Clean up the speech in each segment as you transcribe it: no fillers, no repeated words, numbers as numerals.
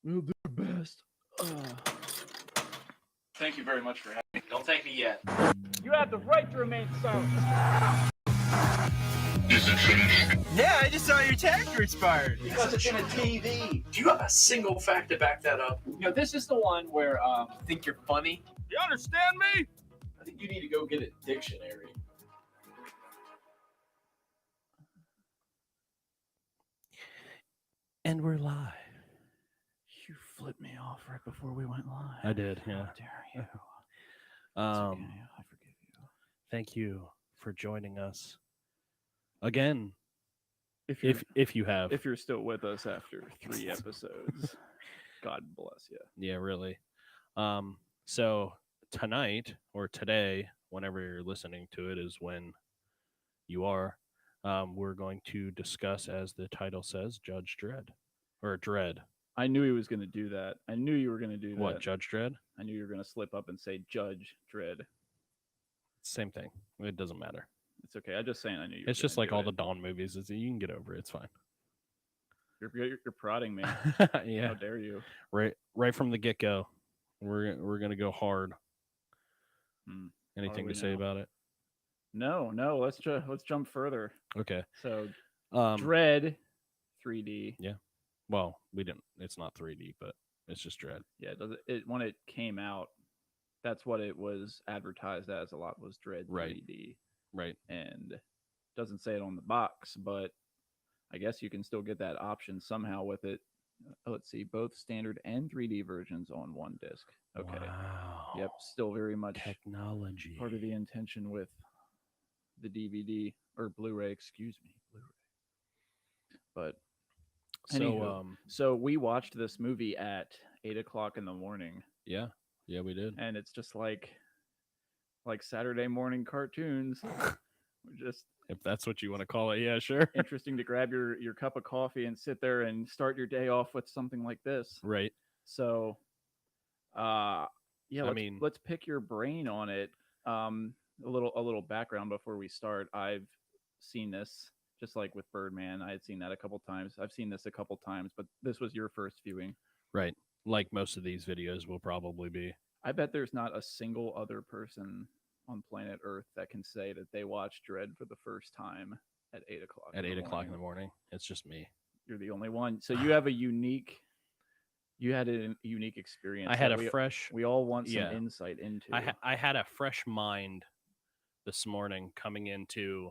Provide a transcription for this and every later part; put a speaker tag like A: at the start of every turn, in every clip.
A: We'll do our best.
B: Thank you very much for having me. Don't thank me yet.
C: You have the right to remain silent.
D: Is it finished?
E: Yeah, I just saw your tag expired.
B: Because it's in a TV. Do you have a single fact to back that up?
C: You know, this is the one where
E: Think you're funny?
C: you understand me?
B: I think you need to go get a dictionary.
A: And we're live.
C: You flipped me off right before we went live.
A: I did, yeah.
C: How dare you? It's
A: Um,
C: okay, I forgive you.
A: Thank you for joining us again.
C: If you're,
A: If you have,
C: if you're still with us after 3 episodes, God bless you.
A: yeah, really. So tonight or today, whenever you're listening to it, is when you are. We're going to discuss, as the title says, Judge Dredd or Dredd.
C: I knew he was going to do that. I knew you were going to do that.
A: What, Judge Dredd?
C: I knew you were going to slip up and say Judge Dredd.
A: Same thing. It doesn't matter.
C: It's okay. I'm just saying I knew you.
A: It's
C: were
A: just
C: gonna
A: like
C: do
A: all
C: it.
A: the Dawn movies. You can get over it. It's fine.
C: You're prodding me.
A: Yeah.
C: How dare you?
A: Right from the get go, we're gonna go hard. Anything
C: we
A: to say
C: now?
A: about it?
C: No. Let's jump further.
A: Okay.
C: So
A: Um,
C: Dredd 3D.
A: well, we didn't. It's not 3D, but it's just Dredd.
C: Yeah, it when it came out, that's what it was advertised as a lot, was Dredd
A: Right.
C: 3D.
A: Right.
C: And doesn't say it on the box, but I guess you can still get that option somehow with it. Let's see, both standard and 3D versions on one disc. Okay.
A: Wow.
C: Yep, still very much
A: Technology.
C: part of the intention with the DVD or Blu-ray, excuse me, Blu-ray. But
A: So
C: anywho, so we watched this movie at 8:00 in the morning,
A: yeah, we did.
C: and it's just like Saturday morning cartoons. Just
A: If that's what you want to call it, yeah, sure.
C: interesting to grab your cup of coffee and sit there and start your day off with something like this.
A: Right.
C: So, yeah,
A: I
C: let's pick your brain on it. A little background before we start. I've seen this just like with Birdman. I had seen that a couple times. I've seen this a couple times, but this was your first viewing.
A: Right. Like most of these videos will probably be.
C: I bet there's not a single other person on planet Earth that can say that they watched Dredd for the first time at 8:00.
A: At 8:00 in the morning. It's just me.
C: You're the only one. So you have a unique. You had a unique experience.
A: I had
C: that
A: a fresh.
C: We all want some
A: yeah.
C: insight into.
A: I had a fresh mind this morning coming into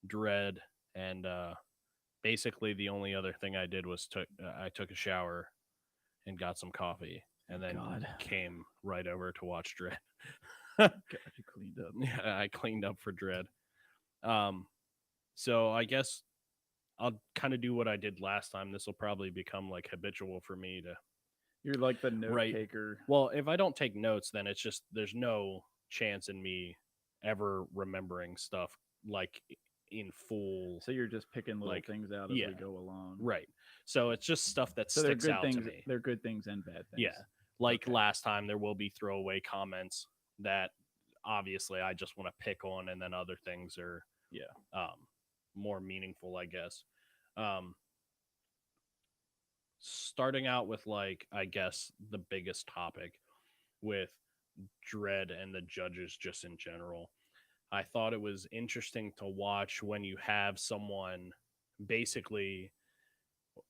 A: Dredd, and basically the only other thing I did was I took a shower and got some coffee, and then came right over to watch Dredd.
C: God, you cleaned up.
A: Yeah, I cleaned up for Dredd. So I guess I'll kind of do what I did last time. This will probably become like habitual for me to.
C: You're like the note taker.
A: Well, if I don't take notes, then it's just there's no chance in me ever remembering stuff like in full.
C: So you're just picking little things out as we go along.
A: Right. So it's just stuff that sticks out
C: things,
A: to me.
C: They're good things and bad things.
A: Yeah. Like last time, there will be throwaway comments that obviously I just want to pick on, and then other things are more meaningful, I guess. Starting out with I guess the biggest topic with Dredd and the judges just in general. I thought it was interesting to watch when you have someone basically,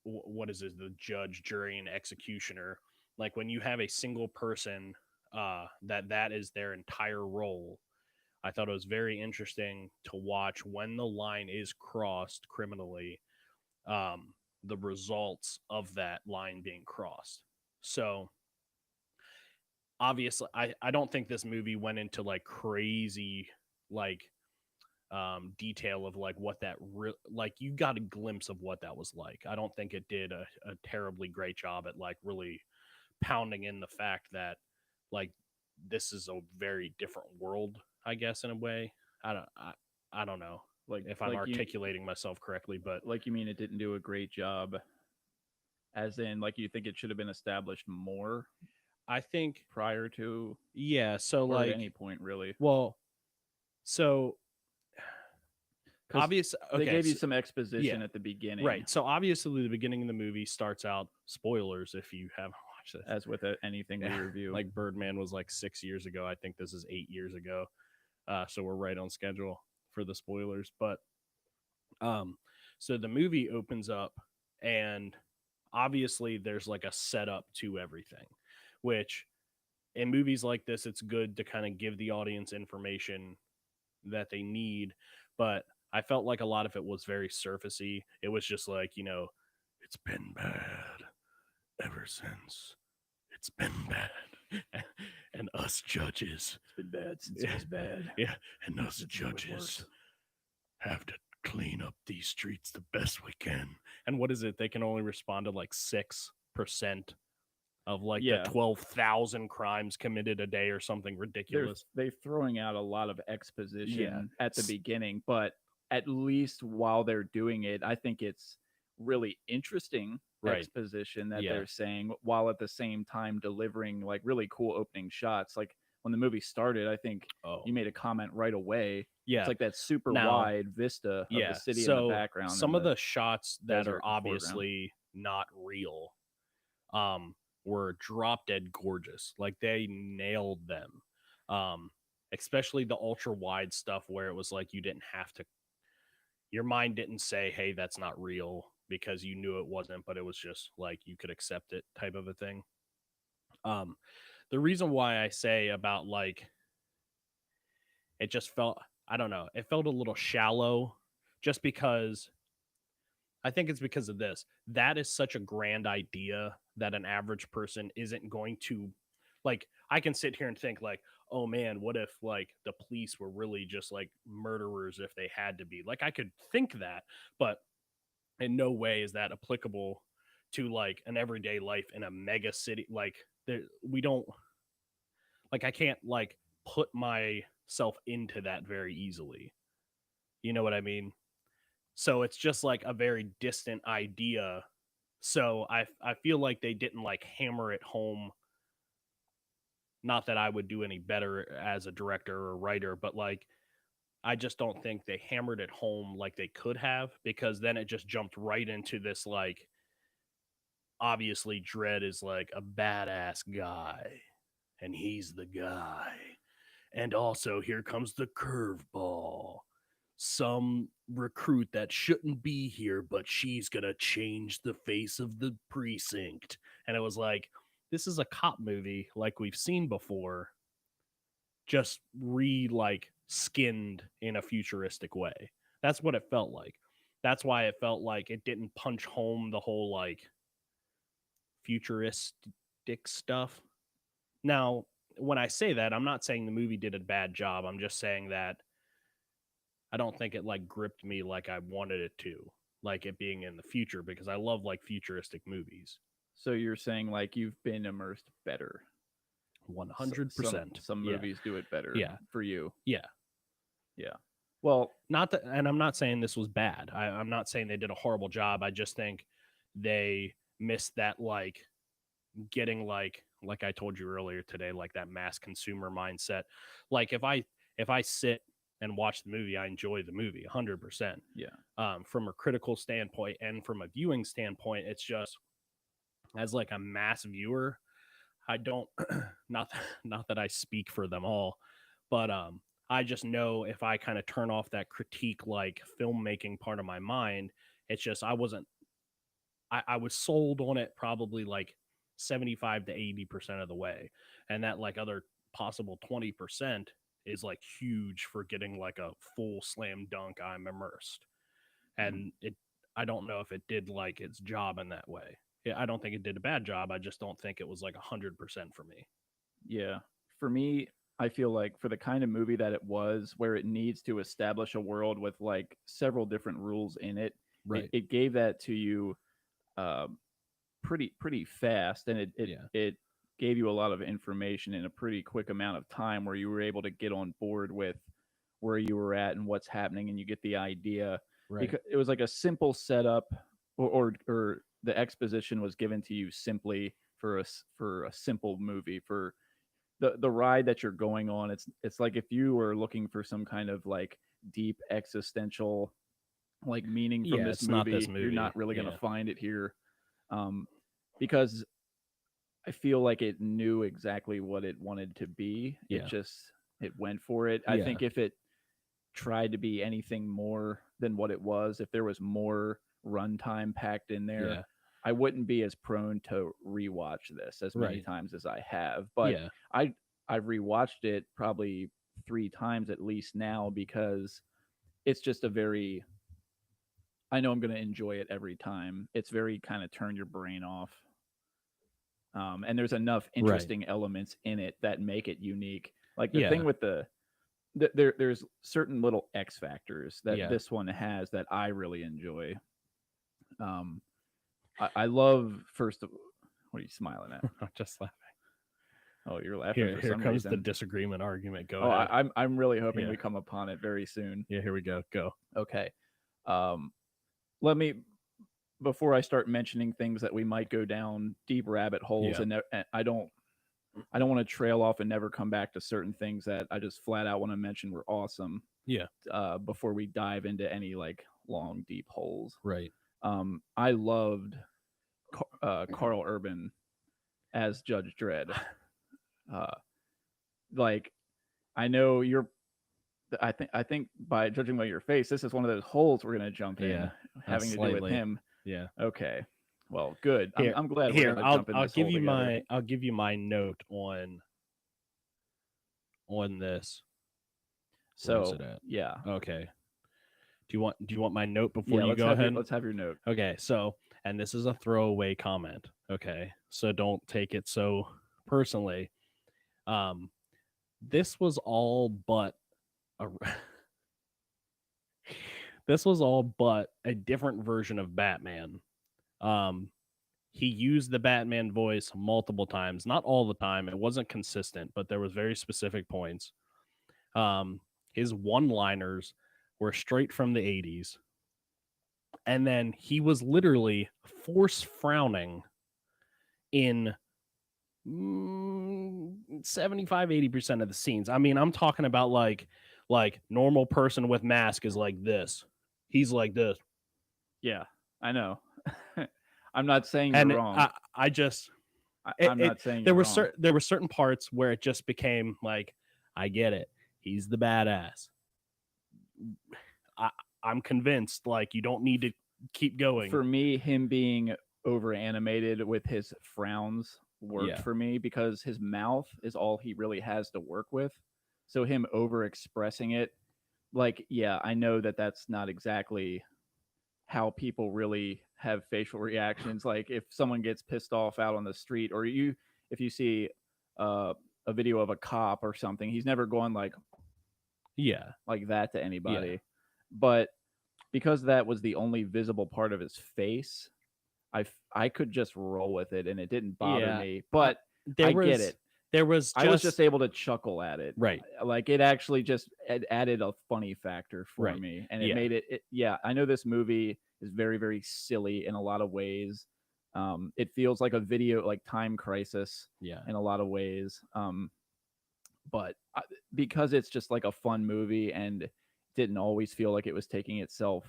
A: what is it, the judge, jury, and executioner. Like when you have a single person that is their entire role. I thought it was very interesting to watch when the line is crossed criminally, the results of that line being crossed. So obviously I don't think this movie went into crazy detail of what that you got a glimpse of what that was like. I don't think it did a terribly great job at really pounding in the fact that this is a very different world, I guess, in a way. I don't know if I'm articulating myself correctly, but
C: you mean it didn't do a great job, as in you think it should have been established more?
A: I think
C: prior to
A: so
C: at any point really.
A: Well, so obvious.
C: They
A: Okay,
C: gave you
A: so-
C: some exposition
A: yeah.
C: at the beginning,
A: right. So obviously, the beginning of the movie starts out spoilers if you haven't watched this.
C: as with anything we review.
A: Like Birdman was like 6 years ago. I think this is 8 years ago. So we're right on schedule for the spoilers. But so the movie opens up, and obviously there's like a setup to everything, which in movies like this, it's good to kind of give the audience information that they need. But I felt like a lot of it was very surfacey. It was just like, it's been bad ever since. It's been bad. And us judges.
C: It's been bad since it was bad.
A: Yeah. And us
C: It's been
A: judges
C: worse.
A: have to clean up these streets the best we can. And what is it? They can only respond to like 6% of like
C: Yeah.
A: the 12,000 crimes committed a day or something ridiculous.
C: They're throwing out a lot of exposition
A: Yeah.
C: at the beginning, but at least while they're doing it, I think it's really interesting
A: Right.
C: exposition that
A: Yeah.
C: they're saying, while at the same time delivering like really cool opening shots. Like when the movie started, I think
A: Oh,
C: you made a comment right away.
A: yeah.
C: It's like that super
A: Now-
C: wide vista of
A: Yeah.
C: the city in
A: So
C: the background.
A: some
C: and
A: of the shots that
C: desert
A: are
C: in the foreground.
A: obviously not real were drop dead gorgeous. Like they nailed them. Especially the ultra wide stuff where it was like you didn't have to, your mind didn't say, hey, that's not real, because you knew it wasn't, but it was just like you could accept it type of a thing. The reason why I say about like it just felt, I don't know, it felt a little shallow, just because I think it's because of this. That is such a grand idea that an average person isn't going to, like, I can sit here and think like, oh man, what if like the police were really just like murderers if they had to be? Like I could think that, but in no way is that applicable to like an everyday life in a mega city. Like we don't, like I can't like put myself into that very easily. You know what I mean? So it's just like a very distant idea. So I feel like they didn't like hammer it home. Not that I would do any better as a director or writer, but like I just don't think they hammered it home like they could have, because then it just jumped right into this like, obviously Dredd is like a badass guy and he's the guy. And also here comes the curveball. Some recruit that shouldn't be here, but she's gonna change the face of the precinct. And it was like, this is a cop movie like we've seen before, just like skinned in a futuristic way. That's what it felt like. That's why it felt like it didn't punch home the whole like futuristic stuff. Now, when I say that, I'm not saying the movie did a bad job. I'm just saying that I don't think it like gripped me like I wanted it to, like it being in the future, because I love like futuristic movies.
C: So you're saying like you've been immersed better.
A: 100%.
C: Some
A: Yeah.
C: movies do it better.
A: Yeah.
C: For you.
A: Yeah.
C: Yeah. Well,
A: Not that, and I'm not saying this was bad. I'm not saying they did a horrible job. I just think they missed that like getting like I told you earlier today, like that mass consumer mindset. Like if I sit and watch the movie, I enjoy the movie 100%.
C: yeah.
A: From a critical standpoint and from a viewing standpoint, it's just as like a mass viewer, I don't not that I speak for them all, but I just know if I kind of turn off that critique like filmmaking part of my mind, it's just I was sold on it probably like 75 to 80% of the way, and that like other possible 20% is like huge for getting like a full slam dunk I'm immersed. And I don't know if it did like its job in that way. Yeah, I don't think it did a bad job. I just don't think it was like 100% for me.
C: Yeah. For me, I feel like for the kind of movie that it was, where it needs to establish a world with like several different rules in it, it gave that to you pretty fast, and it gave you a lot of information in a pretty quick amount of time, where you were able to get on board with where you were at and what's happening, and you get the idea. Because it was like a simple setup, or the exposition was given to you simply for a simple movie. For the ride that you're going on, it's like if you were looking for some kind of like deep existential like meaning from
A: Yeah,
C: this
A: it's
C: movie.
A: not this
C: You're
A: movie.
C: not really
A: Yeah.
C: gonna find it here, because I feel like it knew exactly what it wanted to be.
A: Yeah.
C: It went for it. I
A: Yeah.
C: think if it tried to be anything more than what it was, if there was more runtime packed in there,
A: Yeah.
C: I wouldn't be as prone to rewatch this as many
A: Right.
C: times as I have. But
A: Yeah.
C: I've rewatched it probably 3 times at least now, because it's just a very, I know I'm going to enjoy it every time. It's very kind of turn your brain off. And there's enough
A: Right.
C: interesting elements in it that make it unique. Like the
A: Yeah.
C: thing with there's certain little X factors that
A: Yeah.
C: this one has that I really enjoy. I love, first of, what are you smiling at?
A: I'm just laughing.
C: Oh, you're laughing
A: Here
C: for some
A: comes the
C: reason.
A: disagreement argument. Go
C: Oh,
A: ahead.
C: I'm really hoping
A: Yeah.
C: we come upon it very soon.
A: Yeah, here we go. Go.
C: Okay. Let me, before I start mentioning things that we might go down deep rabbit holes,
A: Yeah.
C: and I don't want to trail off and never come back to certain things that I just flat out want to mention were awesome.
A: Yeah.
C: Before we dive into any like long deep holes.
A: Right.
C: I loved Carl Urban as Judge Dredd. Like, I know you're. I think by judging by your face, this is one of those holes we're gonna jump in,
A: Yeah,
C: having to do with
A: slightly.
C: him.
A: Yeah.
C: Okay. Well, good.
A: Here-
C: I'm glad we're
A: Here,
C: gonna
A: I'll
C: jump in
A: I'll
C: this
A: give
C: hole
A: you
C: together.
A: I'll give you my note on this. Where is
C: So
A: it at?
C: yeah,
A: Okay. Do you want my note before you
C: let's
A: go
C: have
A: ahead?
C: let's have your note.
A: Okay, so, and this is a throwaway comment, okay? So don't take it so personally. This was all but a this was all but a different version of Batman. He used the Batman voice multiple times, not all the time. It wasn't consistent, but there was very specific points. His one-liners were straight from the 80s. And then he was literally force frowning in 75-80% of the scenes. I mean, I'm talking about like normal person with mask is like this. He's like this.
C: Yeah, I know. I'm not saying
A: And
C: you're wrong. I'm not saying
A: there
C: you're
A: were
C: wrong.
A: there were certain parts where it just became like, I get it. He's the badass. I'm convinced, like, you don't need to keep going.
C: For me, him being over animated with his frowns worked
A: Yeah.
C: for me, because his mouth is all he really has to work with. So him over expressing it, like, yeah, I know that that's not exactly how people really have facial reactions. Like if someone gets pissed off out on the street, or if you see a video of a cop or something, he's never going like that to anybody.
A: Yeah.
C: But because that was the only visible part of his face, I could just roll with it, and it didn't bother me. But I get it. I was just able to chuckle at it.
A: Right.
C: Like it actually just added a funny factor for
A: Right.
C: me, and it made it. Yeah, I know this movie is very, very silly in a lot of ways. It feels like a video, like Time Crisis, in a lot of ways. But because it's just like a fun movie and didn't always feel like it was taking itself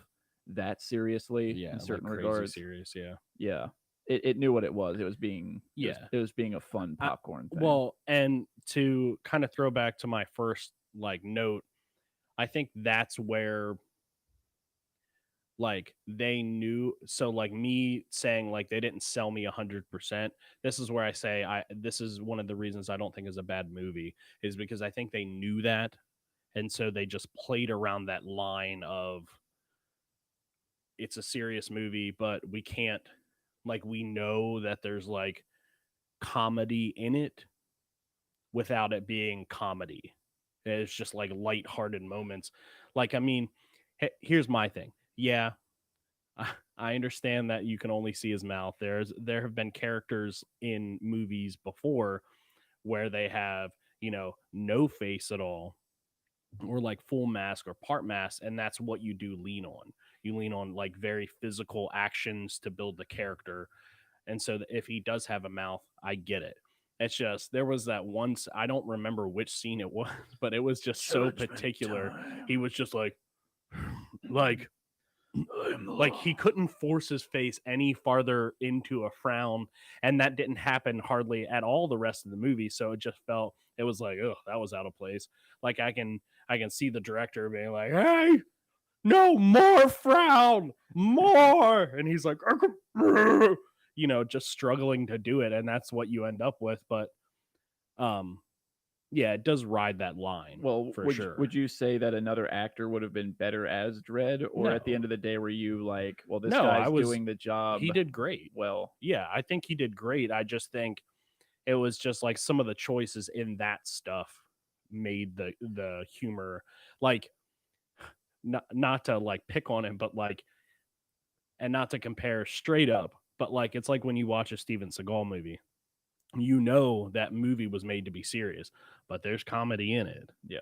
C: that seriously in certain regards.
A: Serious,
C: yeah. It knew what it was. It was being it was being a fun popcorn thing.
A: Well, and to kind of throw back to my first like note, I think that's where like they knew. So like me saying like they didn't sell me 100%. This is where I say this is one of the reasons I don't think it's a bad movie, is because I think they knew that, and so they just played around that line of it's a serious movie, but we can't, like, we know that there's like comedy in it without it being comedy. It's just like lighthearted moments. Like, I mean, here's my thing. Yeah, I understand that you can only see his mouth. There have been characters in movies before where they have, no face at all, or like full mask or part mask, and that's what you do lean on. You lean on like very physical actions to build the character. And so if he does have a mouth, I get it. It's just, there was that once, I don't remember which scene it was, but it was just so particular. He was just like Like he couldn't force his face any farther into a frown, and that didn't happen hardly at all the rest of the movie. So it just felt, it was like, oh, that was out of place. Like I can see the director being like, hey, no more frown, more, and he's like, you know, just struggling to do it, and that's what you end up with. But yeah, it does ride that line.
C: Well,
A: for sure.
C: would you say that another actor would have been better as Dredd, or at the end of the day, were you like, well, this guy's doing the job?
A: He did great.
C: Well,
A: yeah, I think he did great. I just think it was just like some of the choices in that stuff made the humor, like, not to like pick on him, but like, and not to compare straight up, but like it's like when you watch a Steven Seagal movie, you know that movie was made to be serious, but there's comedy in it.
C: Yeah.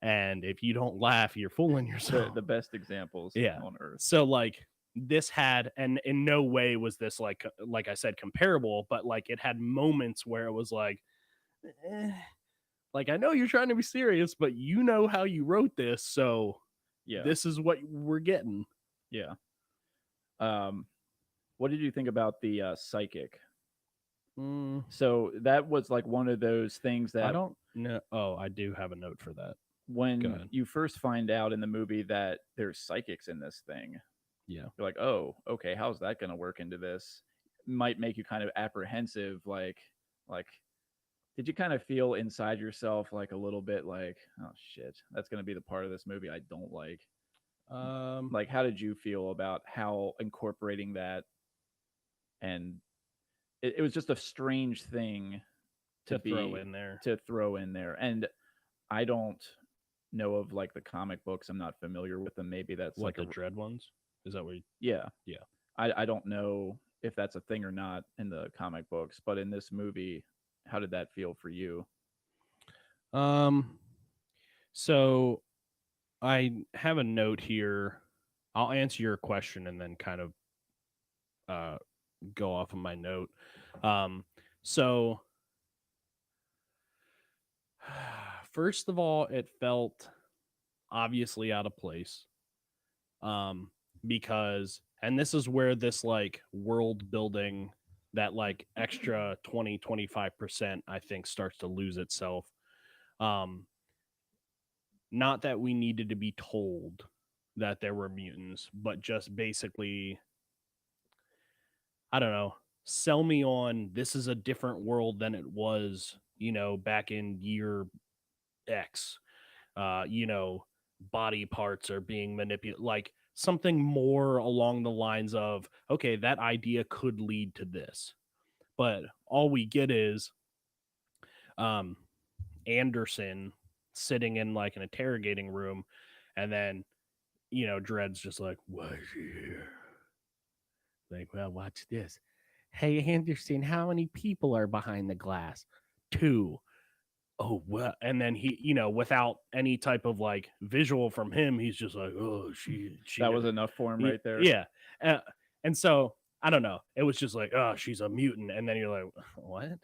A: And if you don't laugh, you're fooling yourself.
C: The best examples on earth.
A: So like this had, and in no way was this like I said, comparable, but like it had moments where it was like, like I know you're trying to be serious, but you know how you wrote this, so
C: yeah,
A: this is what we're getting.
C: Yeah. What did you think about the psychic? So that was like one of those things that
A: I don't know. Oh, I do have a note for that.
C: When you first find out in the movie that there's psychics in this thing,
A: yeah,
C: you're like, oh, okay, how's that going to work into this? Might make you kind of apprehensive. Like, did you kind of feel inside yourself like a little bit like, oh shit, that's going to be the part of this movie I don't like? Like, how did you feel about how incorporating that? And it was just a strange thing to
A: throw in there.
C: And I don't know of like the comic books. I'm not familiar with them. Maybe that's
A: like
C: the
A: Dredd ones. Is that what?
C: Yeah.
A: I
C: don't know if that's a thing or not in the comic books, but in this movie, how did that feel for you?
A: So I have a note here. I'll answer your question and then kind of go off of my note. So first of all, it felt obviously out of place. Because, and this is where this like world building, that like extra 20-25% I think starts to lose itself. Not that we needed to be told that there were mutants, but just basically, I don't know, sell me on this is a different world than it was, you know, back in year X. You know, body parts are being manipulated, like something more along the lines of, okay, that idea could lead to this. But all we get is Anderson sitting in like an interrogating room, and then, you know, Dredd's just like, why is he here? Like, well, watch this. Hey, Anderson, how many people are behind the glass? 2. Oh, well, and then he, you know, without any type of like visual from him, he's just like, oh, she
C: that was enough for him right there.
A: Yeah. And so I don't know, it was just like, oh, she's a mutant, and then you're like, what?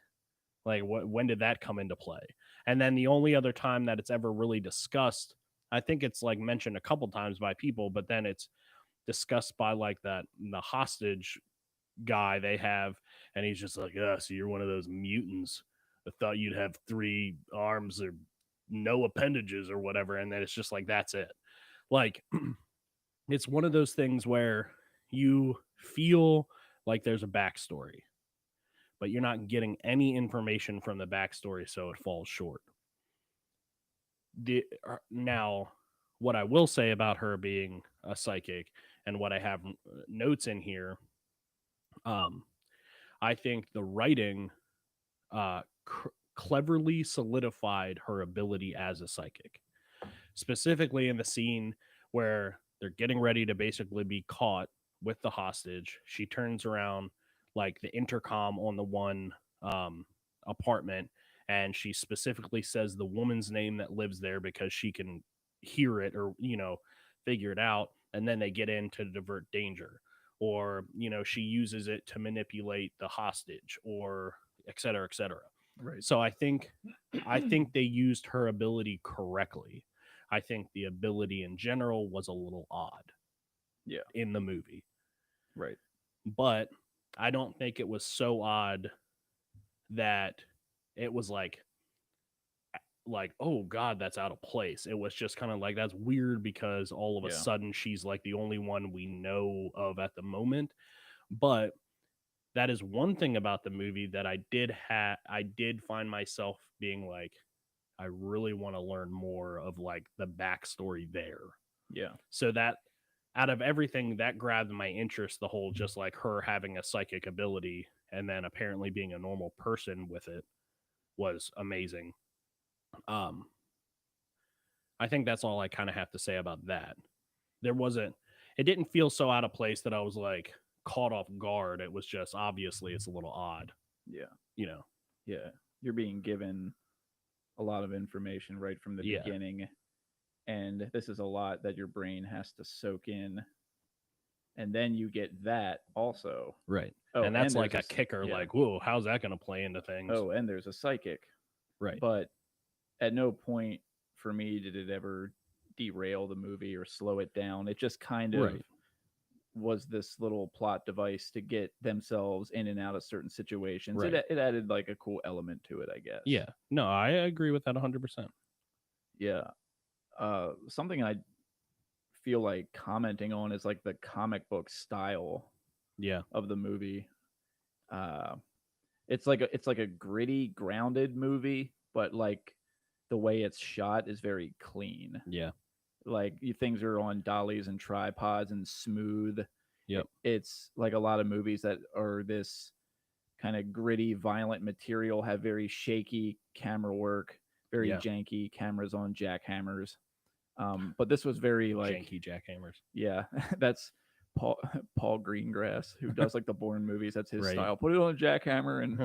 A: Like, when did that come into play? And then the only other time that it's ever really discussed, I think it's like mentioned a couple times by people, but then it's discussed by like the hostage guy they have, and he's just like, oh, so you're one of those mutants. I thought you'd have 3 arms or no appendages or whatever. And then it's just like, that's it. Like, it's one of those things where you feel like there's a backstory, but you're not getting any information from the backstory, so it falls short. Now, what I will say about her being a psychic and what I have notes in here, I think the writing cleverly solidified her ability as a psychic, specifically in the scene where they're getting ready to basically be caught with the hostage. She turns around like the intercom on the one apartment, and she specifically says the woman's name that lives there because she can hear it, or, you know, figure it out, and then they get in to divert danger, or, you know, she uses it to manipulate the hostage, or et cetera, et cetera.
C: Right.
A: So I think they used her ability correctly. I think the ability in general was a little odd. in the movie.
C: Right.
A: But I don't think it was so odd that it was like, oh God, that's out of place. It was just kind of like, that's weird because all of a sudden she's like the only one we know of at the moment. But that is one thing about the movie that I did find myself being like, I really want to learn more of like the backstory there.
C: Yeah.
A: So that out of everything that grabbed my interest, the whole just like her having a psychic ability and then apparently being a normal person with it was amazing. I think that's all I kind of have to say about that. It didn't feel so out of place that I was like caught off guard. It was just obviously it's a little odd.
C: Yeah.
A: Yeah.
C: You're being given a lot of information right from the beginning. And this is a lot that your brain has to soak in. And then you get that also.
A: Right. Oh, and that's like a kicker, like, whoa, how's that going to play into things?
C: Oh, and there's a psychic.
A: Right.
C: But at no point for me did it ever derail the movie or slow it down. It just kind of was this little plot device to get themselves in and out of certain situations. Right. It added like a cool element to it, I guess.
A: Yeah. No, I agree with that 100%.
C: Yeah. Something I feel like commenting on is like the comic book style of the movie. It's like a gritty, grounded movie, but like the way it's shot is very clean.
A: Yeah.
C: Like things are on dollies and tripods and smooth.
A: Yep.
C: It's like a lot of movies that are this kind of gritty, violent material have very shaky camera work, very janky cameras on jackhammers. But this was very like
A: janky jackhammers.
C: Yeah, that's Paul Greengrass, who does like the Bourne movies. That's his style. Put it on a jackhammer and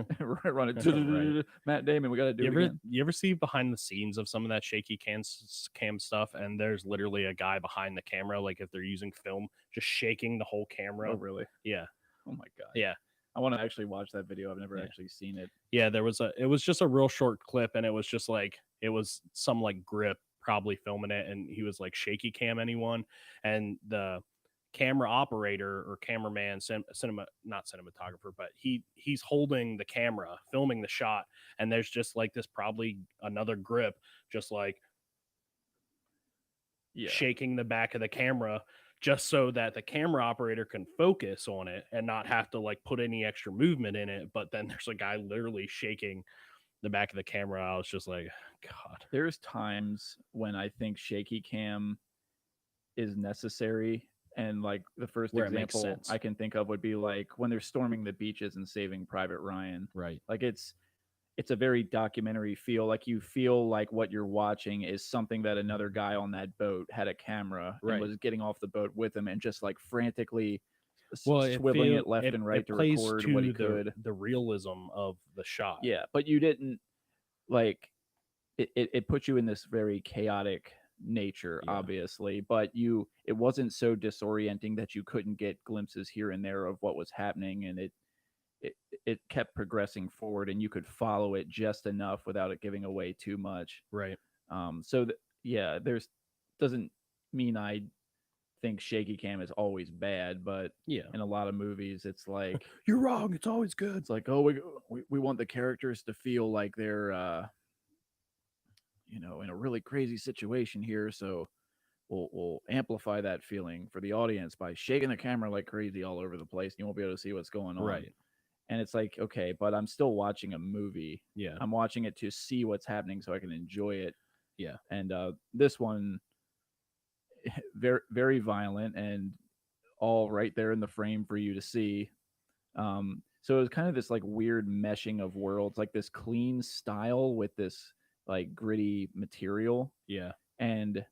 C: run it. Matt Damon, we got to do it again.
A: You ever see behind the scenes of some of that shaky cam stuff, and there's literally a guy behind the camera, like if they're using film, just shaking the whole camera.
C: Oh, really?
A: Yeah.
C: Oh my god.
A: Yeah.
C: I want to actually watch that video. I've never actually seen it.
A: Yeah, it was just a real short clip, and it was just like, it was some like grip probably filming it, and he was like shaky cam anyone, and the camera operator or cameraman, not cinematographer, but he's holding the camera, filming the shot, and there's just like this probably another grip, just like shaking the back of the camera, just so that the camera operator can focus on it and not have to like put any extra movement in it. But then there's a guy literally shaking the back of the camera. I was just like, God.
C: There's times when I think shaky cam is necessary. And like the first example I can think of would be like when they're storming the beaches and Saving Private Ryan.
A: Right.
C: Like it's a very documentary feel. Like you feel like what you're watching is something that another guy on that boat had a camera and was getting off the boat with him and just like frantically swiveling it left and right to record what he could.
A: The realism of the shot.
C: Yeah, but you didn't like it put you in this very chaotic nature, obviously, but it wasn't so disorienting that you couldn't get glimpses here and there of what was happening, and it kept progressing forward, and you could follow it just enough without it giving away too much.
A: Right.
C: There's doesn't mean I think shaky cam is always bad, but in a lot of movies it's like
A: you're wrong, it's always good.
C: It's like, oh, we want the characters to feel like they're in a really crazy situation here, so we'll amplify that feeling for the audience by shaking the camera like crazy all over the place, and you won't be able to see what's going on.
A: Right.
C: And it's like, okay, but I'm still watching a movie.
A: Yeah.
C: I'm watching it to see what's happening so I can enjoy it.
A: Yeah.
C: And this one, very, very violent and all right there in the frame for you to see. So it was kind of this like weird meshing of worlds, like this clean style with this like gritty material.
A: Yeah.
C: And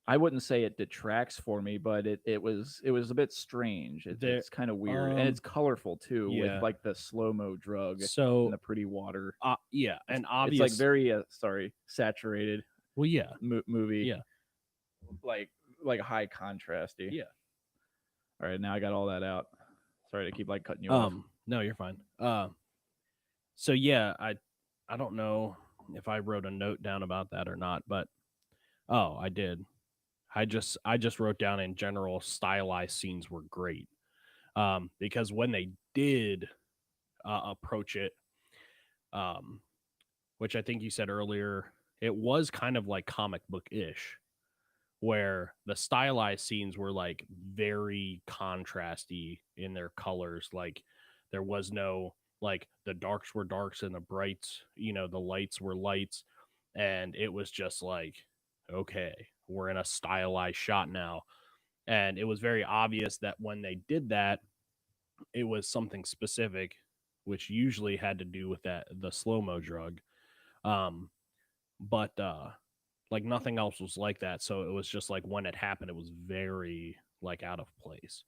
C: I wouldn't say it detracts for me, but it was a bit strange. It's kind of weird, and it's colorful too, with like the slow-mo drug and the pretty water.
A: And obviously
C: it's like very saturated.
A: Well, yeah,
C: movie.
A: Yeah,
C: like high contrasty.
A: Yeah.
C: All right, now I got all that out. Sorry to keep like cutting you off.
A: No, you're fine. So yeah, I don't know if I wrote a note down about that or not, but I did. I just wrote down in general stylized scenes were great. Because when they did approach it, um, which I think you said earlier, it was kind of like comic book ish, where the stylized scenes were like very contrasty in their colors. Like there was no like the darks were darks and the brights, the lights were lights, and it was just like, okay, we're in a stylized shot now. And it was very obvious that when they did that, it was something specific, which usually had to do with that the slow mo drug. Um, but like nothing else was like that. So it was just like when it happened, it was very like out of place,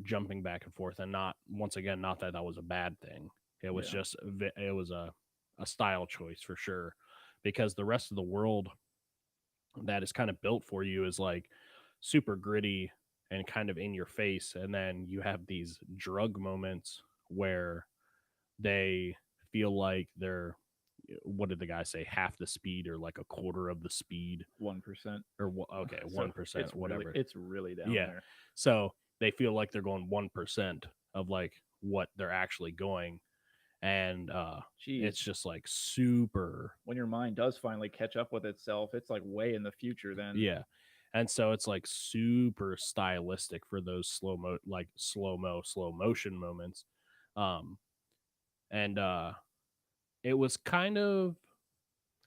A: jumping back and forth, and not once again, not that that was a bad thing. It was just it was a style choice for sure, because the rest of the world that is kind of built for you is like super gritty and kind of in your face, and then you have these drug moments where they feel like they're, what did the guy say, half the speed or like a quarter of the speed,
C: 1%.
A: or okay, 1%,
C: It's
A: whatever.
C: it's really down
A: Yeah.
C: there.
A: So they feel like they're going 1% of like what they're actually going, and it's just like super.
C: When your mind does finally catch up with itself, it's like way in the future then.
A: Yeah. And so it's like super stylistic for those slow motion moments. And it was kind of,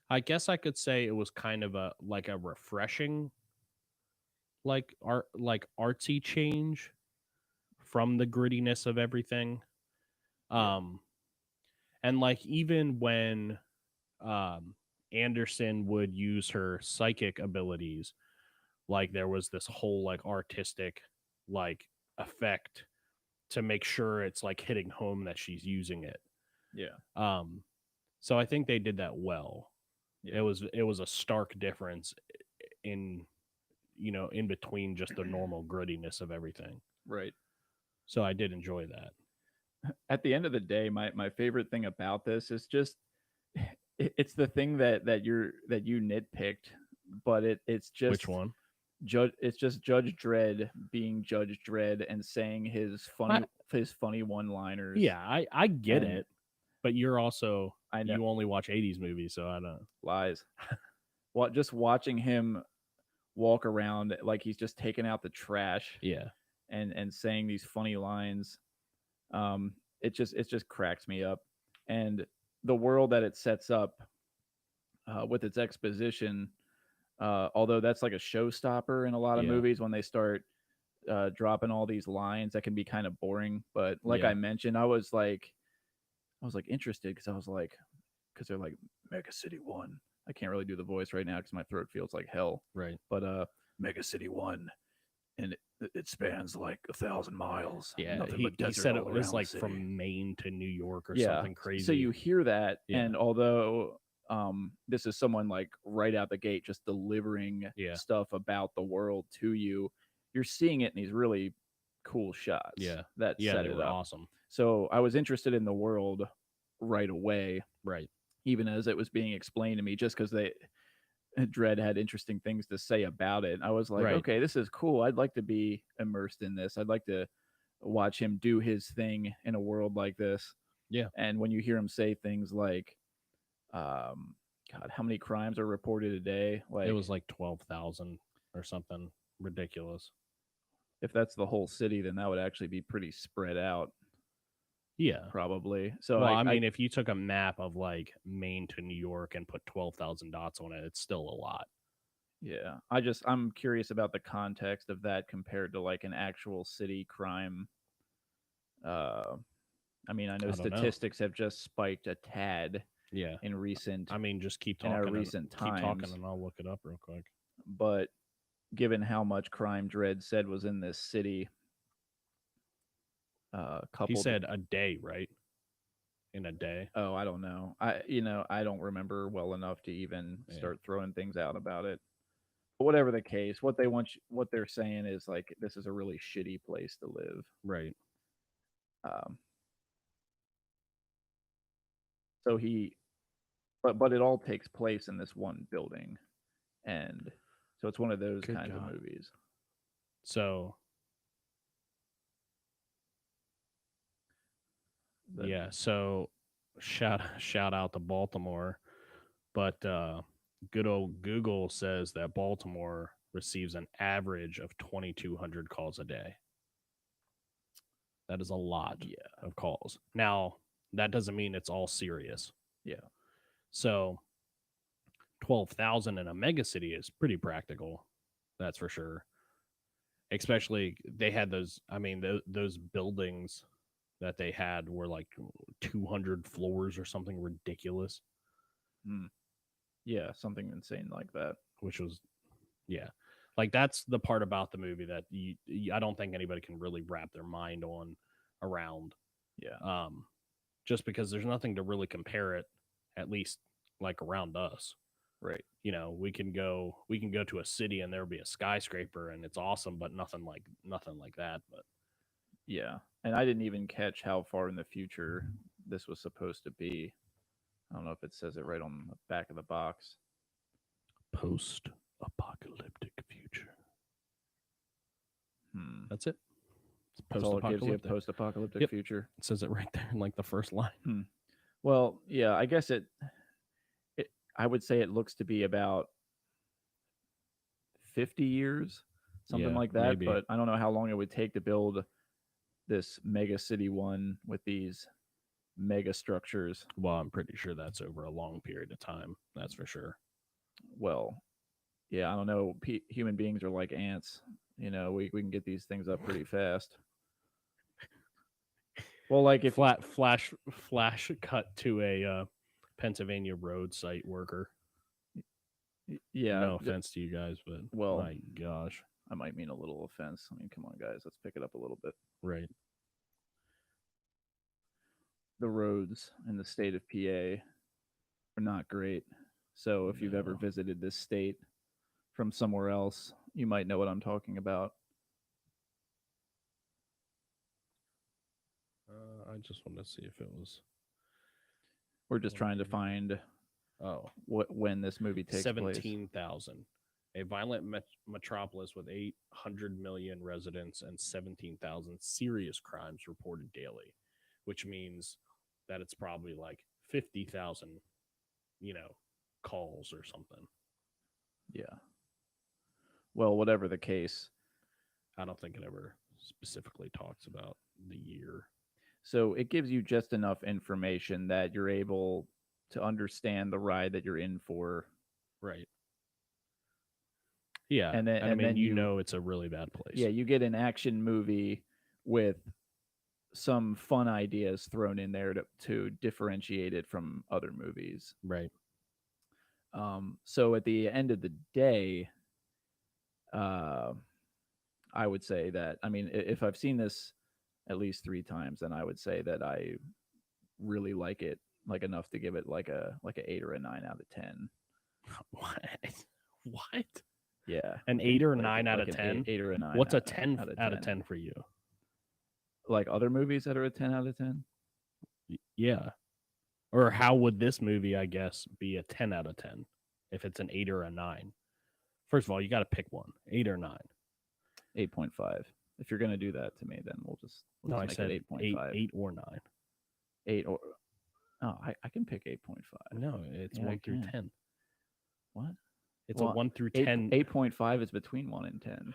A: I guess I could say it was kind of a like a refreshing like artsy change from the grittiness of everything. And like even when Anderson would use her psychic abilities, like there was this whole like artistic like effect to make sure it's like hitting home that she's using it. So I think they did that well. It was a stark difference in in between just the normal grittiness of everything.
C: Right.
A: So I did enjoy that.
C: At the end of the day, my favorite thing about this is just it's the thing that you nitpicked, but it's just
A: Which one?
C: It's just Judge Dredd being Judge Dredd and saying his funny one-liners.
A: Yeah, I get it, but you're also,
C: I know
A: you only watch 80s movies, so I don't.
C: Lies. Well, just watching him walk around like he's just taking out the trash.
A: Yeah.
C: And saying these funny lines, it just cracks me up. And the world that it sets up with its exposition, although that's like a showstopper in a lot of movies when they start dropping all these lines, that can be kind of boring. But like I mentioned, I was like interested because they're like Mega City 1. I can't really do the voice right now because my throat feels like hell.
A: Right.
C: But Mega City 1, and it spans like 1,000 miles.
A: Yeah, he said it was like from Maine to New York or something crazy.
C: So you hear that, and although this is someone like right out the gate just delivering stuff about the world to you, you're seeing it in these really cool shots. That set it up.
A: Awesome.
C: So I was interested in the world right away.
A: Right.
C: Even as it was being explained to me, just because Dredd had interesting things to say about it. I was like, okay, this is cool. I'd like to be immersed in this. I'd like to watch him do his thing in a world like this.
A: Yeah.
C: And when you hear him say things like, God, how many crimes are reported a day? Like,
A: it was like 12,000 or something ridiculous.
C: If that's the whole city, then that would actually be pretty spread out.
A: Yeah,
C: probably. So
A: well, I mean, if you took a map of like Maine to New York and put 12,000 dots on it, it's still a lot.
C: Yeah, I'm curious about the context of that compared to like an actual city crime. I mean, I know statistics have just spiked a tad.
A: Yeah.
C: In recent.
A: I mean, just keep talking.
C: Recent times.
A: Keep talking, and I'll look it up real quick.
C: But given how much crime Dredd said was in this city.
A: He said a day, right? In a day.
C: Oh, I don't know. I don't remember well enough to even start throwing things out about it. But whatever the case, what they're saying is like this is a really shitty place to live.
A: Right.
C: So but it all takes place in this one building, and So it's one of those
A: Good
C: kinds
A: God.
C: of movies.
A: So
C: But
A: yeah, so shout out to Baltimore, but good old Google says that Baltimore receives an average of 2,200 calls a day. That is a lot
C: yeah,
A: of calls. Now, that doesn't mean it's all serious.
C: yeah,
A: So 12,000 in a mega city is pretty practical. That's for sure. Especially they had those, I mean, those buildings that they had were like 200 floors or something ridiculous,
C: yeah, something insane like that.
A: which was, yeah. Like that's the part about the movie that I don't think anybody can really wrap their mind on around.
C: Yeah,
A: Just because there's nothing to really compare it, at least like around us.
C: right.
A: You know, we can go to a city and there'll be a skyscraper and it's awesome, but nothing like that. But
C: Yeah, and I didn't even catch how far in the future this was supposed to be. I don't know if it says it right on the back of the box.
A: post-apocalyptic future. That's it. It's
C: That's all it gives you,
A: post-apocalyptic.
C: post-apocalyptic
A: Yep.
C: future.
A: It says it right there in like the first line.
C: Well, yeah, I guess it I would say it looks to be about 50 years, something
A: Yeah,
C: like that.
A: maybe.
C: But I don't know how long it would take to build this mega city one with these mega structures.
A: Well, I'm pretty sure that's over a long period of time. That's for sure.
C: Well, yeah, I don't know. Human beings are like ants. You know, we can get these things up pretty fast. Well, like if
A: flash cut to a Pennsylvania road site worker.
C: yeah,
A: No offense to you guys, but
C: well,
A: my gosh,
C: I might mean a little offense. I mean, come on, guys, let's pick it up a little bit.
A: right?
C: The roads in the state of PA are not great. So if you've ever
A: No.
C: visited this state from somewhere else, you might know what I'm talking about.
A: I just wanted to see if it was.
C: We're just trying to find when this movie takes place.
A: 17,000. A violent metropolis with 800 million residents and 17,000 serious crimes reported daily, which means that it's probably like 50,000, calls or something.
C: Yeah. Well, whatever the case.
A: I don't think it ever specifically talks about the year.
C: So it gives you just enough information that you're able to understand the ride that you're in for.
A: Right. Yeah.
C: And then
A: it's a really bad place.
C: Yeah, you get an action movie with some fun ideas thrown in there to differentiate it from other movies.
A: Right.
C: So at the end of the day, I would say that, I mean, if I've seen this at least 3 times, then I would say that I really like it, like enough to give it like a 8 or a 9 out of 10.
A: What?
C: Yeah.
A: An 8 or 9 out of 10?
C: 8 or a 9.
A: What's a 10 out of 10 for you?
C: Like other movies that are a 10 out of 10?
A: Yeah. Or how would this movie, I guess, be a 10 out of 10 if it's an 8 or a 9? First of all, you got to pick one, 8 or 9.
C: 8.5. If you're going to do that to me, then we'll just
A: I
C: make
A: said
C: it 8.5.
A: 8 or 9.
C: 8 or... Oh, I can pick 8.5.
A: No, it's 1 through 10.
C: What?
A: It's a 1 through 10.
C: 8.5 is between 1 and 10.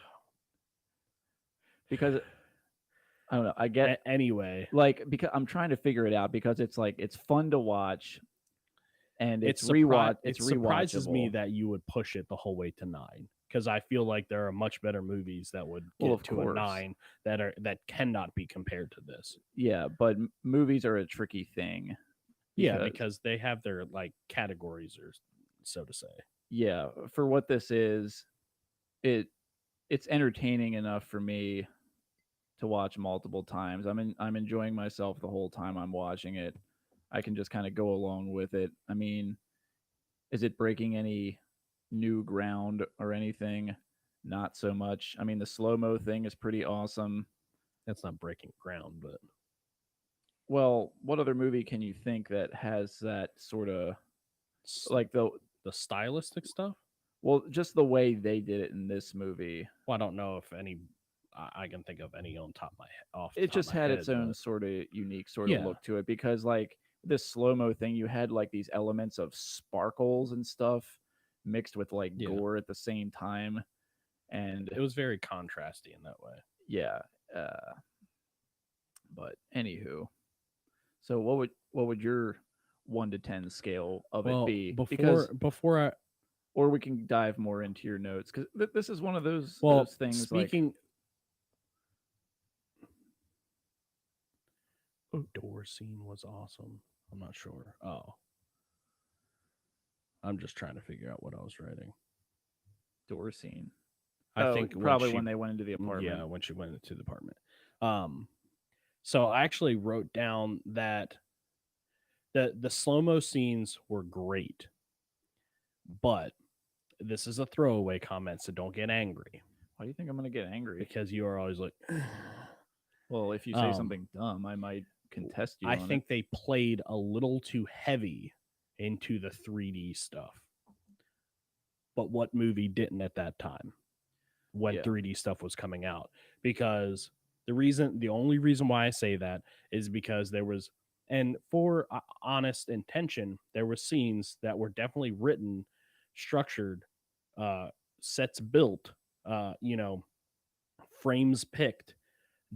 C: Because I don't know. I get
A: anyway.
C: Like, because I'm trying to figure it out, because it's like it's fun to watch, and it's
A: It surprises me
C: rewatchable.
A: that you would push it the whole way to 9, because I feel like there are much better movies that would get
C: Well, of
A: to a
C: course.
A: 9 that cannot be compared to this.
C: Yeah, but movies are a tricky thing.
A: Because they have their like categories, or so to say.
C: Yeah, for what this is, it's entertaining enough for me to watch multiple times. I'm enjoying myself the whole time I'm watching it. I can just kind of go along with it. I mean, is it breaking any new ground or anything? Not so much. I mean, the slow-mo thing is pretty awesome.
A: That's not breaking ground, but
C: well, what other movie can you think that has that sort of like the
A: stylistic stuff?
C: Well, just the way they did it in this movie,
A: Well, I don't know if any I can think of any on top of my off the
C: it
A: top of
C: just
A: my
C: had
A: head,
C: its own
A: but
C: sort of unique sort of
A: yeah,
C: look to it because like this slow-mo thing, you had like these elements of sparkles and stuff mixed with like
A: yeah,
C: gore at the same time. And
A: it was very contrasty in that way.
C: yeah, uh, but anywho, so what would your 1 to 10 scale of it
A: Well,
C: be? Because
A: before I
C: or we can dive more into your notes because this is one of those
A: well
C: things like
A: speaking door scene was awesome. I'm not sure. Oh, I'm just trying to figure out what I was writing.
C: door scene.
A: I
C: Oh,
A: think
C: probably when they went into the
A: yeah,
C: apartment.
A: when she went into the apartment. So I actually wrote down that the slow-mo scenes were great, but this is a throwaway comment, so don't get angry
C: Why do you think I'm gonna get angry?
A: because you are always like,
C: Well, if you say something dumb, I might contest you.
A: I
C: on
A: think
C: it.
A: they played a little too heavy into the 3D stuff. But what movie didn't at that time when
C: Yeah.
A: 3D stuff was coming out? Because the only reason why I say that is because there was, and for honest intention, there were scenes that were definitely written, structured, sets built, you know, frames picked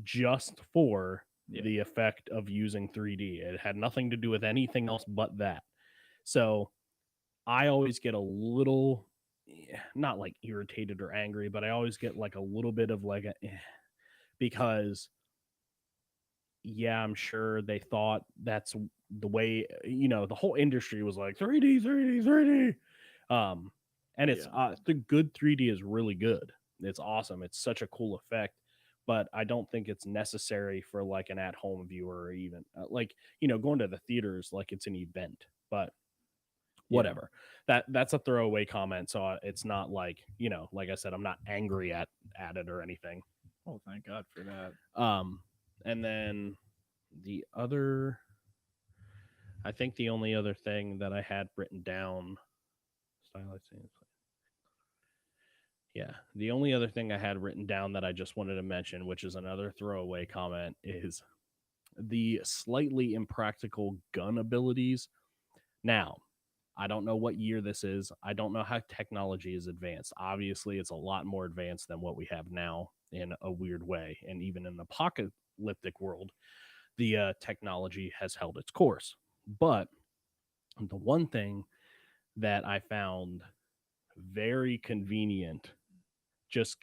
A: just for the effect of using 3D. It had nothing to do with anything else but that. So I always get a little, not like irritated or angry, but I always get like a little bit of like because yeah, I'm sure they thought that's the way, the whole industry was like 3D, 3D, 3D. And it's the good 3D is really good. It's awesome. It's such a cool effect, but I don't think it's necessary for like an at-home viewer or even like, going to the theaters like it's an event. But whatever. That's a throwaway comment, so it's not like, like I said, I'm not angry at it or anything.
C: Oh, thank God for that.
A: And then the other, I think the only other thing that I had written down, Stylized Scenes. Yeah, the only other thing I had written down that I just wanted to mention, which is another throwaway comment, is the slightly impractical gun abilities. Now, I don't know what year this is. I don't know how technology is advanced. Obviously, it's a lot more advanced than what we have now in a weird way. And even in the apocalyptic world, the technology has held its course. But the one thing that I found very convenient, just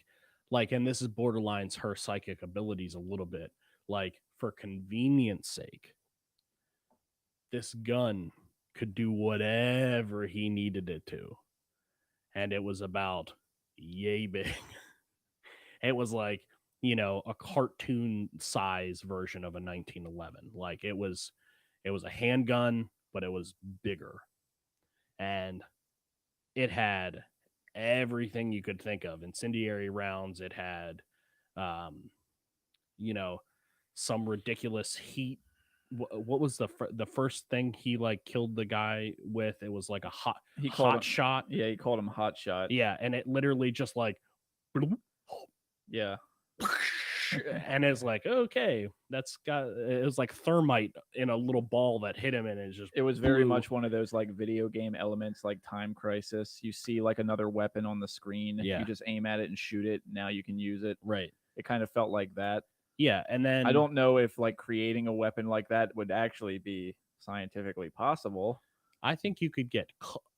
A: like, and this is borderlines her psychic abilities a little bit, like for convenience sake, this gun could do whatever he needed it to. And it was about yay big. It was like, a cartoon size version of a 1911. Like it was a handgun, but it was bigger. And it had everything you could think of. Incendiary rounds, it had you know, some ridiculous heat. What was the first thing he like killed the guy with? It was like a hot shot.
C: Yeah, he called him hot shot.
A: Yeah, and it literally just like,
C: Yeah.
A: and it's like, okay, it was like thermite in a little ball that hit him, and
C: it was very much one of those like video game elements, like Time Crisis. You see like another weapon on the screen, you just aim at it and shoot it. Now you can use it.
A: Right.
C: It kind of felt like that.
A: Yeah, and then
C: I don't know if like creating a weapon like that would actually be scientifically possible.
A: I think you could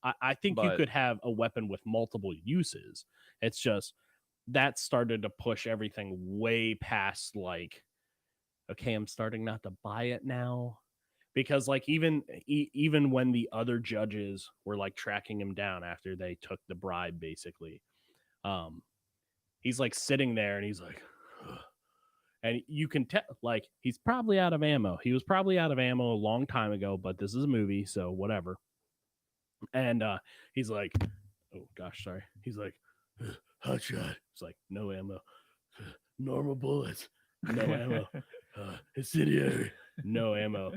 A: I think you could have a weapon with multiple uses. It's just that started to push everything way past like, okay, I'm starting not to buy it now. Because like even when the other judges were like tracking him down after they took the bribe, basically, he's like sitting there and he's like, and you can tell like he's probably out of ammo. He was probably out of ammo a long time ago, but this is a movie, so whatever. And he's like, oh gosh, sorry. He's like, hot shot. It's like, no ammo. Normal bullets. No ammo. Incendiary. No ammo.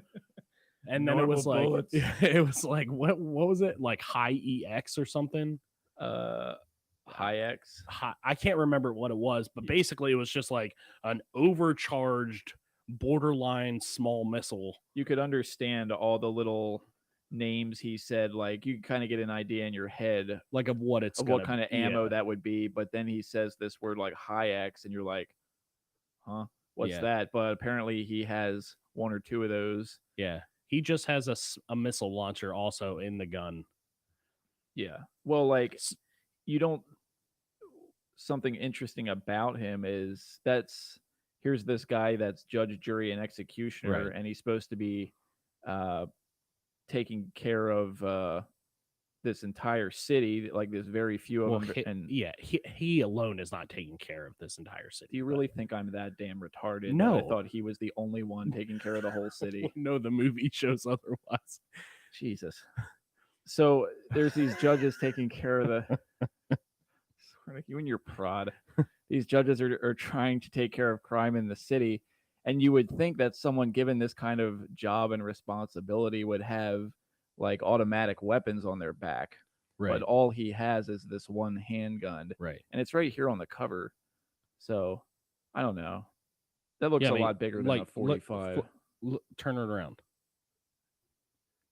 A: And then it was like, it was like, what was it? Like high EX or something?
C: High X.
A: I can't remember what it was, but basically it was just like an overcharged borderline small missile.
C: You could understand all the little names he said, like you kind of get an idea in your head
A: Like of what it's
C: of
A: gonna
C: what kind of ammo
A: yeah.
C: that would be, but then he says this word like high X and you're like, huh, what's
A: Yeah.
C: that? But apparently he has one or two of those.
A: Yeah. He just has a missile launcher also in the gun.
C: Yeah. Well, like you don't something interesting about him is here's this guy that's judge, jury, and executioner,
A: Right.
C: and he's supposed to be taking care of this entire city, like there's very few of them. And
A: he alone is not taking care of this entire city.
C: do you really think I'm that damn retarded?
A: No.
C: That I thought he was the only one taking care of the whole city.
A: No, the movie shows otherwise.
C: Jesus. So there's these judges taking care of the. You and your prod. These judges are trying to take care of crime in the city, and you would think that someone given this kind of job and responsibility would have like automatic weapons on their back.
A: Right.
C: But all he has is this one handgun.
A: Right.
C: And it's right here on the cover. So I don't know. That looks a lot bigger than a 45.
A: Turn it around.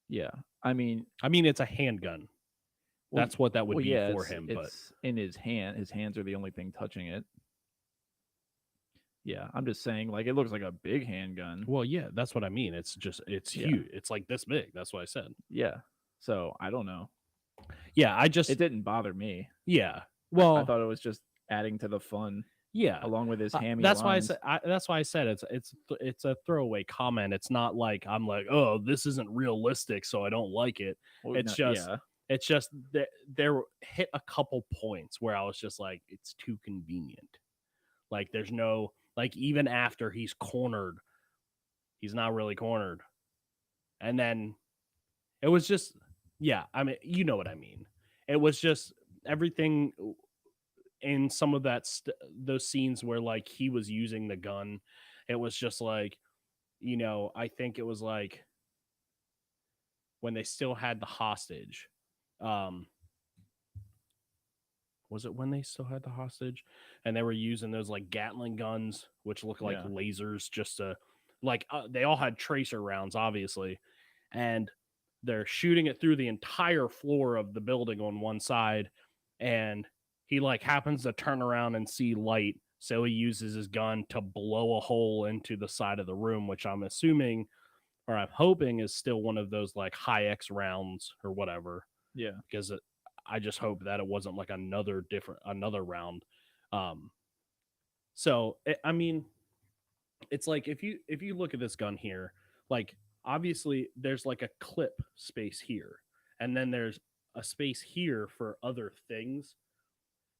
C: Yeah. I mean
A: it's a handgun. That's what that would be for him.
C: It's
A: but
C: in his hand. His hands are the only thing touching it. Yeah, I'm just saying, like, it looks like a big handgun.
A: Well, yeah, that's what I mean. It's huge. It's like this big. That's what I said.
C: Yeah. So I don't know.
A: Yeah, it
C: didn't bother me.
A: Yeah. Well,
C: I thought it was just adding to the fun.
A: Yeah.
C: Along with his hammy
A: that's
C: lines.
A: That's why I said it's a throwaway comment. It's not like I'm like, oh, this isn't realistic, so I don't like it.
C: Well,
A: it's just there hit a couple points where I was just like, it's too convenient. Like there's no, like, even after he's cornered, he's not really cornered. And then it was just, yeah, I mean, you know what I mean. It was just everything in some of those scenes where like he was using the gun. It was just like, I think it was like when they still had the hostage. Was it when they still had the hostage and they were using those like Gatling guns, which look like lasers, just to like, they all had tracer rounds, obviously. And they're shooting it through the entire floor of the building on one side. And he like happens to turn around and see light. So he uses his gun to blow a hole into the side of the room, which I'm assuming, or I'm hoping, is still one of those like high X rounds or whatever.
C: Yeah.
A: Because I just hope that it wasn't like another round. So I mean, it's like if you look at this gun here, like obviously there's like a clip space here, and then there's a space here for other things.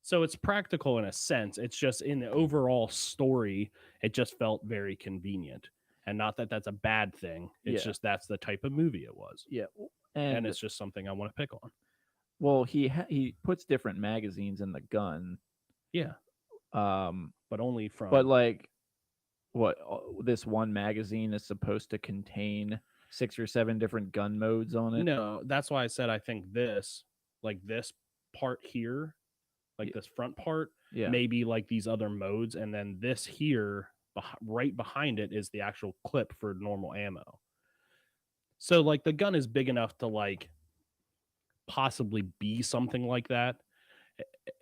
A: So it's practical in a sense. It's just in the overall story, it just felt very convenient. And not that that's a bad thing. It's just that's the type of movie it was.
C: Yeah.
A: And it's just something I want to pick on.
C: Well, he puts different magazines in the gun.
A: Yeah. But only from.
C: But like, what this one magazine is supposed to contain 6 or 7 different gun modes on it.
A: No, that's why I said I think this part here, like this front part, maybe like these other modes, and then this here, right behind it, is the actual clip for normal ammo. So like the gun is big enough to like possibly be something like that.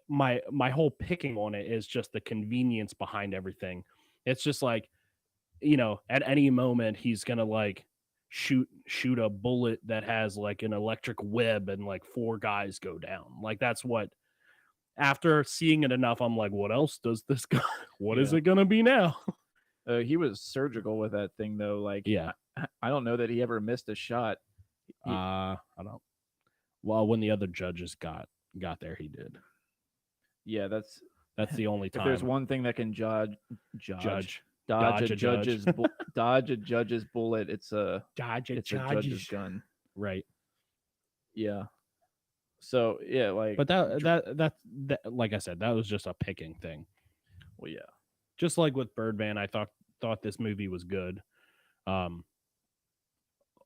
A: My whole picking on it is just the convenience behind everything. It's just like, at any moment he's gonna like shoot a bullet that has like an electric web and like 4 guys go down. Like that's what, after seeing it enough, I'm like, what else does this guy, what is it gonna be now?
C: He was surgical with that thing though. Like, I don't know that he ever missed a shot.
A: I don't. Well, when the other judges got there, he did.
C: Yeah, that's
A: the only time.
C: If there's one thing that can dodge a judge's bullet, it's a judge's gun.
A: Right.
C: Yeah. So yeah, like,
A: but that like I said, that was just a picking thing.
C: Well, yeah.
A: Just like with Birdman, I thought this movie was good.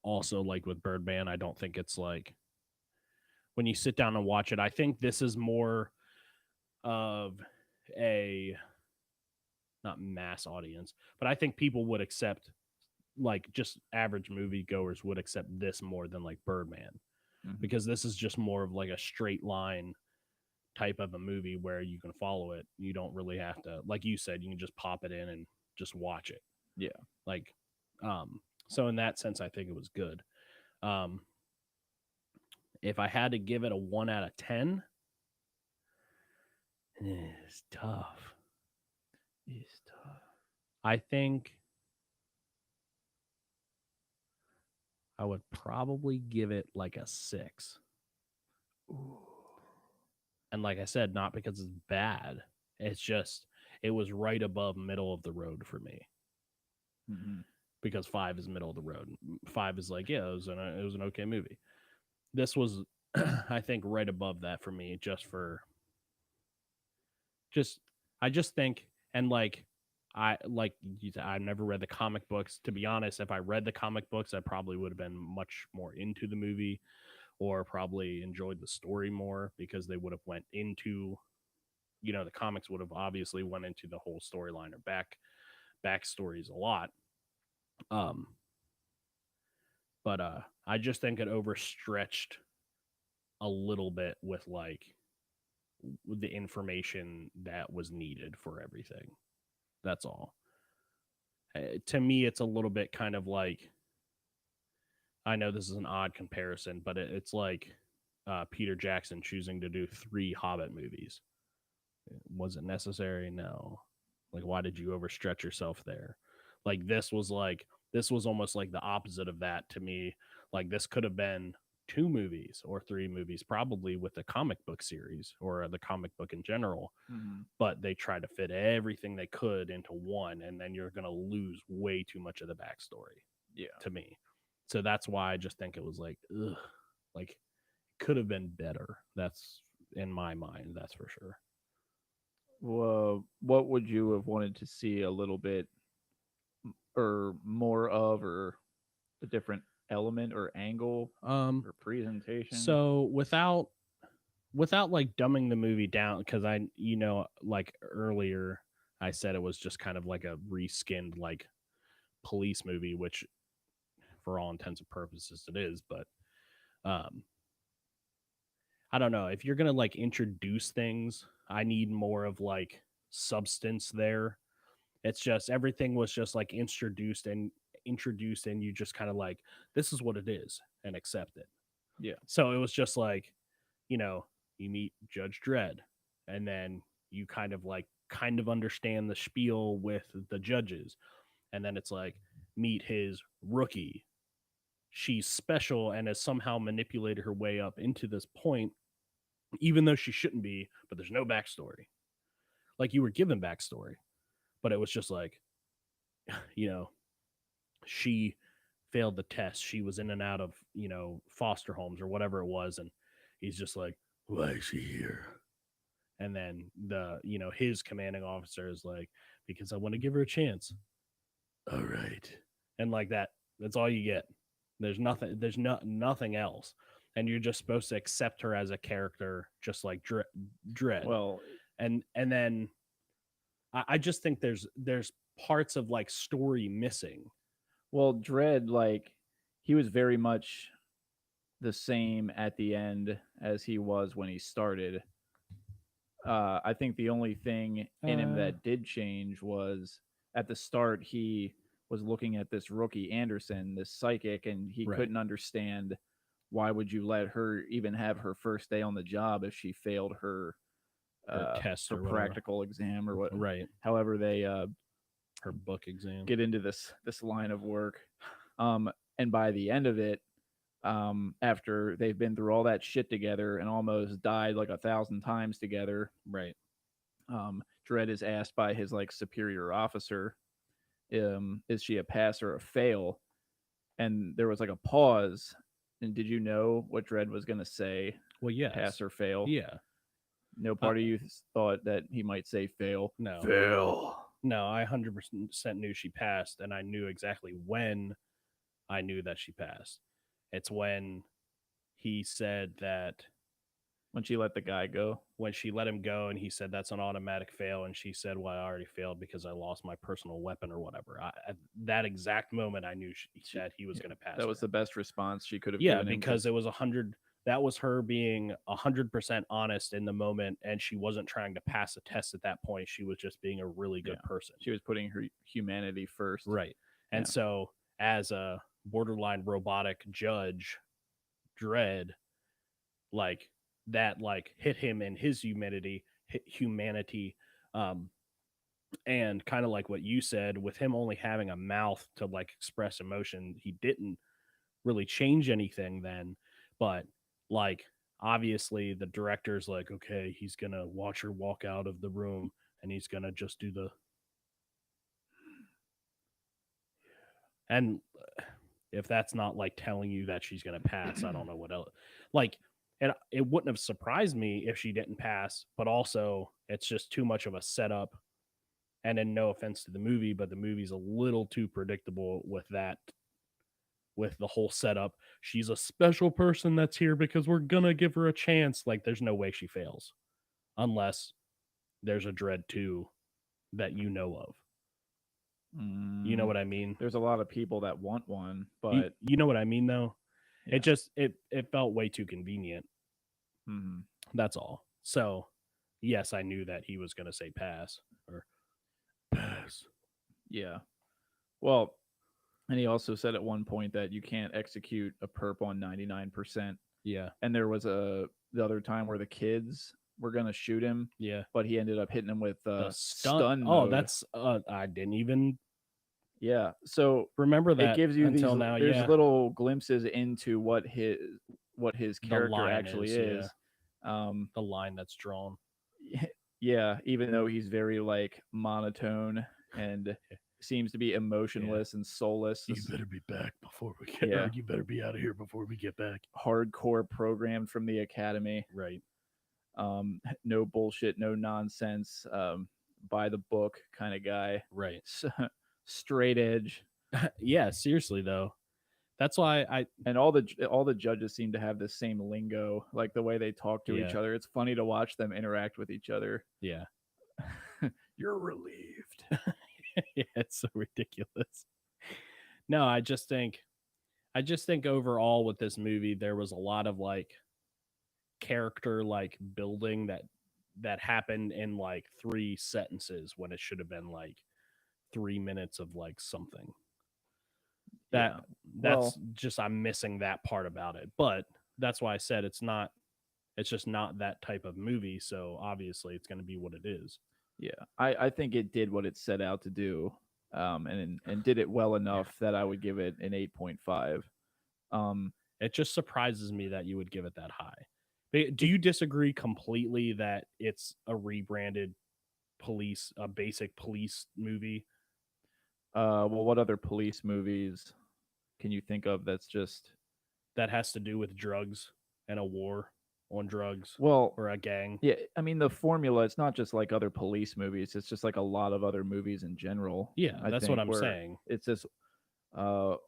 A: Also, like with Birdman, I don't think it's like when you sit down and watch it. I think this is more of a not mass audience, but I think people would accept, like, just average moviegoers would accept this more than like Birdman, because this is just more of like a straight line type of a movie where you can follow it. You don't really have to, like you said, you can just pop it in and just watch it.
C: Yeah.
A: Like, so in that sense, I think it was good. If I had to give it a 1 out of 10, it's tough.
C: It's tough.
A: I think I would probably give it like a 6.
C: Ooh.
A: And like I said, not because it's bad. It's just, it was right above middle of the road for me. Because 5 is middle of the road. 5 is like, yeah, it was an okay movie. This was, I think, right above that for me, I just think, and like I never read the comic books. To be honest, if I read the comic books, I probably would have been much more into the movie, or probably enjoyed the story more, because they would have went into, the comics would have obviously went into the whole storyline or backstories a lot. But I just think it overstretched a little bit with the information that was needed for everything. That's all. To me, it's a little bit kind of like, I know this is an odd comparison, but it's like Peter Jackson choosing to do 3 Hobbit movies. Was it necessary? No. Like, why did you overstretch yourself there? Like, this was almost like the opposite of that to me. Like, this could have been 2 movies or 3 movies, probably, with the comic book series or the comic book in general. But they tried to fit everything they could into one, and then you're going to lose way too much of the backstory.
C: Yeah.
A: To me. So that's why I just think it was like, ugh, like, could have been better. That's in my mind. That's for sure.
C: Well, what would you have wanted to see a little bit or more of, or a different element or angle or presentation?
A: So without like dumbing the movie down, because like earlier I said it was just kind of like a reskinned like police movie, which for all intents and purposes it is, but I don't know, if you're gonna like introduce things, I need more of like substance there. It's just everything was just like introduced, and you just kind of like, this is what it is, and accept it.
C: Yeah.
A: So it was just like, you meet Judge Dredd, and then you kind of understand the spiel with the judges, and then it's like, meet his rookie. She's special and has somehow manipulated her way up into this point, even though she shouldn't be, but there's no backstory. Like, you were given backstory, but it was just like, she failed the test. She was in and out of, foster homes or whatever it was. And he's just like, why is she here? And then his commanding officer is like, because I want to give her a chance. All right. And like that's all you get. There's nothing else. And you're just supposed to accept her as a character, just like Dredd.
C: Well,
A: and then I just think there's parts of like story missing.
C: Well, Dredd, like, he was very much the same at the end as he was when he started. I think the only thing in him that did change was at the start he was looking at this rookie Anderson, this psychic, and he couldn't understand why would you let her even have her first day on the job if she failed her
A: test
C: or practical exam or what.
A: Right.
C: However, they
A: her book exam
C: get into this line of work. And by the end of it, after they've been through all that shit together and almost died like 1,000 times together,
A: right?
C: Dredd is asked by his like superior officer, is she a pass or a fail? And there was like a pause. And did you know what Dredd was going to say?
A: Well, yes.
C: Pass or fail?
A: Yeah.
C: No part of you thought that he might say fail?
A: No.
C: Fail.
A: No, I 100% knew she passed, and I knew exactly when I knew that she passed. It's when he said that
C: When she let the guy go.
A: When she let him go and he said that's an automatic fail, and she said, well, I already failed because I lost my personal weapon or whatever. At that exact moment, I knew that he was going to pass.
C: That was the best response she could have
A: yeah,
C: given him,
A: because it was 100. That was her being 100% honest in the moment, and she wasn't trying to pass a test at that point. She was just being a really good person.
C: She was putting her humanity first.
A: Right. And so as a borderline robotic judge, Dredd, like that, like hit him in his humanity, and kind of like what you said, with him only having a mouth to like express emotion, he didn't really change anything then. But like obviously the director's like, okay, he's gonna watch her walk out of the room and he's gonna just do the, and if that's not like telling you that she's gonna pass, I don't know what else. Like it wouldn't have surprised me if she didn't pass, but also it's just too much of a setup. And then no offense to the movie, but the movie's a little too predictable with that, with the whole setup. She's a special person that's here because we're gonna give her a chance. Like there's no way she fails unless there's a Dredd 2 that you know of. You know what I mean?
C: There's a lot of people that want one, but
A: you know what I mean though?
C: Yeah.
A: It just it felt way too convenient.
C: Mm-hmm.
A: That's all. So yes, I knew that he was gonna say pass or pass.
C: Yeah. Well, and he also said at one point that you can't execute a perp on 99%.
A: Yeah.
C: And there was the other time where the kids were gonna shoot him.
A: Yeah.
C: But he ended up hitting him with
A: stun
C: mode.
A: That's I didn't even.
C: Yeah. So
A: remember that
C: it gives you
A: until
C: these,
A: now.
C: There's little glimpses into what his character actually is.
A: Yeah. The line that's drawn.
C: Yeah, even though he's very like monotone and seems to be emotionless and soulless.
A: You better be back before we get. Yeah. You better be out of here before we get back.
C: Hardcore programmed from the academy.
A: Right.
C: No bullshit, no nonsense. By the book kind of guy.
A: Right.
C: Straight edge.
A: Yeah, seriously though. That's why
C: and all the judges seem to have the same lingo, like the way they talk to each other. It's funny to watch them interact with each other.
A: Yeah.
C: You're relieved.
A: Yeah, it's so ridiculous. No, I just think overall with this movie there was a lot of like character like building that happened in like 3 sentences when it should have been like 3 minutes of like something. That's just, I'm missing that part about it. But that's why I said it's just not that type of movie, so obviously it's going to be what it is.
C: Yeah, I think it did what it set out to do, and did it well enough that I would give it an 8.5.
A: It just surprises me that you would give it that high. Do you disagree completely that it's a rebranded a basic police movie?
C: Well, what other police movies can you think of that
A: has to do with drugs and a war on drugs?
C: Well,
A: or a gang?
C: Yeah, I mean the formula. It's not just like other police movies. It's just like a lot of other movies in general.
A: Yeah, that's what I'm saying.
C: It's this,
A: like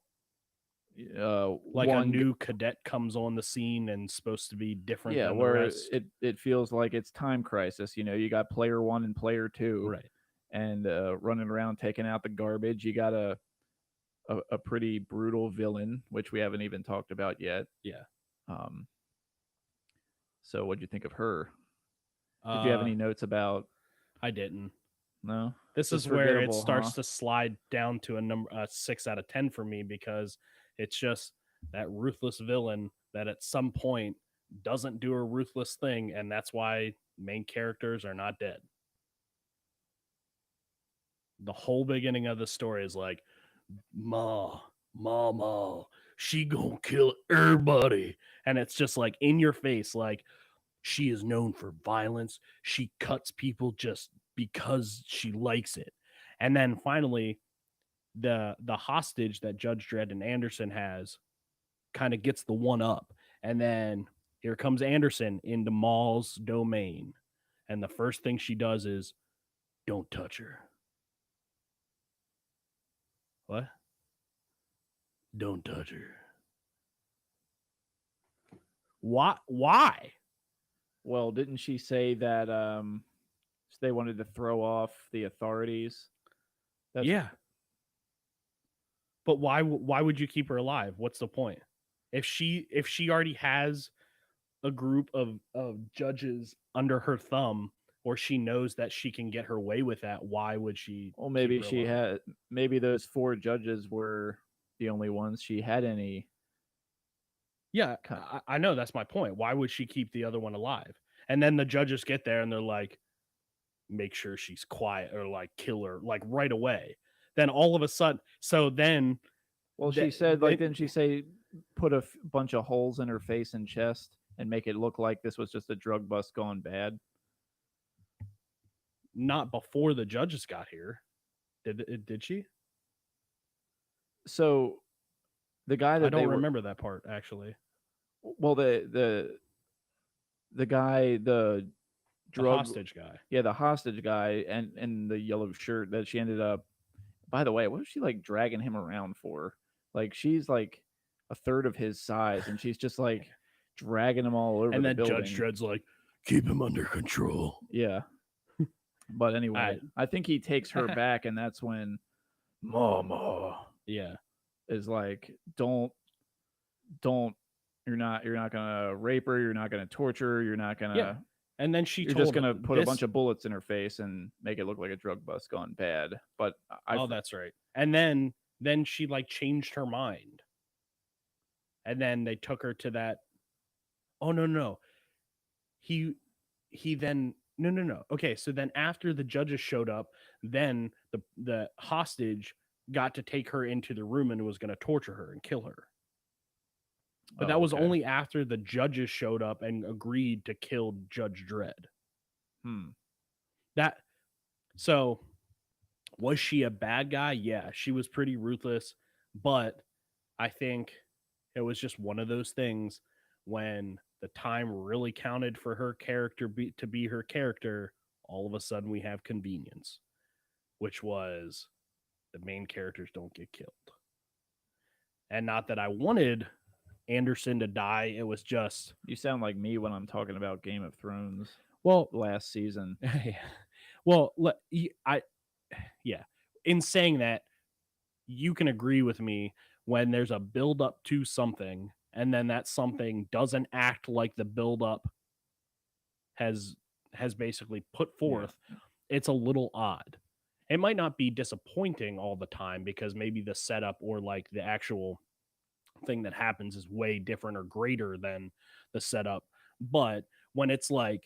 A: a new cadet comes on the scene and supposed to be different.
C: Yeah,
A: than
C: where
A: the rest.
C: It feels like it's Time Crisis. You know, you got player 1 and player 2,
A: right?
C: And running around taking out the garbage. You got a pretty brutal villain, which we haven't even talked about yet.
A: Yeah.
C: So what'd you think of her? Did you have any notes about?
A: I didn't.
C: No.
A: This is where it starts to slide down to a 6 out of 10 for me, because it's just that ruthless villain that at some point doesn't do a ruthless thing, and that's why main characters are not dead. The whole beginning of the story is like, Mama, she gonna kill everybody. And it's just like in your face, like, she is known for violence. She cuts people just because she likes it. And then finally, the hostage that Judge Dredd and Anderson has kind of gets the one up. And then here comes Anderson into Maul's domain. And the first thing she does is, don't touch her. What? Don't touch her. Why?
C: Well, didn't she say that they wanted to throw off the authorities? That's
A: Yeah. But why would you keep her alive? What's the point? If she already has a group of judges under her thumb, or she knows that she can get her way with that, why would she
C: well,
A: keep
C: maybe
A: her
C: she
A: alive?
C: had maybe those 4 judges were the only ones she had any.
A: Yeah, I know, that's my point. Why would she keep the other one alive? And then the judges get there and they're like, make sure she's quiet, or like kill her like right away. Then all of a sudden, so then
C: Well, she
A: that
C: said, like,
A: then
C: didn't she say put a bunch of holes in her face and chest and make it look like this was just a drug bust gone bad?
A: not before the judges got here. Did she?
C: So the guy
A: I
C: that they
A: don't
C: were,
A: remember that part actually.
C: well, the guy, the
A: The
C: drug,
A: hostage guy.
C: yeah, the hostage guy, and the yellow shirt that she ended up. By the way, what was she like dragging him around for? Like, she's like a third of his size, and she's just like dragging him all over
A: And
C: the
A: then
C: building.
A: Judge Dredd's like, keep him under control.
C: Yeah. But anyway, I think he takes her back, and that's when Mama
A: Yeah.
C: is like, don't, you're not gonna rape her, you're not gonna torture her, you're not gonna,
A: Yeah. And then
C: you're just gonna put a bunch of bullets in her face and make it look like a drug bust gone bad. But
A: that's right. And then she like changed her mind. And then they took her to that. Oh no. He then no. Okay, so then after the judges showed up, then the hostage got to take her into the room and was going to torture her and kill her. But that was only after the judges showed up and agreed to kill Judge Dredd. So was she a bad guy? Yeah, she was pretty ruthless, but I think it was just one of those things when the time really counted for her character to be her character. All of a sudden we have convenience, which was the main characters don't get killed. And not that I wanted Anderson to die, it was just,
C: you sound like me when I'm talking about Game of Thrones.
A: Well,
C: last season.
A: Well, yeah. In saying that, you can agree with me when there's a build up to something and then that something doesn't act like the build up has basically put forth. Yeah. It's a little odd. It might not be disappointing all the time because maybe the setup or like the actual thing that happens is way different or greater than the setup. But when it's like,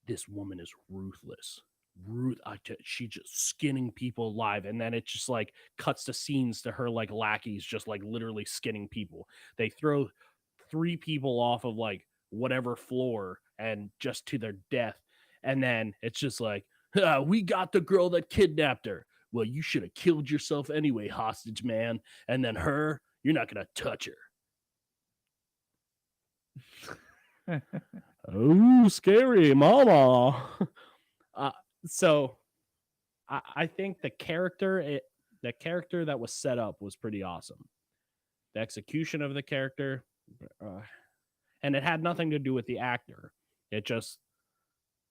A: this woman is ruthless, she just skinning people alive, and then it just like cuts to scenes to her like lackeys just like literally skinning people. They throw 3 people off of like whatever floor and just to their death, and then it's just like, we got the girl that kidnapped her. Well, you should have killed yourself anyway, hostage man. And then her, you're not gonna touch her. Oh, scary mama. So I think the character that was set up was pretty awesome. The execution of the character, and it had nothing to do with the actor. It just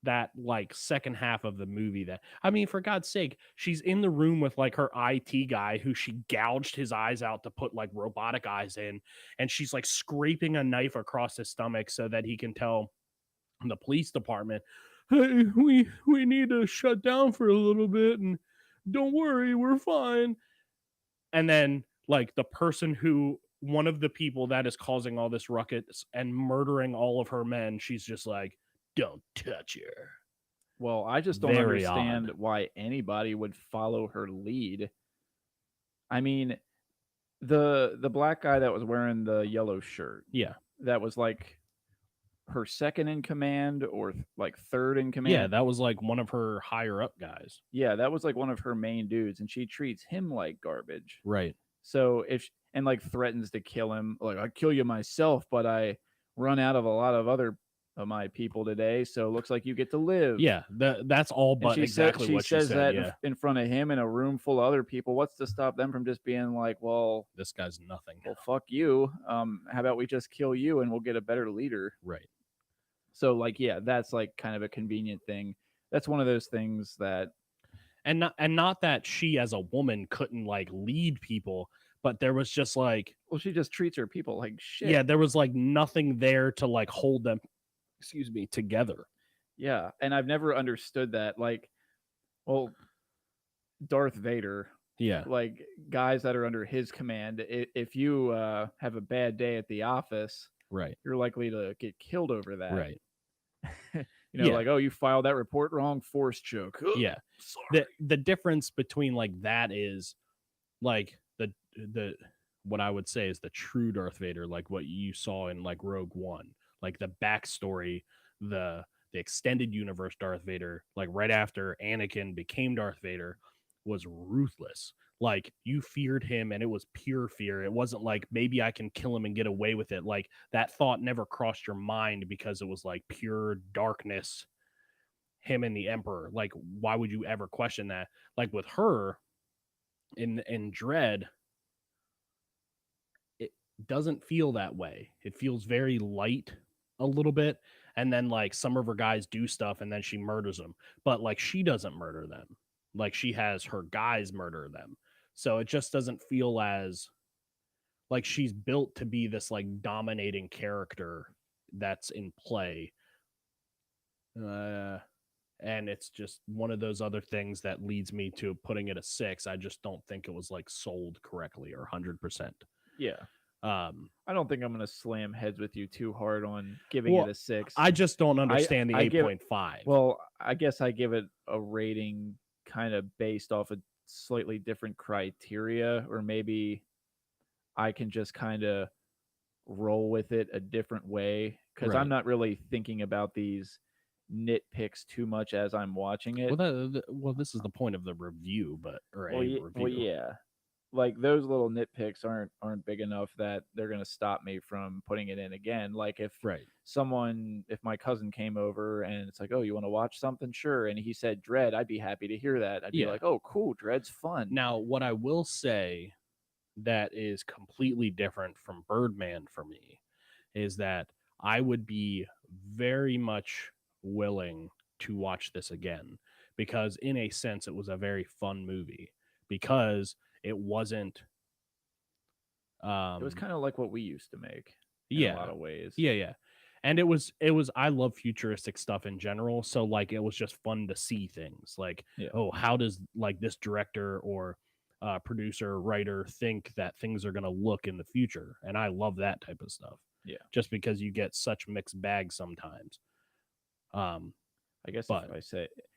A: that like second half of the movie that, I mean, for God's sake, she's in the room with like her IT guy who she gouged his eyes out to put like robotic eyes in, and she's like scraping a knife across his stomach so that he can tell the police department, hey, we need to shut down for a little bit, and don't worry, we're fine. And then like the person who, one of the people that is causing all this ruckus and murdering all of her men, she's just like, don't touch her.
C: Well, I just don't understand why anybody would follow her lead. I mean, the black guy that was wearing the yellow shirt,
A: yeah,
C: that was like her second in command or like third in command.
A: Yeah, that was like one of her higher up guys.
C: Yeah, that was like one of her main dudes, and she treats him like garbage.
A: Right.
C: So and like threatens to kill him, like, I'll kill you myself, but I run out of a lot of other of my people today, so it looks like you get to live.
A: Yeah, that's all but exactly what she says
C: that
A: yeah.
C: in front of him in a room full of other people. What's to stop them from just being like, well,
A: this guy's nothing.
C: Well, fuck you. How about we just kill you and we'll get a better leader?
A: Right.
C: So like, yeah, that's like kind of a convenient thing. That's one of those things that,
A: And not that she as a woman couldn't like lead people, but there was just like,
C: well, she just treats her people like shit.
A: yeah, there was like nothing there to like hold them, together.
C: Yeah, and I've never understood that. Like, well, Darth Vader,
A: Yeah,
C: like guys that are under his command, if you have a bad day at the office,
A: right,
C: you're likely to get killed over that.
A: right.
C: You know,
A: Yeah.
C: like, oh, you filed that report wrong, force choke. Ugh,
A: Yeah.
C: sorry.
A: The difference between like that is like the what I would say is the true Darth Vader, like what you saw in like Rogue One, like the backstory, the extended universe Darth Vader, like right after Anakin became Darth Vader, was ruthless. Like you feared him and it was pure fear. It wasn't like maybe I can kill him and get away with it. Like that thought never crossed your mind because it was like pure darkness, him and the Emperor. Like why would you ever question that? Like with her in Dredd, it doesn't feel that way. It feels very light a little bit. And then like some of her guys do stuff and then she murders them. But like she doesn't murder them. Like she has her guys murder them. So it just doesn't feel as like she's built to be this like dominating character that's in play. And it's just one of those other things that leads me to putting it a 6. I just don't think it was like sold correctly or 100%.
C: Yeah. I don't think I'm gonna slam heads with you too hard on giving
A: Well,
C: it a 6.
A: I just don't understand the
C: I give-
A: 8.5.
C: Well, I guess I give it a rating kind of based off a slightly different criteria, or maybe I can just kind of roll with it a different way because
A: Right.
C: I'm not really thinking about these nitpicks too much as I'm watching it.
A: Well, this is the point of the review, but or
C: Well,
A: a
C: ye-
A: review.
C: well, yeah, like those little nitpicks aren't big enough that they're gonna stop me from putting it in again. Like if
A: Right.
C: if my cousin came over and it's like, oh, you want to watch something? Sure. And he said Dredd, I'd be happy to hear that. I'd be
A: Yeah.
C: like, oh, cool, Dredd's fun.
A: Now, what I will say that is completely different from Birdman for me is that I would be very much willing to watch this again because in a sense it was a very fun movie because it wasn't
C: It was kind of like what we used to make in
A: yeah,
C: a lot of ways.
A: yeah. And it was I love futuristic stuff in general, so like it was just fun to see things like,
C: Yeah.
A: oh, how does like this director or producer writer think that things are going to look in the future, and I love that type of stuff.
C: Yeah.
A: Just because you get such mixed bags sometimes.
C: I guess
A: but-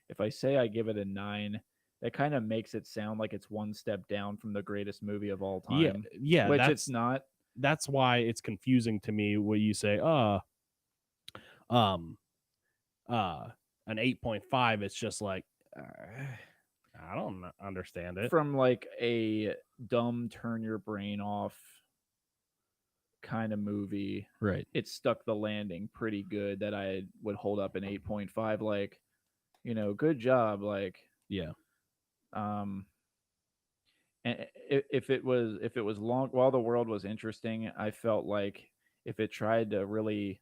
C: if I say I give it a 9, that kind of makes it sound like it's one step down from the greatest movie of all time.
A: Yeah,
C: which it's not.
A: That's why it's confusing to me when you say an 8.5. It's just like I don't understand it.
C: From like a dumb turn your brain off kind of movie,
A: Right.
C: it stuck the landing pretty good that I would hold up an 8.5. Like, good job. Like,
A: Yeah.
C: and if it was long while the world was interesting, I felt like if it tried to really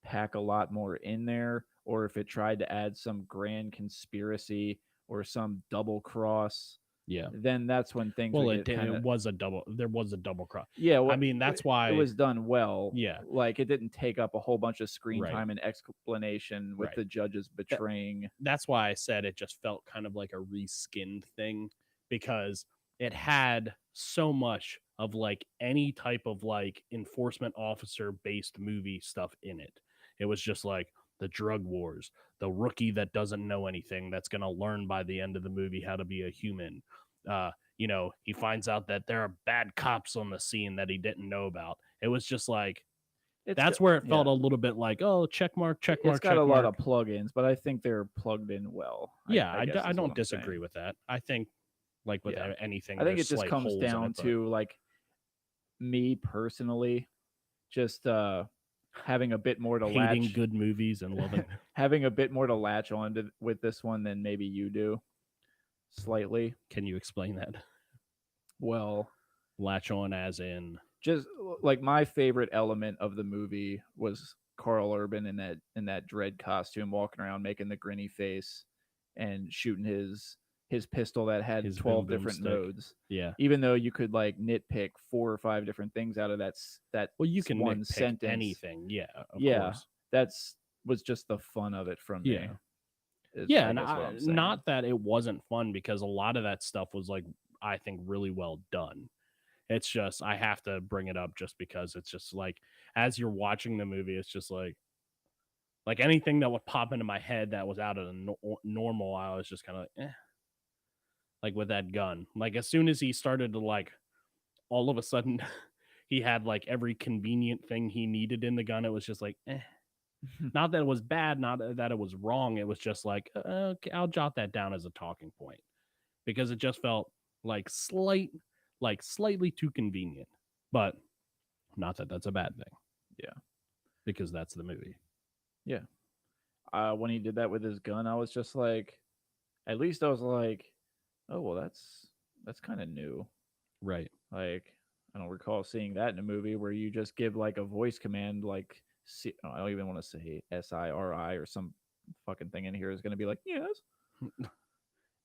C: pack a lot more in there, or if it tried to add some grand conspiracy or some double cross,
A: Yeah.
C: then that's when things
A: Well,
C: would get
A: there was a double cross.
C: yeah, well,
A: I mean, that's why
C: it was done well.
A: Yeah.
C: Like it didn't take up a whole bunch of screen
A: Right.
C: time and explanation with
A: Right.
C: the judges betraying.
A: That's why I said it just felt kind of like a reskinned thing because it had so much of like any type of like enforcement officer based movie stuff in it. It was just like the drug wars, the rookie that doesn't know anything that's going to learn by the end of the movie how to be a human. He finds out that there are bad cops on the scene that he didn't know about. It was just like that's where it felt a little bit like, oh, check mark.
C: It's got a lot of plugins, but I think they're plugged in well.
A: Yeah,
C: I guess
A: I
C: is what
A: don't
C: I'm
A: disagree
C: saying.
A: with that. I think like with
C: Yeah.
A: anything,
C: I think it
A: there's
C: just
A: slight
C: comes
A: holes in
C: down
A: it, but-
C: to like me personally, just having a bit more to
A: hating
C: latch,
A: good movies and loving.
C: having a bit more to latch on to with this one than maybe you do. Slightly.
A: Can you explain that?
C: Well,
A: Latch on as in
C: just like my favorite element of the movie was Carl Urban in that Dredd costume, walking around making the grinny face and shooting his pistol that had
A: His
C: 12
A: boom boom
C: different
A: stick.
C: modes.
A: Yeah.
C: Even though you could like nitpick 4 or 5 different things out of that
A: Well, you can
C: one
A: nitpick
C: sentence.
A: anything. Yeah, of
C: Yeah,
A: course.
C: that's was just the fun of it from me.
A: Yeah.
C: Is,
A: Yeah,
C: I
A: and
C: guess what I'm saying.
A: not that it wasn't fun, because a lot of that stuff was like, I think, really well done. It's just I have to bring it up just because it's just like, as you're watching the movie, it's just like anything that would pop into my head that was out of the normal, I was just kind of like, eh. Like with that gun, like as soon as he started to like, all of a sudden, he had like every convenient thing he needed in the gun. It was just like, eh. Not that it was bad, not that it was wrong. It was just like, okay, I'll jot that down as a talking point, because it just felt like slightly too convenient. But not that that's a bad thing.
C: Yeah.
A: Because that's the movie.
C: Yeah. When he did that with his gun, I was just like, at least I was like, oh well, that's kind of new.
A: Right.
C: Like, I don't recall seeing that in a movie where you just give like a voice command, like I don't even want to say SIRI or some fucking thing in here is going to be like, yes.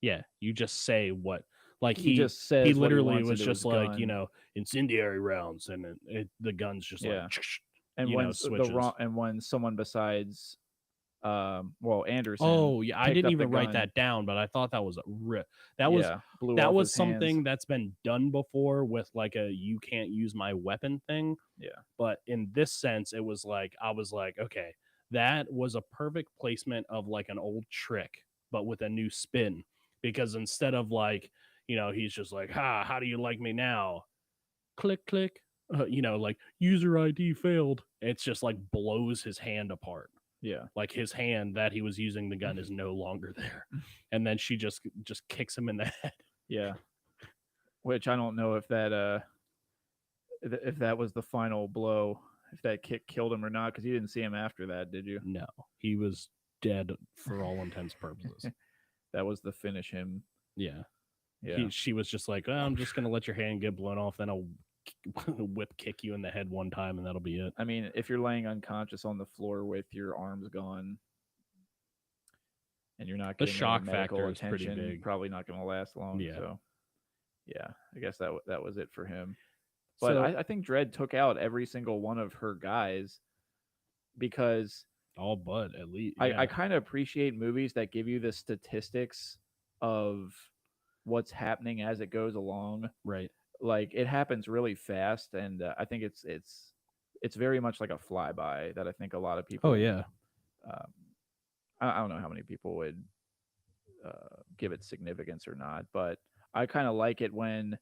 A: Yeah, you just say what, like
C: He just
A: he
C: says what he
A: literally
C: wants
A: was
C: into
A: just
C: his
A: like,
C: gun.
A: incendiary rounds, and the gun's just
C: Yeah.
A: like,
C: And when
A: switches.
C: when someone besides Anderson.
A: Oh yeah, I
C: picked
A: didn't
C: up the
A: even write
C: gun,
A: that down, but I thought that was a rip. That
C: blew
A: that
C: off
A: was
C: his hands.
A: something that's been done before with like a "you can't use my weapon" thing.
C: Yeah.
A: But in this sense, it was like, I was like, okay, that was a perfect placement of like an old trick, but with a new spin. Because instead of like, he's just like, how do you like me now? Click, click. Like user ID failed. It's just like blows his hand apart.
C: Yeah.
A: Like his hand that he was using the gun is no longer there. And then she just kicks him in the head.
C: Yeah. Which I don't know if that was the final blow, if that kick killed him or not, because you didn't see him after that, did you?
A: No, he was dead for all intents purposes.
C: That was the finish him.
A: Yeah.
C: Yeah.
A: She was just like, I'm just gonna let your hand get blown off, then I'll whip kick you in the head one time, and that'll be it.
C: I mean, if you're laying unconscious on the floor with your arms gone, and you're not
A: The
C: getting
A: shock
C: any medical
A: factor is pretty
C: attention,
A: big.
C: probably not going to last long.
A: Yeah.
C: So, yeah, I guess that was it for him. But
A: So,
C: I think Dredd took out every single one of her guys, because
A: all but at least
C: I kind of appreciate movies that give you the statistics of what's happening as it goes along.
A: right.
C: Like, it happens really fast, and I think it's very much like a flyby that I think a lot of people.
A: Oh yeah.
C: I don't know how many people would give it significance or not, but I kind of like it when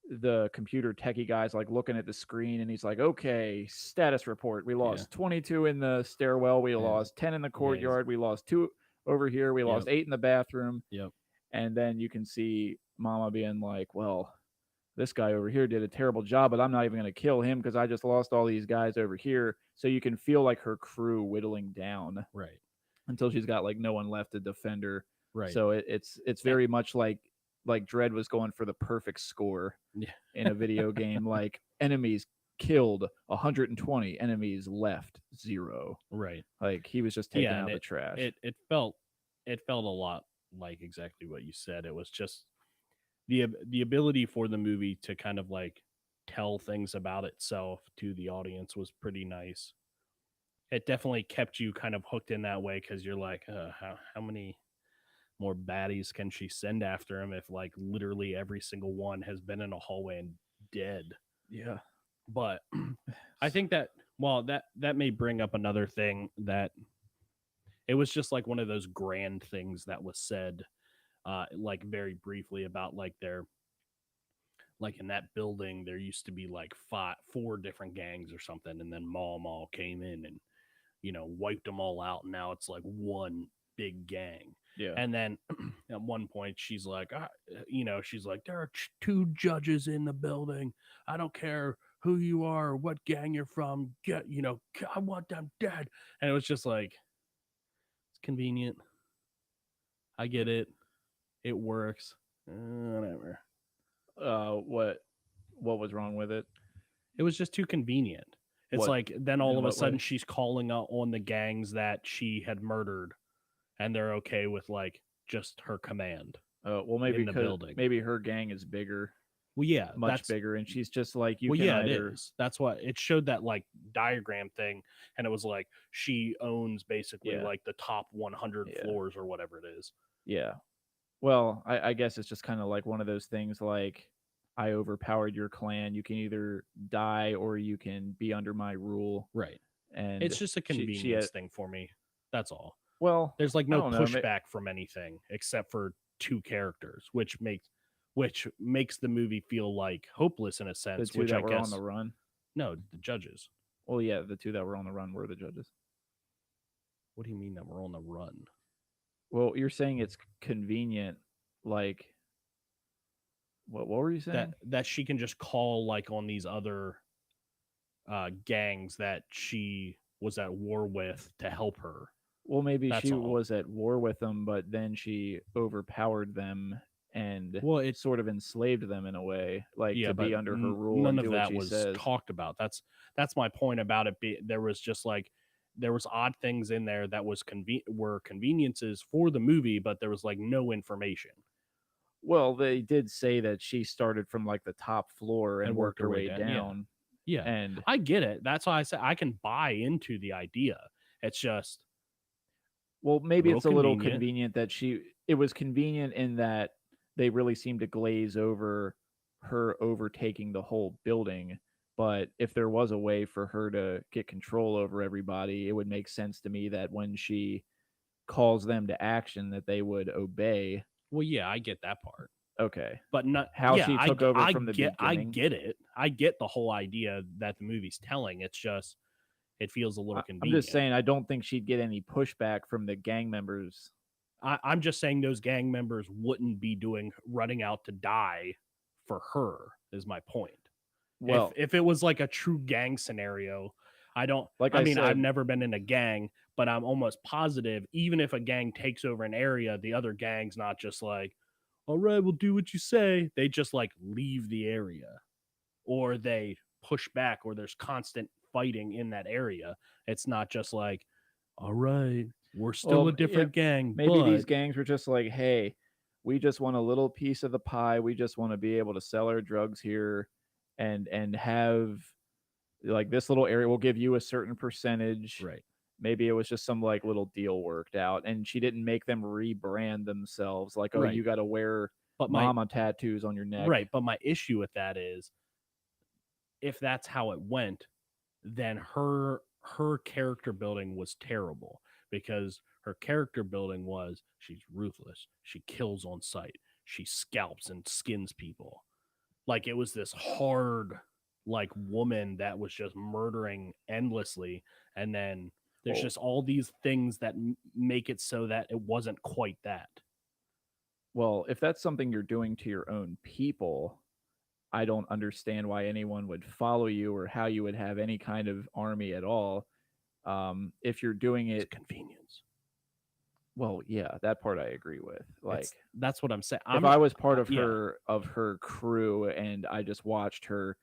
C: the computer techie guy's like looking at the screen and he's like, okay, status report. We lost 22 in the stairwell. We lost 10 in the courtyard. We lost 2 over here. We lost 8 in the bathroom.
A: Yep.
C: And then you can see Mama being like, well, this guy over here did a terrible job, but I'm not even going to kill him because I just lost all these guys over here. So you can feel like her crew whittling down.
A: Right.
C: Until she's got like no one left to defend her.
A: Right.
C: So it's very much like Dredd was going for the perfect score in a video game. Like, enemies killed 120, enemies left 0.
A: Right.
C: Like, he was just taking out the trash.
A: It felt a lot like exactly what you said. It was just the ability for the movie to kind of like tell things about itself to the audience was pretty nice. It definitely kept you kind of hooked in that way, because you're like, how many more baddies can she send after him if like literally every single one has been in a hallway and dead?
C: Yeah.
A: But I think that, well, that may bring up another thing, that it was just like one of those grand things that was said, like very briefly, about like like in that building there used to be like 4 different gangs or something, and then Mall came in and wiped them all out, and now it's like one big gang.
C: Yeah.
A: And then at one point she's like, she's like, there are 2 judges in the building. I don't care who you are or what gang you're from. I want them dead. And it was just like, it's convenient. I get it. It works. Whatever.
C: What was wrong with it?
A: It was just too convenient. It's
C: What
A: like then
C: in
A: all of a
C: what
A: sudden
C: way?
A: she's calling out on the gangs that she had murdered, and they're okay with like just her command
C: Well, maybe
A: in the
C: because
A: building.
C: maybe her gang is bigger,
A: Well, yeah,
C: much bigger, and she's just like you
A: well,
C: can
A: yeah, it
C: either.
A: is. That's what it showed, that like diagram thing, and it was like she owns basically
C: Yeah,
A: like the top 100
C: yeah,
A: floors or whatever it is.
C: yeah. Well, I guess it's just kind of like one of those things. Like I overpowered your clan. You can either die or you can be under my rule.
A: Right.
C: And
A: It's just a
C: she
A: convenience thing for me. That's all.
C: well,
A: There's like
C: I
A: no
C: don't know.
A: pushback from anything except for two characters, which makes the movie feel like hopeless in a
C: The
A: sense,
C: two
A: which I
C: that were on the
A: guess
C: run.
A: no, the judges.
C: Well, yeah, the two that were on the run were the judges.
A: What do you mean that we're on the run?
C: Well, you're saying it's convenient. Like, what were you saying?
A: That she can just call like on these other gangs that she was at war with to help her.
C: Well, maybe
A: That's
C: she
A: all.
C: was at war with them, but then she overpowered them and
A: Well, it
C: sort of enslaved them in a way, like
A: yeah,
C: to
A: but
C: be under her rule
A: none
C: and
A: of
C: do what
A: that
C: she
A: was
C: says.
A: talked about. That's my point about it. There was just like there was odd things in there that were conveniences for the movie, but there was like no information
C: Well, they did say that she started from like the top floor and
A: and
C: worked
A: worked
C: her
A: her way
C: way
A: down. Yeah,
C: down.
A: yeah,
C: And
A: I get it. That's why I said I can buy into the idea. It's just
C: well, maybe
A: real
C: it's a little
A: convenient.
C: convenient that it was convenient in that they really seemed to glaze over her overtaking the whole building. But if there was a way for her to get control over everybody, it would make sense to me that when she calls them to action that they would obey.
A: Well, yeah, I get that part.
C: Okay.
A: But not
C: How
A: yeah,
C: she took over from the
A: I
C: beginning.
A: get it. I get the whole idea that the movie's telling. It's just it feels a little
C: I'm
A: convenient.
C: just saying I don't think she'd get any pushback from the gang members.
A: I'm just saying those gang members wouldn't be running out to die for her, is my point.
C: Well,
A: If it was like a true gang scenario,
C: like
A: I
C: I
A: mean, I've
C: said,
A: never been in a gang, but I'm almost positive even if a gang takes over an area, the other gang's not just like, all right, we'll do what you say. They just like leave the area, or they push back, or there's constant fighting in that area. It's not just like, all right, we're still
C: well,
A: a different gang,
C: maybe these
A: but
C: gangs were just like, hey, we just want a little piece of the pie. We just want to be able to sell our drugs here and have like this little area. We'll give you a certain percentage.
A: right.
C: Maybe it was just some like little deal worked out, and she didn't make them rebrand themselves like, oh,
A: Right.
C: you got to wear
A: But
C: mama tattoos on your neck.
A: right, but my issue with that is if that's how it went, then her character building was terrible, because her character building was she's ruthless, she kills on sight, she scalps and skins people. Like it was this hard like woman that was just murdering endlessly, and then there's
C: Well,
A: just all these things that make it so that it wasn't quite that.
C: well, if that's something you're doing to your own people, I don't understand why anyone would follow you or how you would have any kind of army at all. If you're doing
A: It's
C: it,
A: convenience.
C: well, yeah, that part I agree with. Like,
A: That's what I'm saying.
C: if I was part of
A: yeah.
C: her crew and I just watched her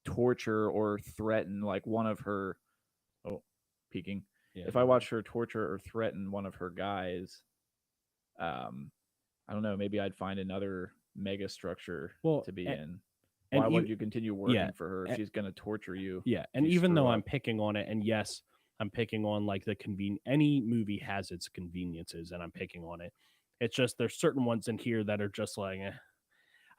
C: torture or threaten like one of her, oh, peeking.
A: Yeah,
C: If I watched her torture or threaten one of her guys, I don't know, maybe I'd find another mega structure
A: Well,
C: to be in.
A: and
C: Why would
A: ev-
C: you continue working
A: yeah,
C: for her if
A: and-
C: she's going to torture you?
A: Yeah, and
C: you
A: even though
C: screw
A: I'm
C: up?
A: picking on it, and yes, I'm picking on like any movie has its conveniences, and I'm picking on it. It's just there's certain ones in here that are just like,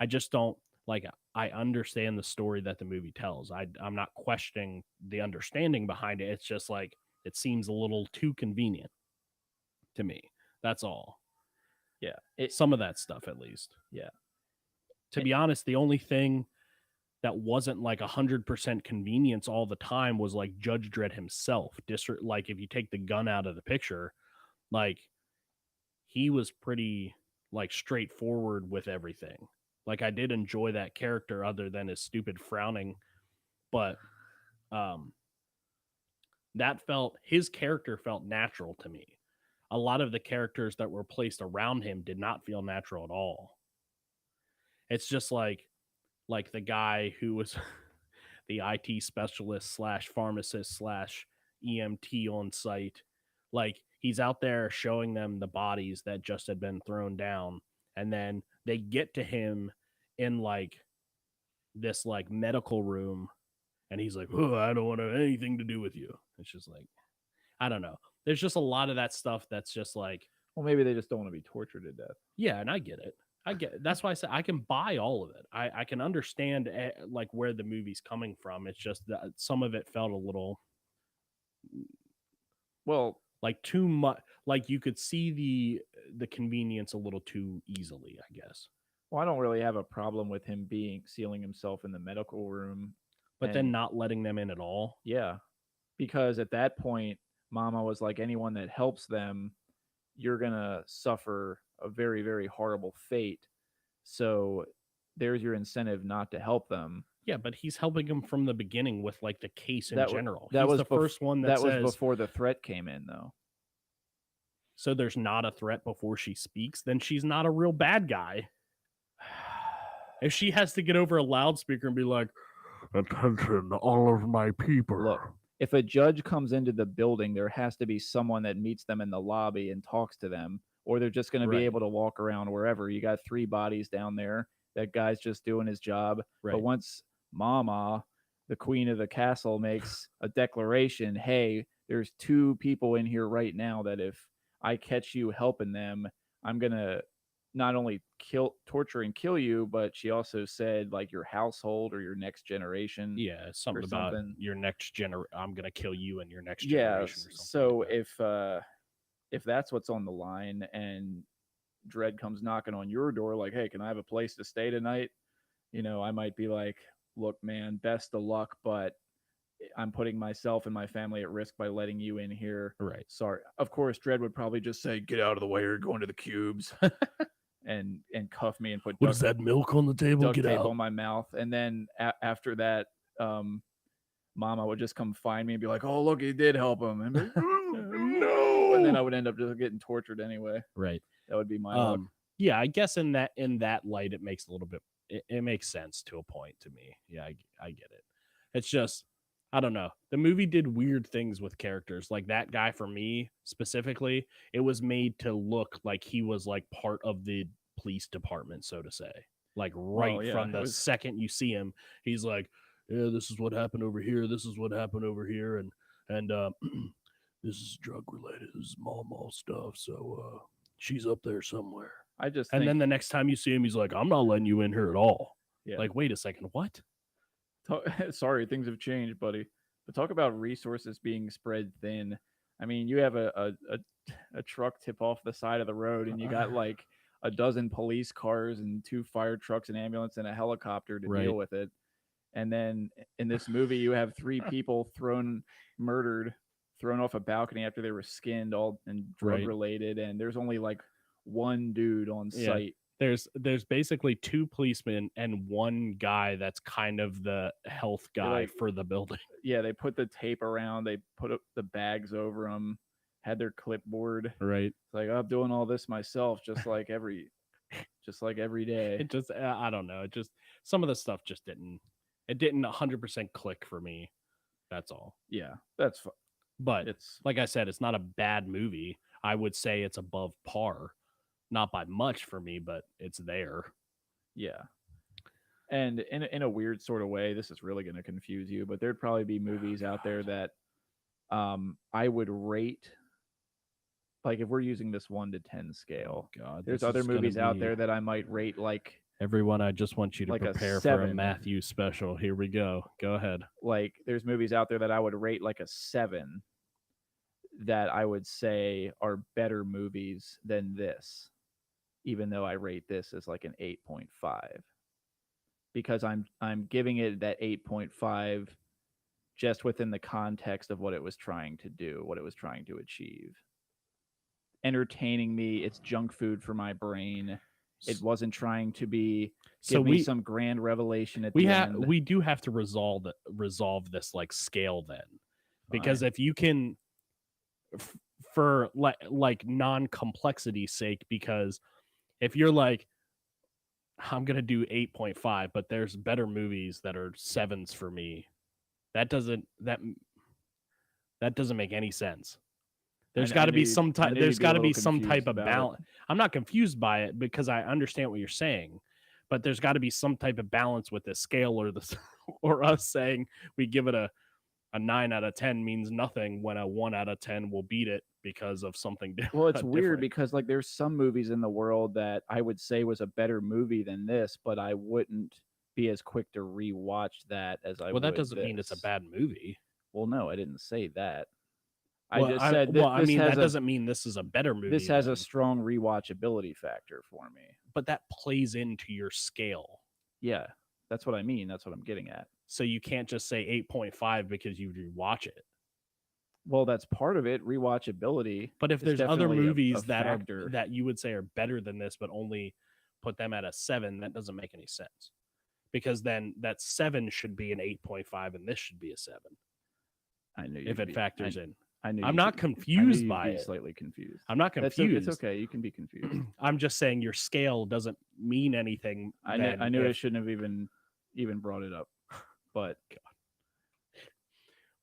A: I just don't like. I understand the story that the movie tells. I'm not questioning the understanding behind it. It's just like it seems a little too convenient to me. That's all.
C: Yeah.
A: Some of that stuff, at least.
C: Yeah.
A: To be honest, the only thing that wasn't like 100% convenience all the time was like Judge Dredd himself. Like if you take the gun out of the picture, like he was pretty like straightforward with everything. Like I did enjoy that character other than his stupid frowning, but his character felt natural to me. A lot of the characters that were placed around him did not feel natural at all. It's just like the guy who was the IT specialist slash pharmacist slash EMT on site. Like he's out there showing them the bodies that just had been thrown down, and then they get to him in like this like medical room, and he's like, "Oh, I don't want to have anything to do with you." It's just like, I don't know. There's just a lot of that stuff that's just like,
C: Well, maybe they just don't want to be tortured to death.
A: yeah, and I get it. That's why I said I can buy all of it. I can understand like where the movie's coming from. It's just that some of it felt a little
C: Well,
A: like too much. Like you could see the convenience a little too easily, I guess.
C: I don't really have a problem with him sealing himself in the medical room,
A: But then
C: and
A: not letting them in at all.
C: yeah, because at that point, Mama was like, anyone that helps them, you're gonna suffer a very, very horrible fate. So there's your incentive not to help them.
A: Yeah, but he's helping him from the beginning with like the case in
C: That
A: general.
C: that
A: He's
C: was
A: the first one that
C: was
A: says.
C: before the threat came in, though.
A: So there's not a threat before she speaks. Then she's not a real bad guy. If she has to get over a loudspeaker and be like, "Attention, all of my people."
C: Look, if a judge comes into the building, there has to be someone that meets them in the lobby and talks to them, or they're just going to be
A: Right.
C: able to walk around wherever. You got 3 bodies down there. That guy's just doing his job.
A: Right.
C: But once Mama, the queen of the castle, makes a declaration, hey, there's 2 people in here right now that if I catch you helping them, I'm going to not only torture and kill you, but she also said like your household or your next generation.
A: Yeah, something about your next generation. I'm gonna kill you and your next generation.
C: Yeah. So like if that's what's on the line, and Dredd comes knocking on your door like, hey, can I have a place to stay tonight? I might be like, look, man, best of luck, but I'm putting myself and my family at risk by letting you in here.
A: Right.
C: Sorry. Of course, Dredd would probably just say, get out of the way, or going to the cubes. and cuff me and put
A: what is that milk on the table?
C: duct
A: Get
C: tape
A: out.
C: on my mouth. And then after that, Mama would just come find me and be like, oh, look, he did help him. And be like, no. And then I would end up just getting tortured anyway.
A: Right.
C: That would be my luck.
A: Yeah, I guess in that light, it makes a little bit. It makes sense to a point to me. Yeah, I get it. It's just, I don't know. The movie did weird things with characters. Like that guy, for me specifically, it was made to look like he was like part of the police department, so to say. Like from the second you see him, he's like, yeah, this is what happened over here. This is what happened over here. And this is drug related. This is mall stuff. So she's up there somewhere. And then the next time you see him, he's like, I'm not letting you in here at all. Yeah. Like, wait a second, what?
C: Sorry, things have changed, buddy. But talk about resources being spread thin. I mean, you have a truck tip off the side of the road, and you got like a dozen police cars and 2 fire trucks, an ambulance, and a helicopter to deal with it. And then in this movie, you have 3 people thrown off a balcony after they were skinned, all and drug related, and there's only like 1 dude on site.
A: There's basically 2 policemen and 1 guy that's kind of the health guy for the building.
C: Yeah, they put the tape around, they put up the bags over them, had their clipboard.
A: Right.
C: It's like, I'm doing all this myself, just like every day.
A: It just, I don't know. It just, some of the stuff just didn't 100% click for me. That's all.
C: Yeah, that's fine.
A: But it's like I said, it's not a bad movie. I would say it's above par. Not by much for me, but it's there.
C: Yeah. And in a weird sort of way, this is really going to confuse you, but there'd probably be movies out there that I would rate, like if we're using this 1 to 10 scale.
A: God,
C: there's other movies out there that I might rate like,
A: everyone, I just want you to prepare for a Matthew special. Here we go. Go ahead.
C: Like there's movies out there that I would rate like a 7 that I would say are better movies than this, even though I rate this as like an 8.5, because I'm giving it that 8.5 just within the context of what it was trying to do, what it was trying to achieve. Entertaining me, it's junk food for my brain. It wasn't trying to give me some grand revelation at the end.
A: We do have to resolve this like scale then, because if you can, for like non-complexity's sake, because if you're like, I'm gonna do 8.5, but there's better movies that are 7s for me That doesn't make any sense. There's
C: I
A: got to
C: knew
A: be
C: you'd-
A: some
C: I
A: type.
C: knew
A: There's
C: you'd be a
A: got to
C: little
A: be some type
C: confused
A: of
C: about it.
A: balance. I'm not confused by it because I understand what you're saying, but there's got to be some type of balance with this scale, or this, or us saying we give it a 9 out of 10 means nothing when a 1 out of 10 will beat it because of something different.
C: Well, it's weird because like there's some movies in the world that I would say was a better movie than this, but I wouldn't be as quick to rewatch that as I would.
A: Well, that doesn't mean it's a
C: this.
A: bad movie.
C: Well, no, I didn't say that.
A: Well,
C: I just said
A: well, I
C: this
A: mean,
C: has
A: that doesn't mean this is a better movie.
C: this has
A: then,
C: a strong rewatchability factor for me.
A: but that plays into your scale.
C: Yeah, that's what I mean. That's what I'm getting at.
A: So you can't just say 8.5 because you rewatch it.
C: Well, that's part of it, rewatchability.
A: But if
C: is
A: there's other
C: definitely a
A: movies that are
C: factor.
A: that you would say are better than this, but only put them at a 7, that doesn't make any sense. Because then that 7 should be an 8.5 and this should be a 7.
C: I knew
A: If it factors in.
C: I knew
A: I'm
C: you'd
A: not
C: be-
A: confused
C: I knew
A: by
C: you'd be
A: it.
C: Slightly confused.
A: I'm not
C: It's
A: confused.
C: okay. You can be confused.
A: I'm just saying your scale doesn't mean anything.
C: I knew I shouldn't have even brought it up. But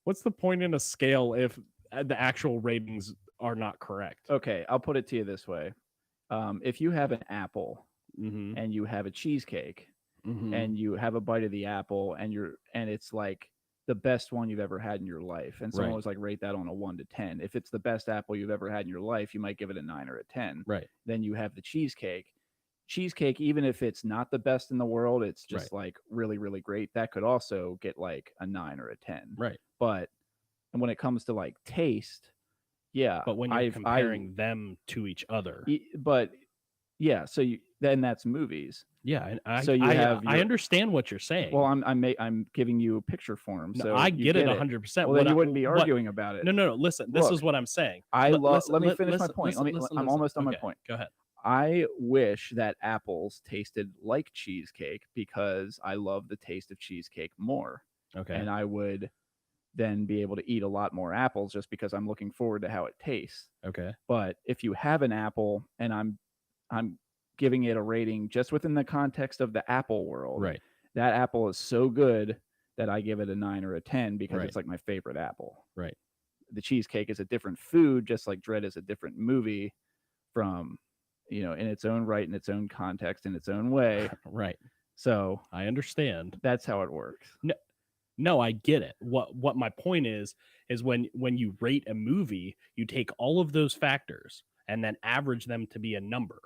A: what's the point in a scale if the actual ratings are not correct?
C: okay, I'll put it to you this way. If you have an apple
A: Mm-hmm.
C: and you have a cheesecake
A: Mm-hmm.
C: and you have a bite of the apple and it's like the best one you've ever had in your life, and someone
A: Right.
C: was like, rate that on a 1 to 10. If it's the best apple you've ever had in your life, you might give it a 9 or a 10.
A: Right.
C: Then you have the cheesecake. Even if it's not the best in the world, it's just like really, really great. That could also get like a 9 or a 10.
A: Right.
C: But and when it comes to like taste, yeah.
A: But when you're comparing them to each other.
C: But yeah, so then that's movies.
A: Yeah,
C: So you have
A: I understand what you're saying.
C: Well, I'm giving you a picture form, so
A: I
C: you
A: get it 100%.
C: Well, then you wouldn't be arguing about it.
A: No. Listen, this is what I'm saying.
C: Let me finish my point. I'm almost on my point.
A: Go ahead.
C: I wish that apples tasted like cheesecake because I love the taste of cheesecake more.
A: Okay.
C: And I would then be able to eat a lot more apples just because I'm looking forward to how it tastes.
A: Okay.
C: But if you have an apple and I'm giving it a rating just within the context of the apple world,
A: Right.
C: that apple is so good that I give it a 9 or a 10 because it's like my favorite apple.
A: Right.
C: The cheesecake is a different food, just like Dredd is a different movie from, in its own right, in its own context, in its own way.
A: Right.
C: So
A: I understand.
C: That's how it works.
A: No, I get it. What my point is when you rate a movie, you take all of those factors and then average them to be a number.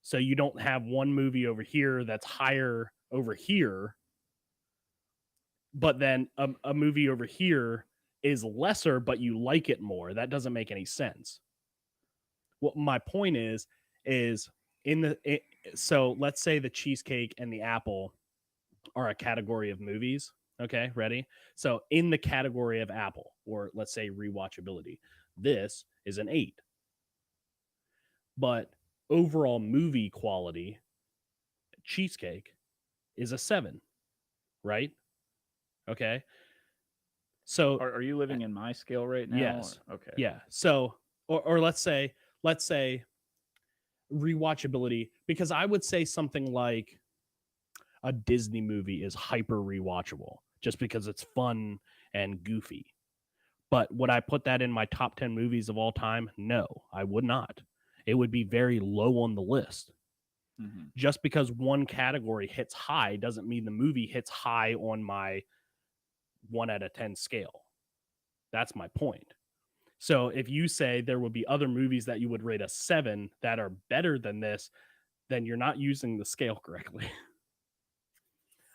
A: So you don't have one movie over here that's higher over here, but then a movie over here is lesser, but you like it more. That doesn't make any sense. What my point is so let's say the cheesecake and the apple are a category of movies. Okay, ready? So in the category of apple, or let's say rewatchability, this is an 8. But overall movie quality, cheesecake is a 7, right? Okay. So
C: are you living in my scale right now?
A: Yes.
C: Or? Okay.
A: Yeah. So or let's say rewatchability, because I would say something like a Disney movie is hyper rewatchable just because it's fun and goofy. But would I put that in my top 10 movies of all time? No, I would not. It would be very low on the list.
C: Mm-hmm.
A: Just because one category hits high doesn't mean the movie hits high on my 1 out of 10 scale. That's my point. So if you say there would be other movies that you would rate a 7 that are better than this, then you're not using the scale correctly.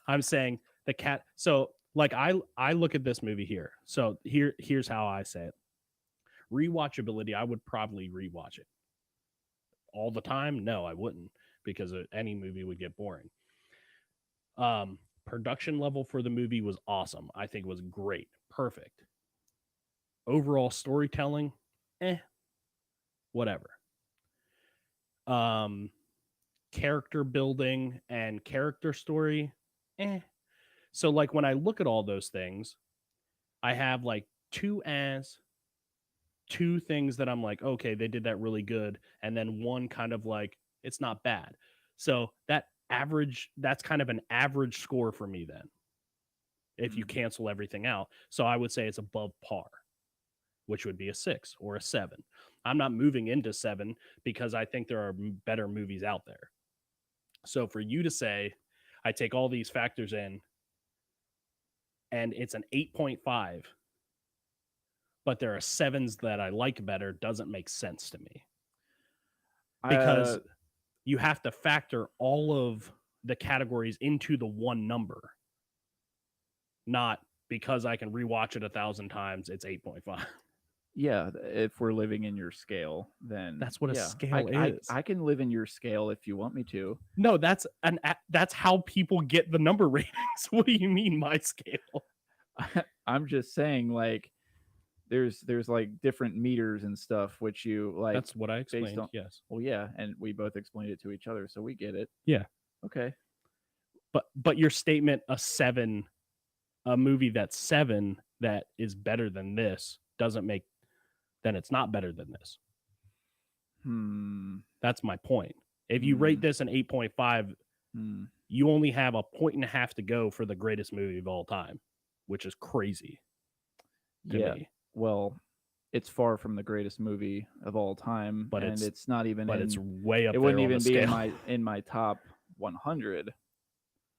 A: I'm saying the cat. So like I look at this movie here. So here's how I say it. Rewatchability, I would probably rewatch it. All the time? No, I wouldn't, because any movie would get boring. Production level for the movie was awesome. I think it was great. Perfect. Overall storytelling, whatever. Character building and character story, So like when I look at all those things, I have like two things that I'm like, okay, they did that really good, and then one kind of like it's not bad. So that's kind of an average score for me then. if you cancel everything out. So I would say it's above par, which would be a 6 or a 7. I'm not moving into 7 because I think there are better movies out there. So for you to say, I take all these factors in and it's an 8.5, but there are 7s that I like better, doesn't make sense to me. Because you have to factor all of the categories into the one number. Not because I can rewatch it 1,000 times, it's 8.5.
C: Yeah, if we're living in your scale, then
A: That's what a
C: yeah,
A: scale is.
C: I can live in your scale if you want me to.
A: No, that's how people get the number ratings. What do you mean my scale?
C: I'm just saying, like, there's like different meters and stuff, which you like.
A: That's what I explained.
C: on,
A: yes.
C: Well, yeah, and we both explained it to each other, so we get it.
A: Yeah.
C: Okay.
A: But your statement, a movie that's 7 that is better than this, doesn't make. Then it's not better than this. That's my point. If you rate this an 8.5, you only have a 1.5 to go for the greatest movie of all time, which is crazy to me.
C: Well, it's far from the greatest movie of all time,
A: but
C: it's not even.
A: But it's way up.
C: It
A: there
C: wouldn't
A: on
C: even
A: the
C: be
A: scale.
C: in my top 100.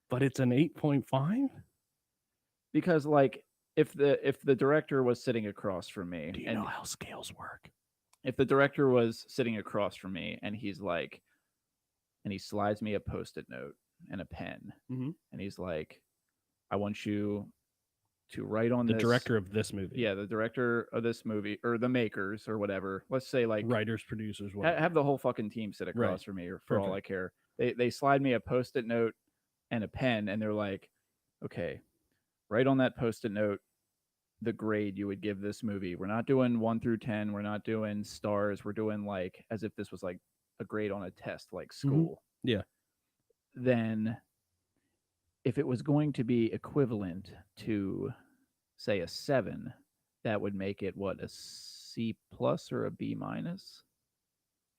A: But it's an 8.5
C: because, like, if the director was sitting across from me,
A: do you know how scales work?
C: If the director was sitting across from me and he's like, and he slides me a Post-it note and a pen, and he's like, I want you to write on
A: the director of this movie.
C: Yeah, the director of this movie, or the makers, or whatever. Let's say, like,
A: writers, producers, whatever.
C: Have the whole fucking team sit across from me, or for all I care. They slide me a Post-it note and a pen, and they're like, okay, write on that Post-it note the grade you would give this movie. We're not doing 1 through 10. We're not doing stars. We're doing like as if this was like a grade on a test, like school.
A: Yeah.
C: Then if it was going to be equivalent to, say, a 7, that would make it what, a C+ or a B-?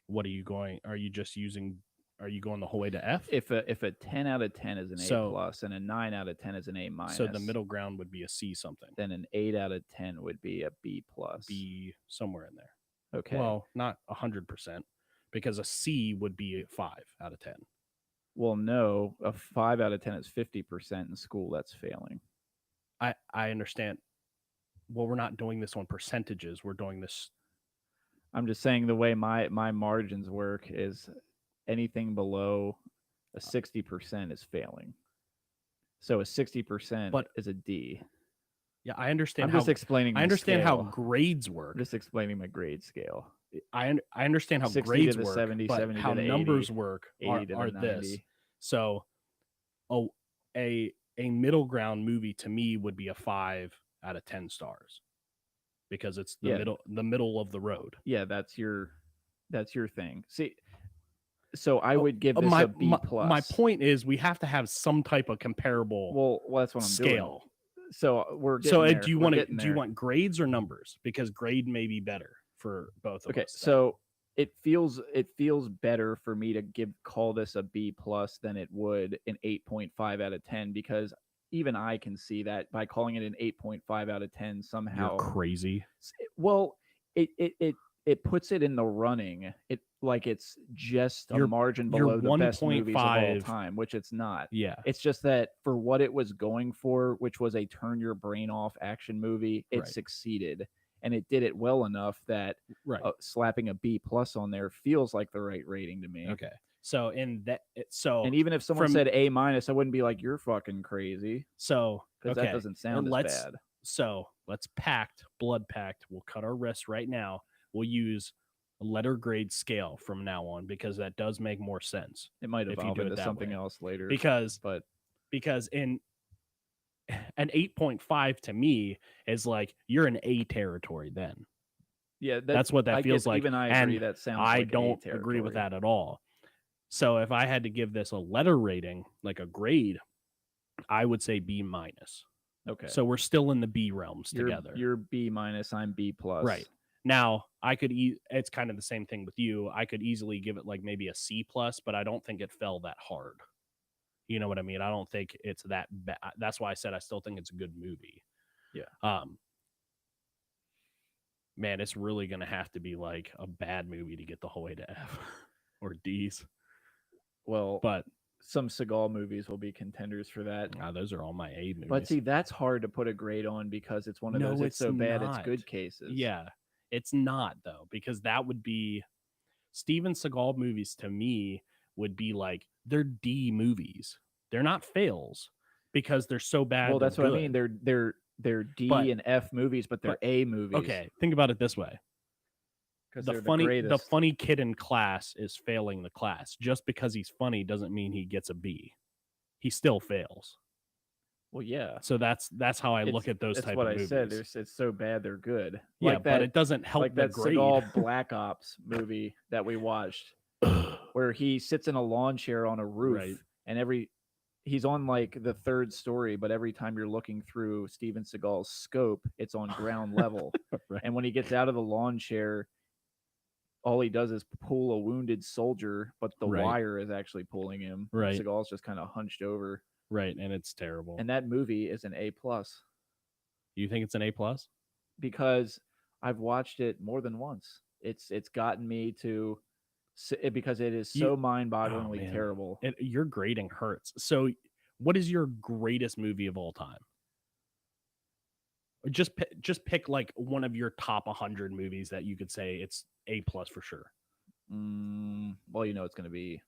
A: What are you going? Are you just using? Are you going the whole way to F?
C: If a 10 out of 10 is an A+ and a 9 out of 10 is an A-,
A: so the middle ground would be a C something.
C: Then an 8 out of 10 would be a B+.
A: B somewhere in there.
C: Okay.
A: Well, not 100%, because a C would be a 5 out of 10.
C: Well, no, a 5 out of 10 is 50% in school. That's failing.
A: I understand. Well, we're not doing this on percentages. We're doing this.
C: I'm just saying the way my margins work is anything below a 60% is failing. So a 60% is a D.
A: Yeah, I understand.
C: I'm just explaining.
A: I understand
C: how
A: grades work.
C: I'm just explaining my grade scale.
A: I understand how
C: 60
A: grades
C: to the
A: work,
C: 70,
A: but
C: 70
A: how
C: to the
A: numbers
C: 80,
A: work
C: 80 to
A: are
C: the
A: this.
C: 90.
A: So, a middle ground movie to me would be a 5 out of 10 stars, because it's the middle of the road.
C: Yeah, that's your thing. See, so I would give this a B+.
A: My point is, we have to have some type of comparable.
C: Well, that's what I'm
A: scale.
C: Doing. So we're getting there.
A: Do you want grades or numbers? Because grade may be better for both of us.
C: Okay, so it feels better for me to call this a B+ than it would an 8.5 out of 10, because even I can see that by calling it an 8.5 out of 10 somehow.
A: You're crazy.
C: Well, it puts it in the running. It like it's just a margin below the best movies of all time, which it's not.
A: Yeah.
C: It's just that for what it was going for, which was a turn your brain off action movie, it succeeded. And it did it well enough that slapping a B+ on there feels like the right rating to me.
A: Okay. So and even if
C: someone said A-, I wouldn't be like, you're fucking crazy.
A: So
C: because that doesn't sound as bad.
A: So let's blood pact. We'll cut our wrists right now. We'll use a letter grade scale from now on, because that does make more sense.
C: It might evolve into something else later.
A: Because in an 8.5 to me is like you're in A territory then.
C: Yeah,
A: that's what that feels like.
C: Even I agree. And that sounds.
A: I
C: like
A: don't agree with that at all. So if I had to give this a letter rating, like a grade, I would say B-.
C: Okay.
A: So we're still in the B realms together.
C: You're B-, I'm B+.
A: Right. Now, I could it's kind of the same thing with you. I could easily give it like maybe a C+, but I don't think it fell that hard. You know what I mean? I don't think it's that bad. That's why I said I still think it's a good movie.
C: Yeah.
A: Man, it's really gonna have to be like a bad movie to get the whole way to F or D's.
C: Well,
A: But
C: some Seagal movies will be contenders for that.
A: those are all my A movies.
C: But see, that's hard to put a grade on because it's one of
A: No,
C: those. It's so bad, it's
A: not.
C: good cases.
A: Yeah, it's not though, because that would be Steven Seagal movies to me would be like they're D movies. They're not fails because they're so bad.
C: Well, that's what
A: good.
C: I mean. They're D and F movies, but they're A movies.
A: Okay, think about it this way.
C: Because
A: the funny kid in class is failing the class. Just because he's funny doesn't mean he gets a B. He still fails.
C: Well, yeah.
A: So that's how I look at those type of movies.
C: That's what I said. It's so bad they're good.
A: Yeah,
C: like
A: but it doesn't help
C: like
A: the
C: that
A: grade.
C: Seagal Black Ops movie that we watched, where he sits in a lawn chair on a roof,
A: Right.
C: and he's on like the third story, but every time you're looking through Steven Seagal's scope, it's on ground level.
A: Right.
C: And when he gets out of the lawn chair, all he does is pull a wounded soldier, but the
A: Right.
C: wire is actually pulling him.
A: Right.
C: Seagal's just kind of hunched over.
A: Right, and it's terrible.
C: And that movie is an A+.
A: You think it's an A+?
C: Because I've watched it more than once. It's gotten me to because it is so mind-bogglingly terrible.
A: Your grading hurts. So, what is your greatest movie of all time? Just pick like one of your top 100 movies that you could say it's A+ for sure.
C: Well, it's going to be.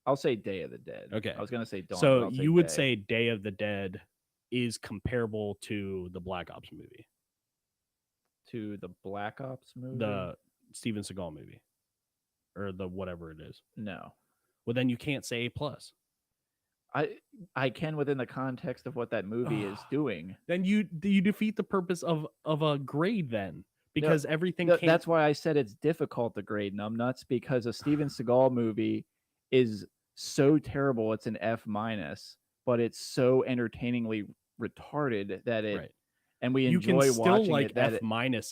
C: I'll say Day of the Dead.
A: Okay.
C: I was going to say Dawn.
A: So you would say Day of the Dead is comparable to the Black Ops movie.
C: To the Black Ops movie?
A: The Steven Seagal movie. Or the whatever it is.
C: No.
A: Well, then you can't say A+.
C: I can within the context of what that movie is doing.
A: Then you defeat the purpose of a grade then. Because everything
C: can't... That's why I said it's difficult to grade numbnuts, because a Steven Seagal movie is so terrible it's an F-, but it's so entertainingly retarded that it... Right. And we enjoy watching
A: like
C: it. That
A: F-,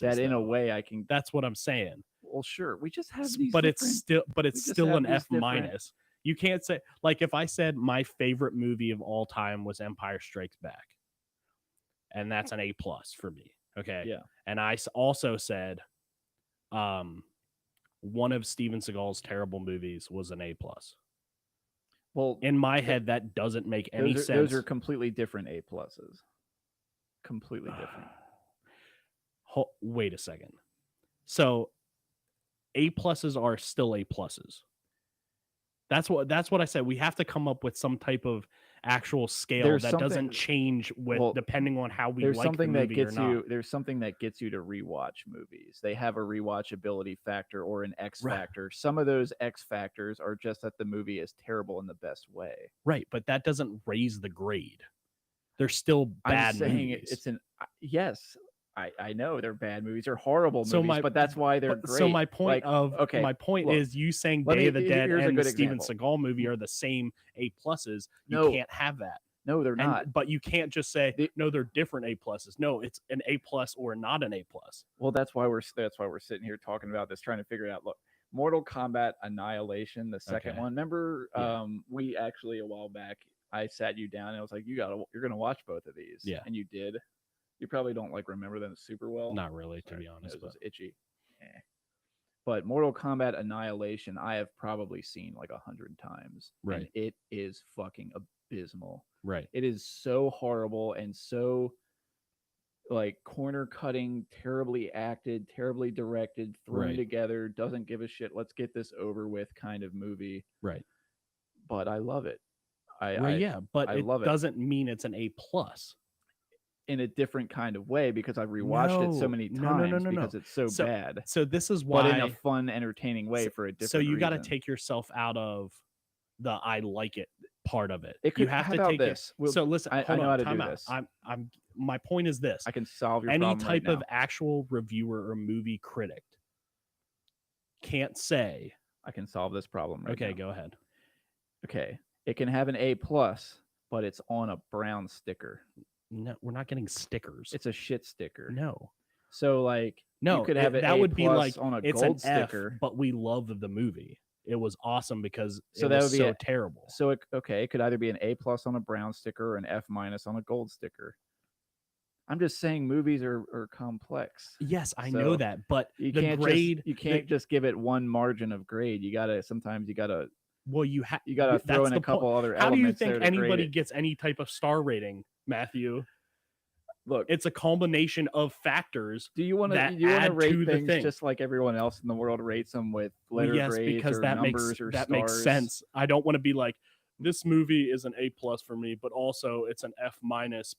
C: that in a way I can...
A: That's what I'm saying.
C: Well, sure. We just have these
A: But it's still an F-.
C: Different...
A: You can't say, like, if I said my favorite movie of all time was Empire Strikes Back, and that's an A+ for me. Okay.
C: Yeah.
A: And I also said, one of Steven Seagal's terrible movies was an A+.
C: Well,
A: in my head, that doesn't make any sense.
C: Those are completely different A+. Completely different.
A: Wait a second. So A+ are still A+. That's what I said. We have to come up with some type of actual scale that doesn't change with depending on how we like the movie or not.
C: There's something that gets you to rewatch movies. They have a rewatchability factor or an X factor. Some of those X factors are just that the movie is terrible in the best way.
A: Right, but that doesn't raise the grade. They're still bad movies.
C: It's an yes. I know they're bad movies. They're horrible movies, but that's why they're great.
A: So my point is you saying Day of the Dead and the Steven Seagal movie are the same A+. You can't have that.
C: No, they're not.
A: But you can't just say no, they're different A+. No, it's an A+ or not an A+.
C: Well, that's why we're sitting here talking about this, trying to figure it out. Look, Mortal Kombat Annihilation, the second one. Remember, we actually a while back, I sat you down and I was like, you're gonna watch both of these.
A: Yeah,
C: and you did. You probably don't remember them super well.
A: Not really, to be honest.
C: It was itchy. But Mortal Kombat Annihilation, I have probably seen 100 times.
A: Right.
C: And it is fucking abysmal.
A: Right.
C: It is so horrible and so corner cutting, terribly acted, terribly directed, thrown together, doesn't give a shit. Let's get this over with kind of movie.
A: Right.
C: But I love it.
A: But it doesn't mean it's an A+.
C: In a different kind of way, because I've rewatched it so many times because it's so bad.
A: So this is why,
C: but in a fun, entertaining way for a different.
A: So you got to
C: reason.
A: take yourself out of the I like it part of it.
C: You have to take this.
A: So listen,
C: I know how to do this.
A: I'm. My point is this:
C: I can solve your
A: any
C: problem
A: type
C: right
A: of
C: now.
A: actual reviewer or movie critic can't say
C: I can solve this problem right now.
A: Okay, go ahead.
C: Okay, it can have an A+, but it's on a brown sticker.
A: No, we're not getting stickers.
C: It's a shit sticker.
A: No.
C: So
A: no,
C: you could have
A: that
C: A+
A: would be like
C: on a
A: it's
C: gold
A: an F,
C: sticker,
A: but we love the movie. it was awesome because
C: So
A: it
C: that
A: was
C: would be
A: so terrible.
C: So it could either be an A+ on a brown sticker or an F- on a gold sticker. I'm just saying movies are complex.
A: Yes, I
C: So
A: know that, but
C: You
A: the
C: can't
A: grade
C: just give it one margin of grade. You gotta
A: well, you
C: gotta throw
A: that's
C: in a
A: the
C: couple
A: point.
C: other
A: How do you
C: elements
A: think
C: there to grade
A: anybody
C: it.
A: gets any type of star rating, Matthew?
C: Look,
A: It's a combination of factors.
C: do you want to
A: add
C: rate
A: to the
C: things
A: thing.
C: just like everyone else in the world rates them with
A: Well,
C: letter
A: yes,
C: grades
A: because
C: or
A: that
C: numbers or
A: that
C: stars?
A: makes sense. I don't want to be like, this movie is an A+ for me, but also it's an F-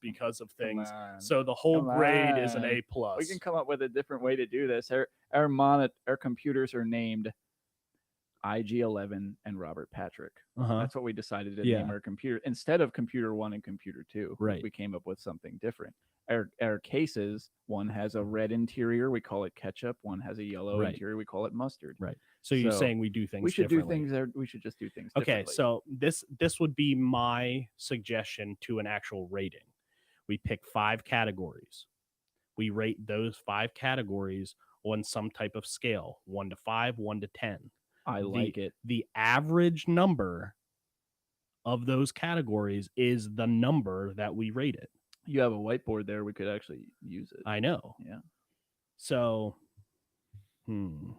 A: because of things.
C: on.
A: So the whole
C: Come
A: grade is an
C: on.
A: A+.
C: We can come up with a different way to do this. Our computers are named IG-11 and Robert Patrick.
A: Uh-huh.
C: That's what we decided to
A: Yeah.
C: name our computer. Instead of Computer 1 and Computer 2,
A: Right.
C: we came up with something different. Our cases, one has a red interior, we call it ketchup. One has a yellow
A: Right.
C: interior, we call it mustard.
A: Right. So you're saying we do things
C: We should
A: differently.
C: we should just do things
A: Okay,
C: differently.
A: so this would be my suggestion to an actual rating. We pick 5 categories. We rate those 5 categories on some type of scale, 1 to 5, 1 to 10.
C: I like it.
A: The average number of those categories is the number that we rate it.
C: You have a whiteboard there. We could actually use it.
A: I know.
C: Yeah.
A: So,
C: And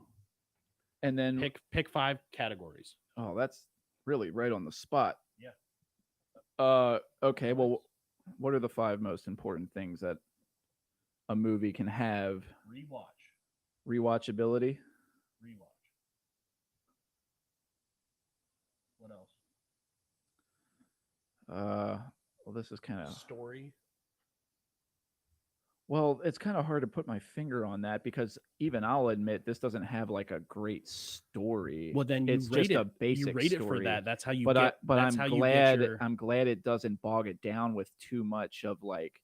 C: then
A: pick 5 categories.
C: Oh, that's really right on the spot.
A: Yeah.
C: Okay. Well, what are the 5 most important things that a movie can have? Rewatchability.
A: What else?
C: Well, this is kind of
A: story.
C: Well, it's kind of hard to put my finger on that because even I'll admit this doesn't have like a great story.
A: Well, then
C: it's
A: rate
C: just
A: it.
C: a basic
A: You rate
C: story.
A: it for that. That's how you
C: But
A: get.
C: but
A: that's
C: I'm
A: how
C: glad
A: you get
C: I'm glad it doesn't bog it down with too much of like,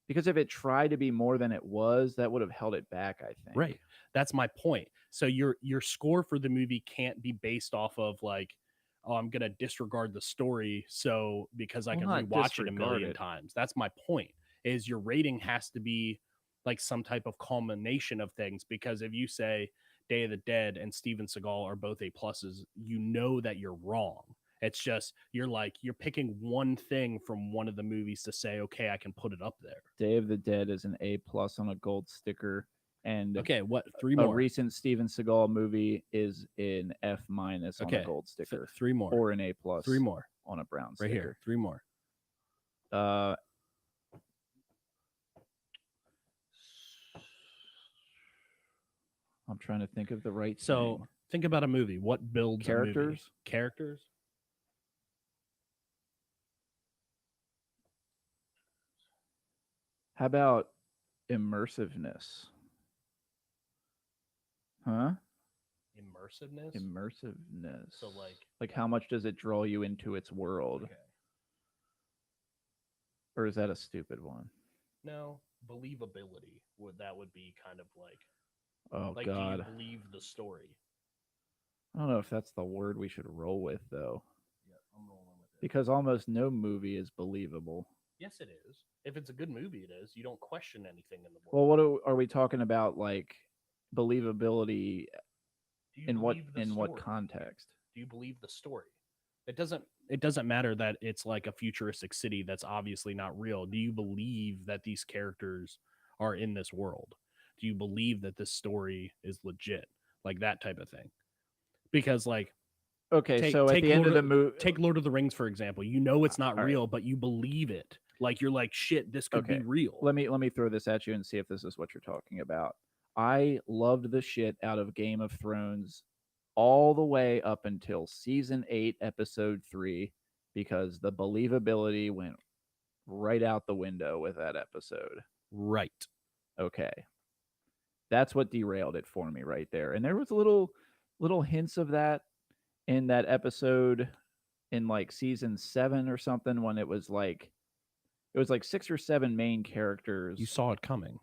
C: because if it tried to be more than it was, that would have held it back, I think.
A: Right. That's my point. So your score for the movie can't be based off of like, oh, I'm gonna disregard the story so because I can
C: not
A: rewatch it a
C: disregard
A: million
C: it.
A: times. That's my point. Is your rating has to be like some type of culmination of things, because if you say Day of the Dead and Steven Seagal are both A+, you know that you're wrong. It's just you're picking one thing from one of the movies to say, okay, I can put it up there.
C: Day of the Dead is an A+ on a gold sticker. And
A: okay, what 3
C: a
A: more?
C: recent Steven Seagal movie is an F- on a gold sticker.
A: 3 more.
C: Or an A+
A: 3 more
C: on a brown
A: right
C: sticker.
A: here. 3 more.
C: I'm trying to think of the right
A: So
C: thing.
A: think about a movie. What builds
C: Characters?
A: a movie? Characters?
C: How about immersiveness? Huh? Immersiveness.
A: So
C: like how much does it draw you into its world?
A: Okay.
C: Or is that a stupid one?
A: No, believability would be kind of like,
C: Oh
A: like,
C: God.
A: do you believe the story?
C: I don't know if that's the word we should roll with though.
A: Yeah, I'm rolling with it.
C: Because almost no movie is believable.
A: Yes, it is. If it's a good movie, it is. You don't question anything in the world.
C: Well, what are we talking about? Like believability in what context?
A: Do you believe the story? It doesn't matter that it's like a futuristic city that's obviously not real. Do you believe that these characters are in this world? Do you believe that this story is legit? Like that type of thing. Because like,
C: okay, so at the end of the movie,
A: take Lord of the Rings for example. You know it's not real, but you believe it. Like you're like, shit, this could be real.
C: Let me throw this at you and see if this is what you're talking about. I loved the shit out of Game of Thrones all the way up until season 8, episode 3, because the believability went right out the window with that episode.
A: Right.
C: Okay. That's what derailed it for me right there. And there was little hints of that in that episode in like season 7 or something, when it was like 6 or 7 main characters.
A: You saw it coming.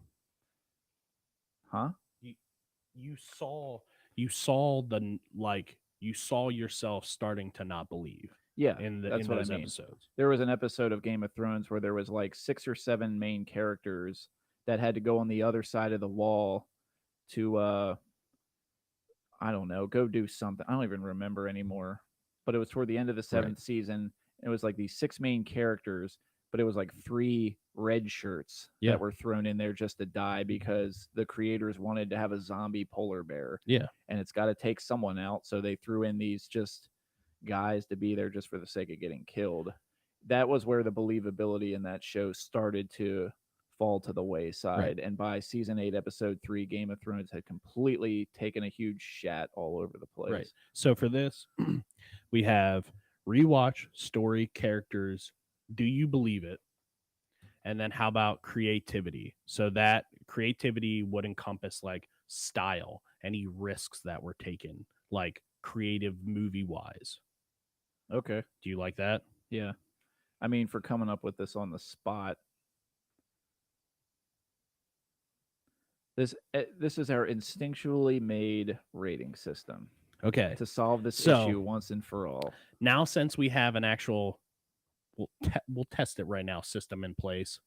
C: Huh?
A: You saw yourself starting to not believe.
C: Yeah,
A: that's what I mean. Episodes.
C: There was an episode of Game of Thrones where there was like 6 or 7 main characters that had to go on the other side of the wall to I don't know, go do something. I don't even remember anymore. But it was toward the end of the seventh season. It was like these 6 main characters, but it was like 3 red shirts that were thrown in there just to die because the creators wanted to have a zombie polar bear.
A: Yeah.
C: And it's got to take someone out. So they threw in these just guys to be there just for the sake of getting killed. That was where the believability in that show started to fall to the wayside. And by season 8, episode 3, Game of Thrones had completely taken a huge shat all over the place.
A: Right. So for this, we have rewatch, story, characters. Do you believe it? And then how about creativity? So that creativity would encompass like style, any risks that were taken, like creative movie wise.
C: Okay.
A: Do you like that?
C: Yeah. I mean, for coming up with this on the spot, this is our instinctually made rating system.
A: Okay.
C: To solve this issue once and for all.
A: Now, since we have an actual, we'll test it right now, system in place.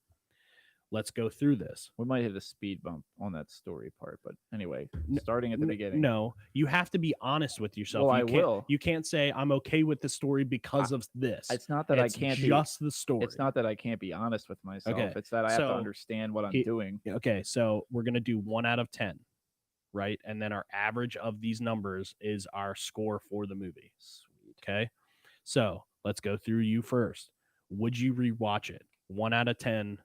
A: Let's go through this.
C: We might hit a speed bump on that story part, but anyway, starting at the beginning.
A: No, you have to be honest with yourself.
C: Well,
A: I will. You can't say I'm okay with the story because of this.
C: It's not that I can't be
A: just the story.
C: It's not that I can't be honest with myself. Okay. It's that I have to understand what I'm doing.
A: Okay, so we're gonna do 1 out of 10, right? And then our average of these numbers is our score for the movie.
C: Sweet.
A: Okay, so let's go through you first. Would you rewatch it? 1 out of 10.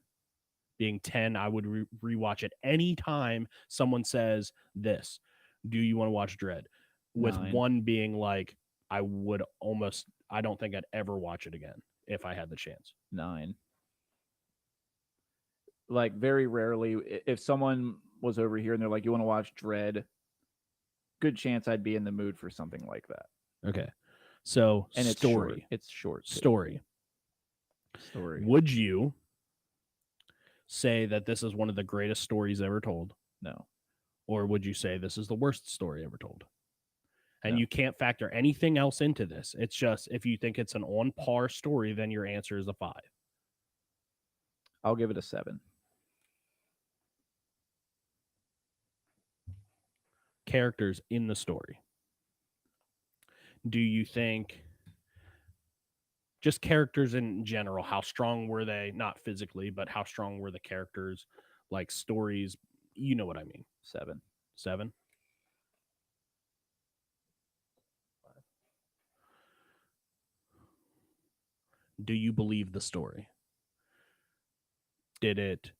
A: Being 10, I would rewatch it anytime someone says this. Do you want to watch Dredd? With
C: 9.
A: 1 being like, I don't think I'd ever watch it again if I had the chance.
C: 9. Like, very rarely, if someone was over here and they're like, you want to watch Dredd? Good chance I'd be in the mood for something like that.
A: Okay. So,
C: and
A: story.
C: It's short.
A: Story. Would you say that this is one of the greatest stories ever told?
C: No.
A: Or would you say this is the worst story ever told? And you can't factor anything else into this. It's just, if you think it's an on par story, then your answer is a 5.
C: I'll give it a 7.
A: Characters in the story. Do you think just characters in general, how strong were they? Not physically, but how strong were the characters? Like stories, you know what I mean.
C: 7.
A: 7? Do you believe the story? Did it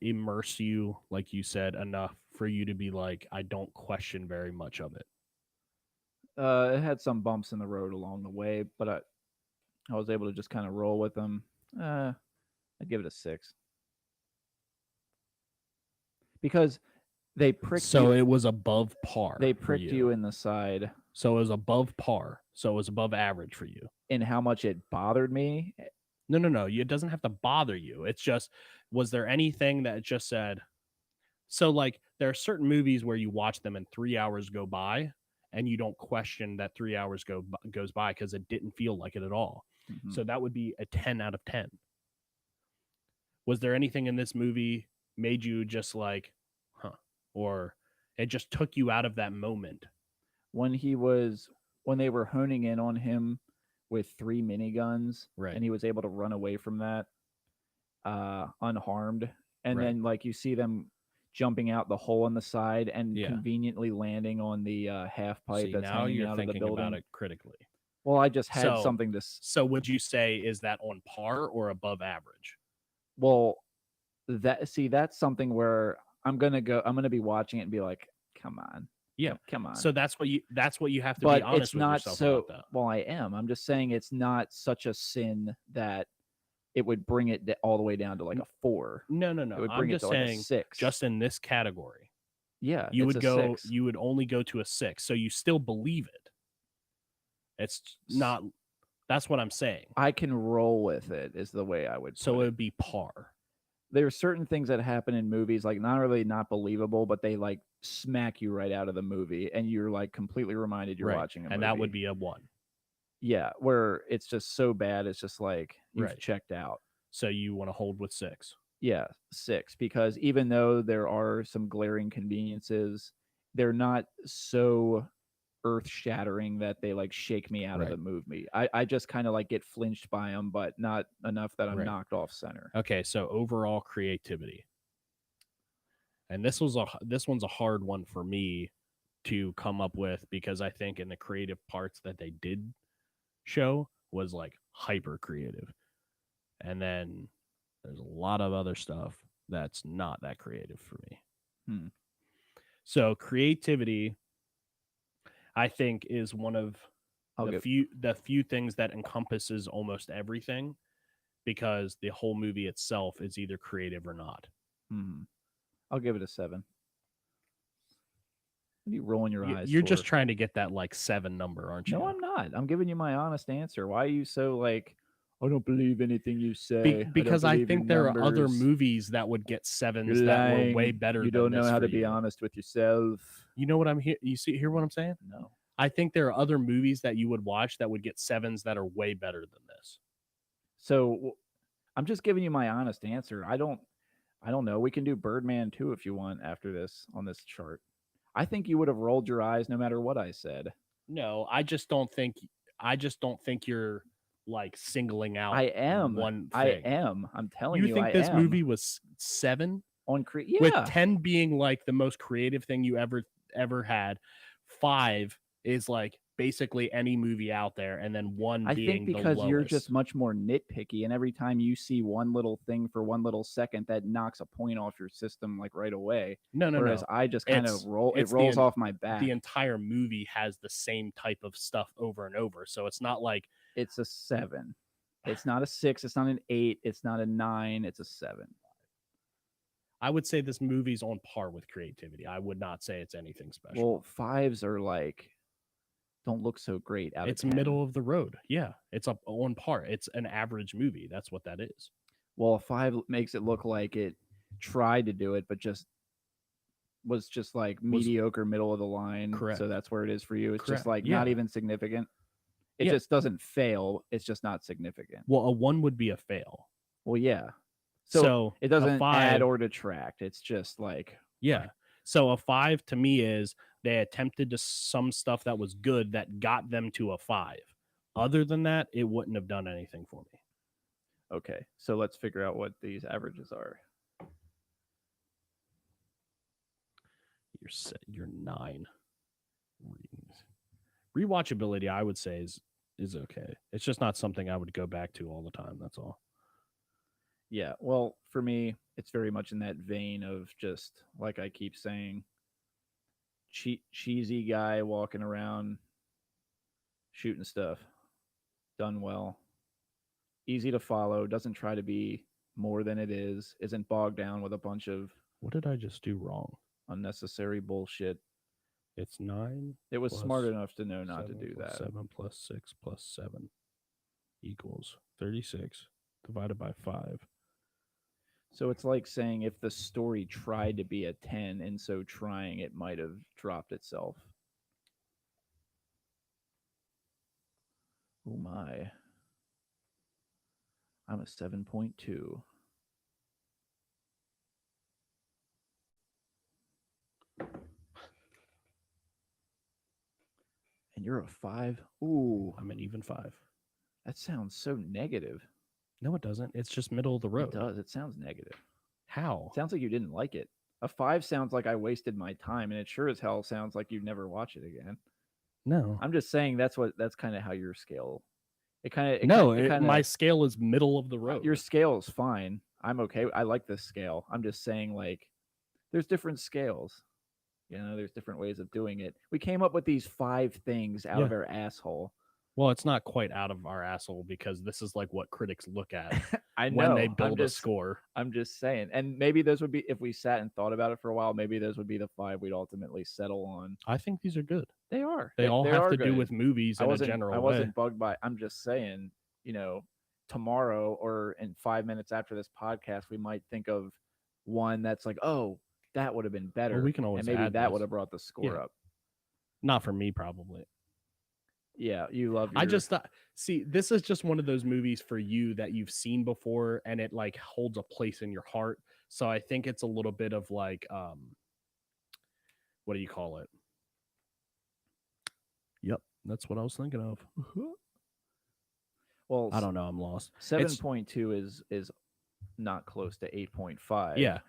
A: immerse you, like you said, enough for you to be like, I don't question very much of it?
C: It had some bumps in the road along the way, but I was able to just kind of roll with them. I'd give it a 6. Because they pricked you.
A: So it was above par.
C: They pricked you in the side.
A: So it was above par. So it was above average for you.
C: In how much it bothered me?
A: No. It doesn't have to bother you. It's just, was there anything that just said, so like there are certain movies where you watch them and 3 hours go by and you don't question that 3 hours goes by because it didn't feel like it at all. Mm-hmm. So that would be a 10 out of 10. Was there anything in this movie made you just like, huh? Or it just took you out of that moment?
C: When they were honing in on him with 3 miniguns,
A: right,
C: and he was able to run away from that unharmed, and then like you see them jumping out the hole on the side and conveniently landing on the half pipe that's hanging out of the building.
A: About it critically.
C: Well, I just had something to.
A: So would you say, is that on par or above average?
C: Well, that's something where I'm gonna be watching it and be like, come on.
A: Yeah,
C: come on.
A: So that's what you have to be honest with yourself about that.
C: Well, I am. I'm just saying it's not such a sin that it would bring it all the way down to like a 4.
A: No.
C: It would bring
A: I'm just saying,
C: like a 6.
A: just in this category.
C: Yeah,
A: you would go.
C: 6.
A: You would only go to a 6. So you still believe it. It's not. That's what I'm saying.
C: I can roll with it. Is the way I would.
A: So it would be par.
C: There are certain things that happen in movies, like not really not believable, but they like smack you right out of the movie, and you're like completely reminded you're watching a movie.
A: And that would be a 1.
C: Yeah, where it's just so bad, it's just like you've checked out.
A: So you want to hold with 6?
C: Yeah, 6, because even though there are some glaring conveniences, they're not so earth-shattering that they like shake me out of
A: Right.
C: the movie. I just kind of like get flinched by them, but not enough that I'm
A: Right.
C: knocked off center.
A: Okay, so overall creativity. And this one's a hard one for me to come up with because I think in the creative parts that they did show was like hyper creative. And then there's a lot of other stuff that's not that creative for me.
C: Hmm.
A: So creativity, I think, is one of the few things that encompasses almost everything because the whole movie itself is either creative or not.
C: I'll give it a 7. What are you rolling your eyes
A: You're
C: for?
A: just trying to get that like 7 number, aren't you?
C: No, I'm not. I'm giving you my honest answer. Why are you so like, I don't believe anything you say?
A: Because I think there are other
C: movies.
A: movies that would get 7s
C: You're
A: that
C: lying.
A: were way better.
C: You
A: than
C: don't know
A: this
C: how
A: for
C: to be
A: you.
C: honest with yourself.
A: You know what I'm here? Hear what I'm saying?
C: No.
A: I think there are other movies that you would watch that would get 7s that are way better than this.
C: So I'm just giving you my honest answer. I don't know. We can do Birdman 2 if you want after this on this chart. I think you would have rolled your eyes no matter what I said.
A: No, I just don't think you're like singling out.
C: I am.
A: One thing.
C: I am. I'm telling you.
A: You think
C: I
A: this
C: am.
A: movie was 7
C: on yeah.
A: with 10 being like the most creative thing you ever had. 5 is like basically any movie out there, and then 1
C: I
A: being
C: think because
A: the
C: you're
A: lowest.
C: just much more nitpicky, and every time you see one little thing for one little second, that knocks a point off your system like right away.
A: No.
C: Whereas I just kind of rolls off my back.
A: The entire movie has the same type of stuff over and over, so it's not like
C: it's a 7. It's not a 6. It's not an 8. It's not a 9. It's a 7.
A: I would say this movie's on par with creativity. I would not say it's anything special.
C: Well, 5s are like don't look so great out.
A: It's
C: of 10.
A: middle of the road. Yeah, it's up on par. It's an average movie. That's what that is.
C: Well, a 5 makes it look like it tried to do it, but was just like mediocre, middle of the line.
A: Correct.
C: So that's where it is for you. It's
A: Correct.
C: just like not even significant. It just doesn't fail. It's just not significant.
A: Well, a 1 would be a fail.
C: Well, yeah. So it doesn't
A: 5,
C: add or detract. It's just like
A: So a 5 to me is they attempted to some stuff that was good that got them to a 5. Other than that, it wouldn't have done anything for me.
C: Okay, so let's figure out what these averages are.
A: You're 9. Rewatchability, I would say, is okay. It's just not something I would go back to all the time. That's all.
C: Yeah, well, for me, it's very much in that vein of just, like I keep saying, cheesy guy walking around shooting stuff. Done well. Easy to follow. Doesn't try to be more than it is. Isn't bogged down with a bunch of...
A: What did I just do wrong?
C: Unnecessary bullshit.
A: It's 9.
C: It was smart enough to know not to do that.
A: 7 plus 6 plus 7 equals 36 divided by 5.
C: So it's like saying if the story tried to be a 10, and so trying, it might have dropped itself. Oh my. I'm a 7.2. And you're a 5? Ooh.
A: I'm an even 5.
C: That sounds so negative.
A: No, it doesn't. It's just middle of the road.
C: It does. It sounds negative.
A: How?
C: It sounds like you didn't like it. A 5 sounds like I wasted my time, and it sure as hell sounds like you'd never watch it again.
A: No.
C: I'm just saying that's kind of how your scale.
A: My scale is middle of the road.
C: Your scale is fine. I'm okay. I like this scale. I'm just saying, like, there's different scales. You know, there's different ways of doing it. We came up with these 5 things out of our asshole.
A: Well, it's not quite out of our asshole because this is like what critics look at
C: I know,
A: when they build a score.
C: I'm just saying. And maybe those would be, if we sat and thought about it for a while, maybe those would be the 5 we'd ultimately settle on.
A: I think these are good.
C: They are.
A: They all have to do with movies in a general way.
C: I wasn't bugged by, I'm just saying, you know, tomorrow or in 5 minutes after this podcast, we might think of one that's like, oh, that would have been better.
A: Well, we can always
C: and maybe
A: add
C: that
A: those.
C: would have brought the score up.
A: Not for me, probably.
C: Yeah, you love
A: I just thought, see, this is just one of those movies for you that you've seen before and it like holds a place in your heart. So I think it's a little bit of like what do you call it? Yep, that's what I was thinking of.
C: Well,
A: I don't know. I'm lost.
C: 7.2 is not close to 8.5.
A: Yeah,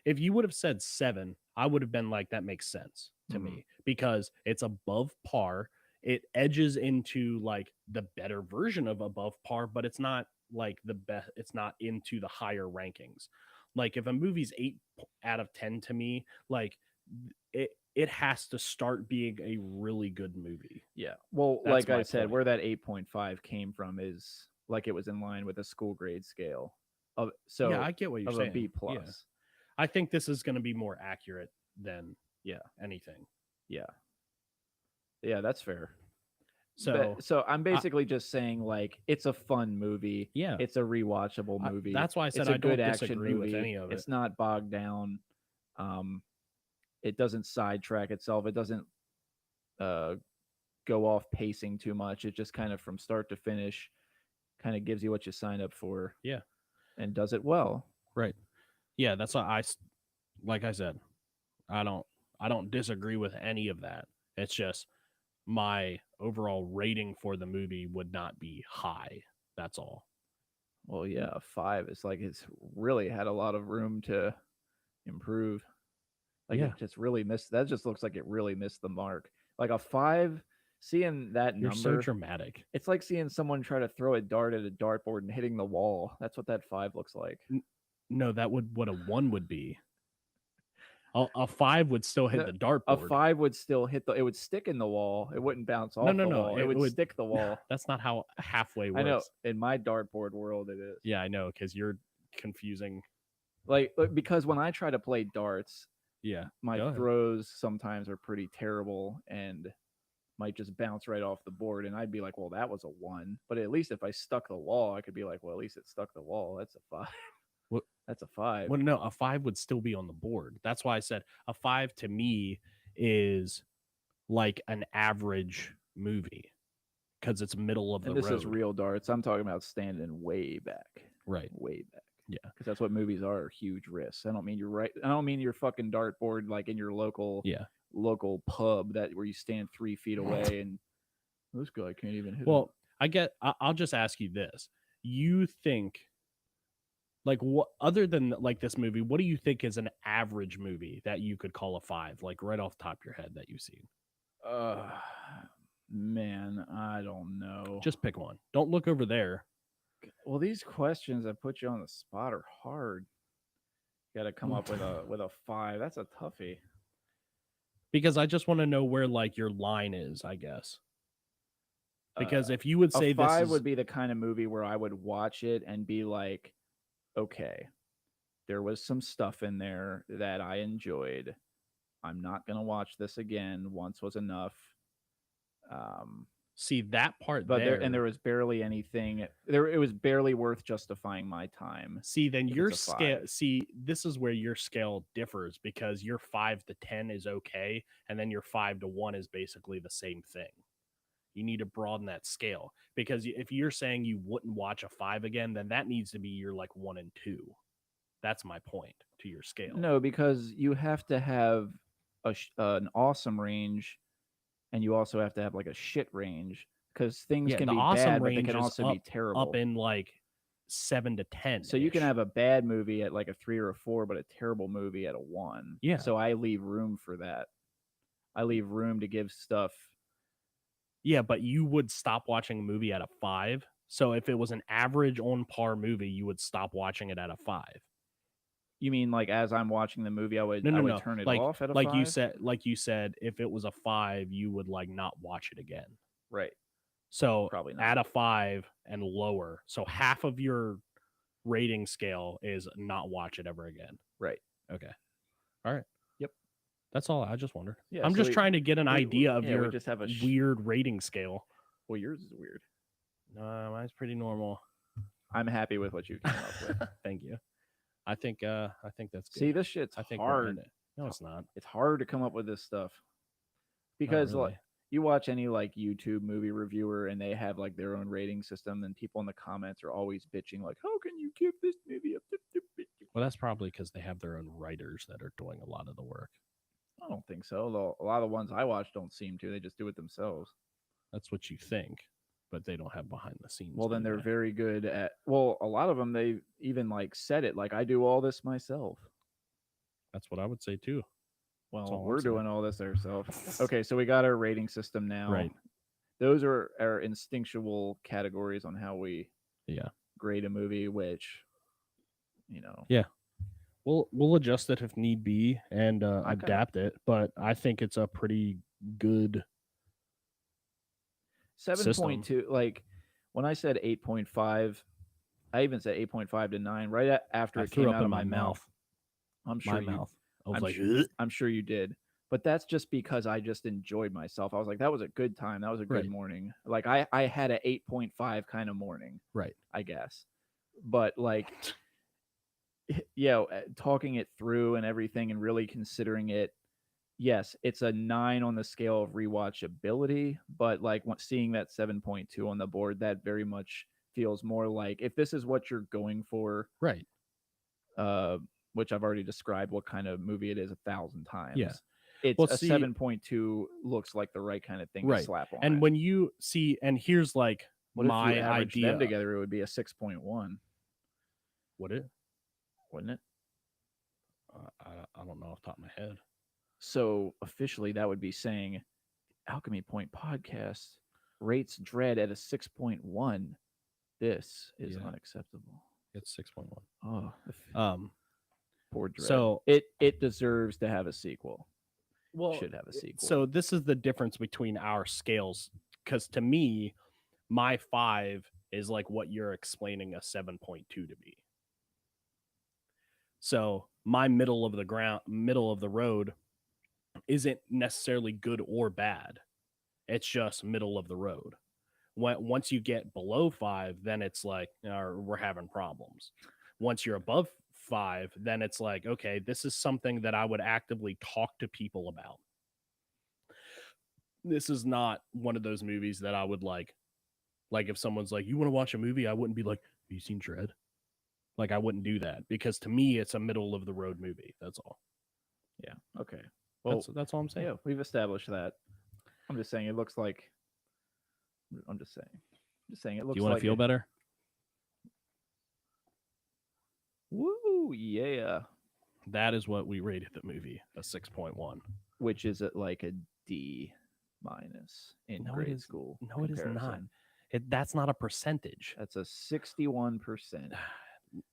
A: if you would have said 7, I would have been like, that makes sense to me because it's above par. It edges into like the better version of above par, but it's not like the best. It's not into the higher rankings. Like if a movie's 8 out of 10 to me, like it has to start being a really good movie.
C: Yeah. Well,
A: That's
C: like I
A: my
C: said,
A: point.
C: where that 8.5 came from is like it was in line with a school grade scale of
A: Yeah, I get what you're
C: of
A: saying.
C: a B plus.
A: Yeah. I think this is going to be more accurate than
C: Yeah.
A: anything.
C: Yeah. Yeah, that's fair.
A: So
C: So I'm basically just saying like it's a fun movie.
A: yeah,
C: It's a rewatchable movie.
A: that's why I said
C: it's a
A: I don't
C: good action
A: disagree with
C: movie.
A: any of it.
C: It's not bogged down. It doesn't sidetrack itself. It doesn't go off pacing too much. It just kind of from start to finish kind of gives you what you signed up for.
A: Yeah.
C: And does it well.
A: Right. Yeah, that's why like I said, I don't disagree with any of that. It's just my overall rating for the movie would not be high. That's all.
C: Well, yeah, a 5. It's like it's really had a lot of room to improve. Like it just really missed. That just looks like it really missed the mark. Like a 5, seeing that
A: You're
C: number,
A: so dramatic.
C: it's like seeing someone try to throw a dart at a dartboard and hitting the wall. That's what that 5 looks like.
A: No, that would what a 1 would be. A 5 would still hit the dartboard.
C: A 5 would still hit the. It would stick in the wall. It wouldn't bounce off.
A: No.
C: The wall. It would stick the wall.
A: That's not how halfway works.
C: I know. In my dartboard world, it is.
A: Yeah, I know, because you're confusing.
C: Like because when I try to play darts,
A: Yeah,
C: my throws sometimes are pretty terrible and might just bounce right off the board. And I'd be like, well, that was a 1. But at least if I stuck the wall, I could be like, well, at least it stuck the wall. That's a 5.
A: What?
C: That's a 5.
A: Well, no, a 5 would still be on the board. That's why I said a 5 to me is like an average movie because it's middle of the road.
C: This is real darts. I'm talking about standing way back.
A: Right.
C: Way back.
A: Yeah.
C: Because that's what movies are, huge risks. I don't mean you're right. I don't mean your fucking dartboard like in your local local pub that where you stand 3 feet away and this guy can't even hit.
A: Well, I'll just ask you this. You think like what other than like this movie, what do you think is an average movie that you could call a 5, like right off the top of your head that you've seen?
C: Man, I don't know.
A: Just pick one. Don't look over there.
C: Well, these questions that put you on the spot are hard. You got to come up with a 5. That's a toughie.
A: Because I just want to know where like your line is, I guess. Because if you would say
C: a 5
A: this
C: would be the kind of movie where I would watch it and be like, okay, there was some stuff in there that I enjoyed. I'm not gonna watch this again. Once was enough.
A: See that part,
C: but there was barely anything. It was barely worth justifying my time.
A: See, then your scale. See, this is where your scale differs because your 5 to 10 is okay, and then your 5 to 1 is basically the same thing. You need to broaden that scale because if you're saying you wouldn't watch a 5 again, then that needs to be your like 1 and 2. That's my point to your scale.
C: No, because you have to have an awesome range, and you also have to have like a shit range because things can be
A: awesome
C: bad, but they can also be terrible.
A: Up in like 7 to 10.
C: So you can have a bad movie at like a 3 or a 4, but a terrible movie at a 1.
A: Yeah.
C: So I leave room for that. I leave room to give stuff.
A: Yeah, but you would stop watching a movie at a 5. So if it was an average on par movie, you would stop watching it at a 5.
C: You mean like as I'm watching the movie, I would turn it off at a 5?
A: You said, if it was a 5, you would like not watch it again.
C: Right.
A: So
C: probably not.
A: At a 5 and lower. So half of your rating scale is not watch it ever again.
C: Right.
A: Okay. All right.
C: Yep.
A: That's all. I just wondered.
C: Yeah,
A: I'm just trying to get an idea of your
C: just have a
A: weird rating scale.
C: Well, yours is weird.
A: No, mine's pretty normal.
C: I'm happy with what you came up with.
A: Thank you. I think that's good.
C: See, this shit's hard.
A: No, it's not.
C: It's hard to come up with this stuff because
A: really.
C: like you watch any like YouTube movie reviewer and they have like their own rating system, and people in the comments are always bitching like, "How can you give this movie a?"
A: Well, that's probably because they have their own writers that are doing a lot of the work.
C: I don't think so. Though a lot of the ones I watch don't seem to. They just do it themselves.
A: That's what you think, but they don't have behind the scenes.
C: Well, then
A: do
C: they're
A: they?
C: very good at. Well, a lot of them they even like said it like I do all this myself.
A: That's what I would say too. That's
C: Well,
A: all I'm
C: we're
A: saying.
C: doing all this ourselves. Okay, so we got our rating system now.
A: Right.
C: Those are our instinctual categories on how we
A: Yeah.
C: grade a movie, which, you know,
A: Yeah. We'll adjust it if need be and
C: Okay.
A: adapt it, but I think it's a pretty good
C: 7.2. Like when I said 8.5, I even said 8.5 to 9 right after
A: I
C: it
A: threw
C: came
A: up
C: out
A: in
C: of
A: my mouth.
C: I'm sure
A: My
C: you,
A: mouth. I was
C: I'm
A: like,
C: sure,
A: "Ugh."
C: I'm sure you did. But that's just because I just enjoyed myself. I was like, that was a good time. That was a good
A: Right.
C: morning. Like I had an 8.5 kind of morning,
A: Right.
C: I guess. But like, yeah, talking it through and everything and really considering it, yes, it's a 9 on the scale of rewatchability. But like seeing that 7.2 on the board, that very much feels more like if this is what you're going for,
A: Right.
C: which I've already described what kind of movie it is 1,000 times.
A: Yeah.
C: It's
A: Well,
C: a
A: see-
C: 7.2 looks like the right kind of thing to
A: Right.
C: slap on.
A: And
C: it.
A: when you see, and here's like
C: what if
A: my
C: you average
A: idea.
C: them together, it would be a 6.1,
A: Would it?
C: wouldn't it?
A: I don't know off the top of my head.
C: So officially, that would be saying Alchemy Point Podcast rates Dredd at a 6.1. This is
A: Yeah.
C: unacceptable.
A: It's 6.1.
C: Oh, poor Dredd.
A: So
C: it deserves to have a sequel.
A: well,
C: Should have a sequel.
A: So this is the difference between our scales, because to me, my 5 is like what you're explaining a 7.2 to be. So my middle of the road isn't necessarily good or bad. It's just middle of the road. Once you get below 5, then it's like we're having problems. Once you're above 5, then it's like, okay, this is something that I would actively talk to people about. This is not one of those movies that I would like if someone's like, you want to watch a movie, I wouldn't be like, have you seen Dredd? Like, I wouldn't do that, because to me it's a middle of the road movie. That's all.
C: Yeah. Okay. Well,
A: That's all I'm saying.
C: yeah, we've established that. I'm just saying it looks like. I'm just saying it looks.
A: Do you want
C: like
A: to feel better?
C: Woo! Yeah.
A: That is what we rated the movie, a 6.1.
C: Which is at like a D minus in
A: No, it
C: grade
A: is-
C: school.
A: no, it is not.
C: comparison.
A: That's not a percentage.
C: That's a 61%.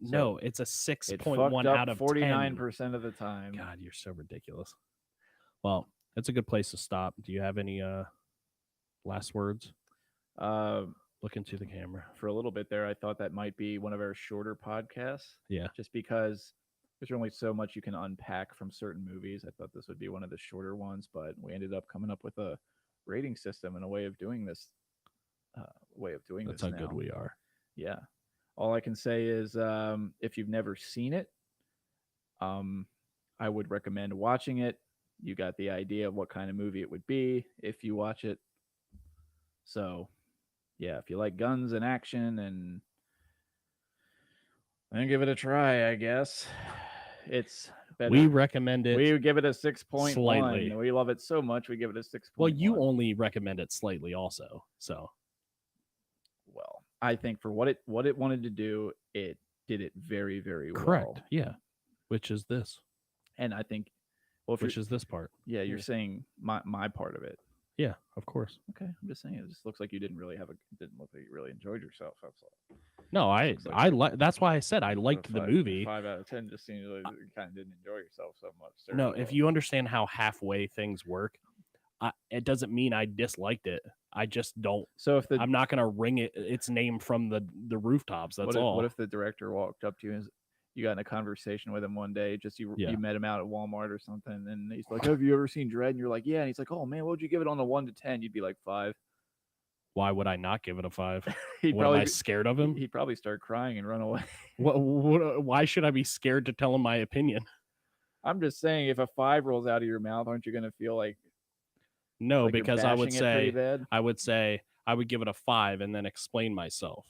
A: No, it's a
C: It
A: 6.1
C: fucked
A: out
C: up
A: of 10.
C: 49% of the time.
A: God, you're so ridiculous. Well, that's a good place to stop. Do you have any last words? Look into the camera.
C: For a little bit there, I thought that might be one of our shorter podcasts.
A: Yeah.
C: Just because there's only so much you can unpack from certain movies. I thought this would be one of the shorter ones, but we ended up coming up with a rating system and a way of doing this.
A: That's how good
C: now.
A: we are.
C: Yeah. All I can say is if you've never seen it, I would recommend watching it. You got the idea of what kind of movie it would be if you watch it. So, yeah, if you like guns and action, and then give it a try, I guess. It's better.
A: We recommend it.
C: We give it a 6.1.
A: slightly.
C: We love it so much. We give it a 6.1.
A: Well, you only recommend it slightly also. So,
C: well, I think for what it wanted to do, it did it very, very well.
A: correct. Yeah. Which is this.
C: And I think, well, if
A: Which
C: you're,
A: is this part.
C: yeah, you're saying my part of it.
A: Yeah, of course.
C: Okay, I'm just saying it just looks like you didn't look like you really enjoyed yourself. That's all.
A: No,
C: Looks like-
A: that's why I said I liked the movie.
C: 5 out of 10 just seems like you kind of didn't enjoy yourself so much.
A: No, if you understand how halfway things work, it doesn't mean I disliked it. I just don't.
C: So if
A: I'm not gonna ring its name from the rooftops. That's all.
C: What if the director walked up to you and you got in a conversation with him one day, just you met him out at Walmart or something, and he's like, "Have you ever seen Dredd?" And you're like, "Yeah." And he's like, "Oh man, what would you give it on a 1 to 10?" You'd be like 5.
A: Why would I not give it a 5?
C: He'd
A: What,
C: probably
A: am I scared of him?
C: He'd probably start crying and run away.
A: Why should I be scared to tell him my opinion?
C: I'm just saying, if a 5 rolls out of your mouth, aren't you going to feel like
A: No,
C: like you're
A: because I would
C: bashing it pretty
A: say
C: bad?
A: I would give it a 5 and then explain myself.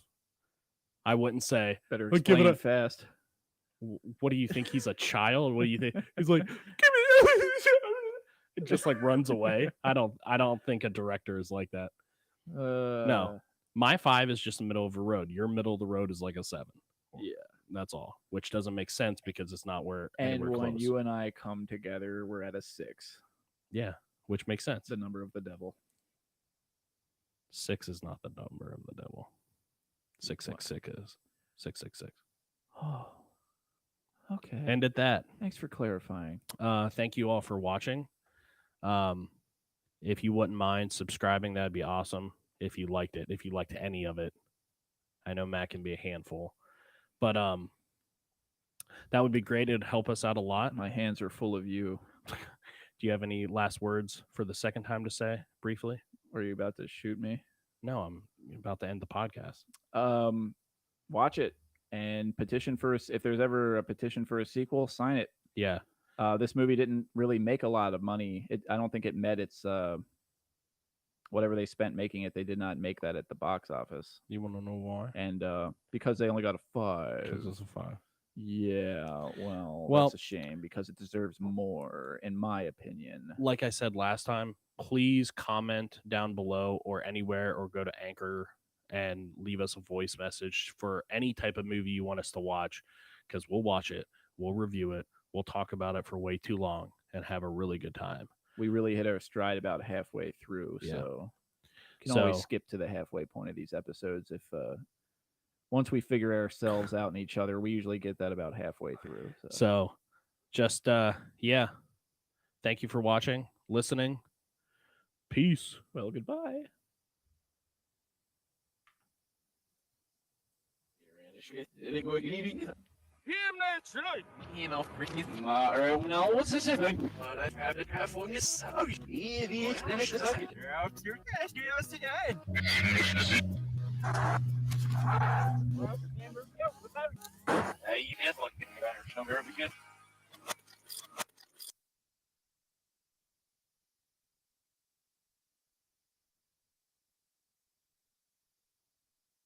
A: I wouldn't say,
C: Better
A: I'd give it
C: explain
A: a-
C: fast.
A: what do you think? He's a child? What do you think? He's like, give me. just like runs away. I don't think a director is like that. No. My 5 is just the middle of the road. Your middle of the road is like a 7.
C: Yeah.
A: That's all, which doesn't make sense because it's not where
C: And
A: anywhere
C: when
A: close.
C: you and I come together, we're at a 6.
A: Yeah, which makes sense.
C: The number of the devil.
A: 6 is not the number of the devil. 666 is 666.
C: Oh. Okay.
A: And at that,
C: thanks for clarifying.
A: thank you all for watching. If you wouldn't mind subscribing, that'd be awesome. If you liked it, if you liked any of it, I know Matt can be a handful, but that would be great. It'd help us out a lot.
C: My hands are full of you.
A: Do you have any last words for the second time to say briefly?
C: Are you about to shoot me?
A: No, I'm about to end the podcast.
C: Watch it and petition for if there's ever a petition for a sequel, sign it.
A: Yeah.
C: This movie didn't really make a lot of money. I don't think it met its whatever they spent making it. They did not make that at the box office.
A: You want to know why?
C: And because they only got a 5.
A: Because it's a 5.
C: Yeah, well, that's a shame because it deserves more, in my opinion.
A: Like I said last time, please comment down below or anywhere, or go to Anchor and leave us a voice message for any type of movie you want us to watch, because we'll watch it, we'll review it, we'll talk about it for way too long and have a really good time.
C: We really hit our stride about halfway through, so you can always skip to the halfway point of these episodes if once we figure ourselves out and each other, we usually get that about halfway through.
A: So just yeah. Thank you for watching, listening. Peace.
C: Well, goodbye.
E: You know, freaking.
B: No, what's this? But I've had it half on this. Oh, idiot.
E: You're out to your desk. You're out to your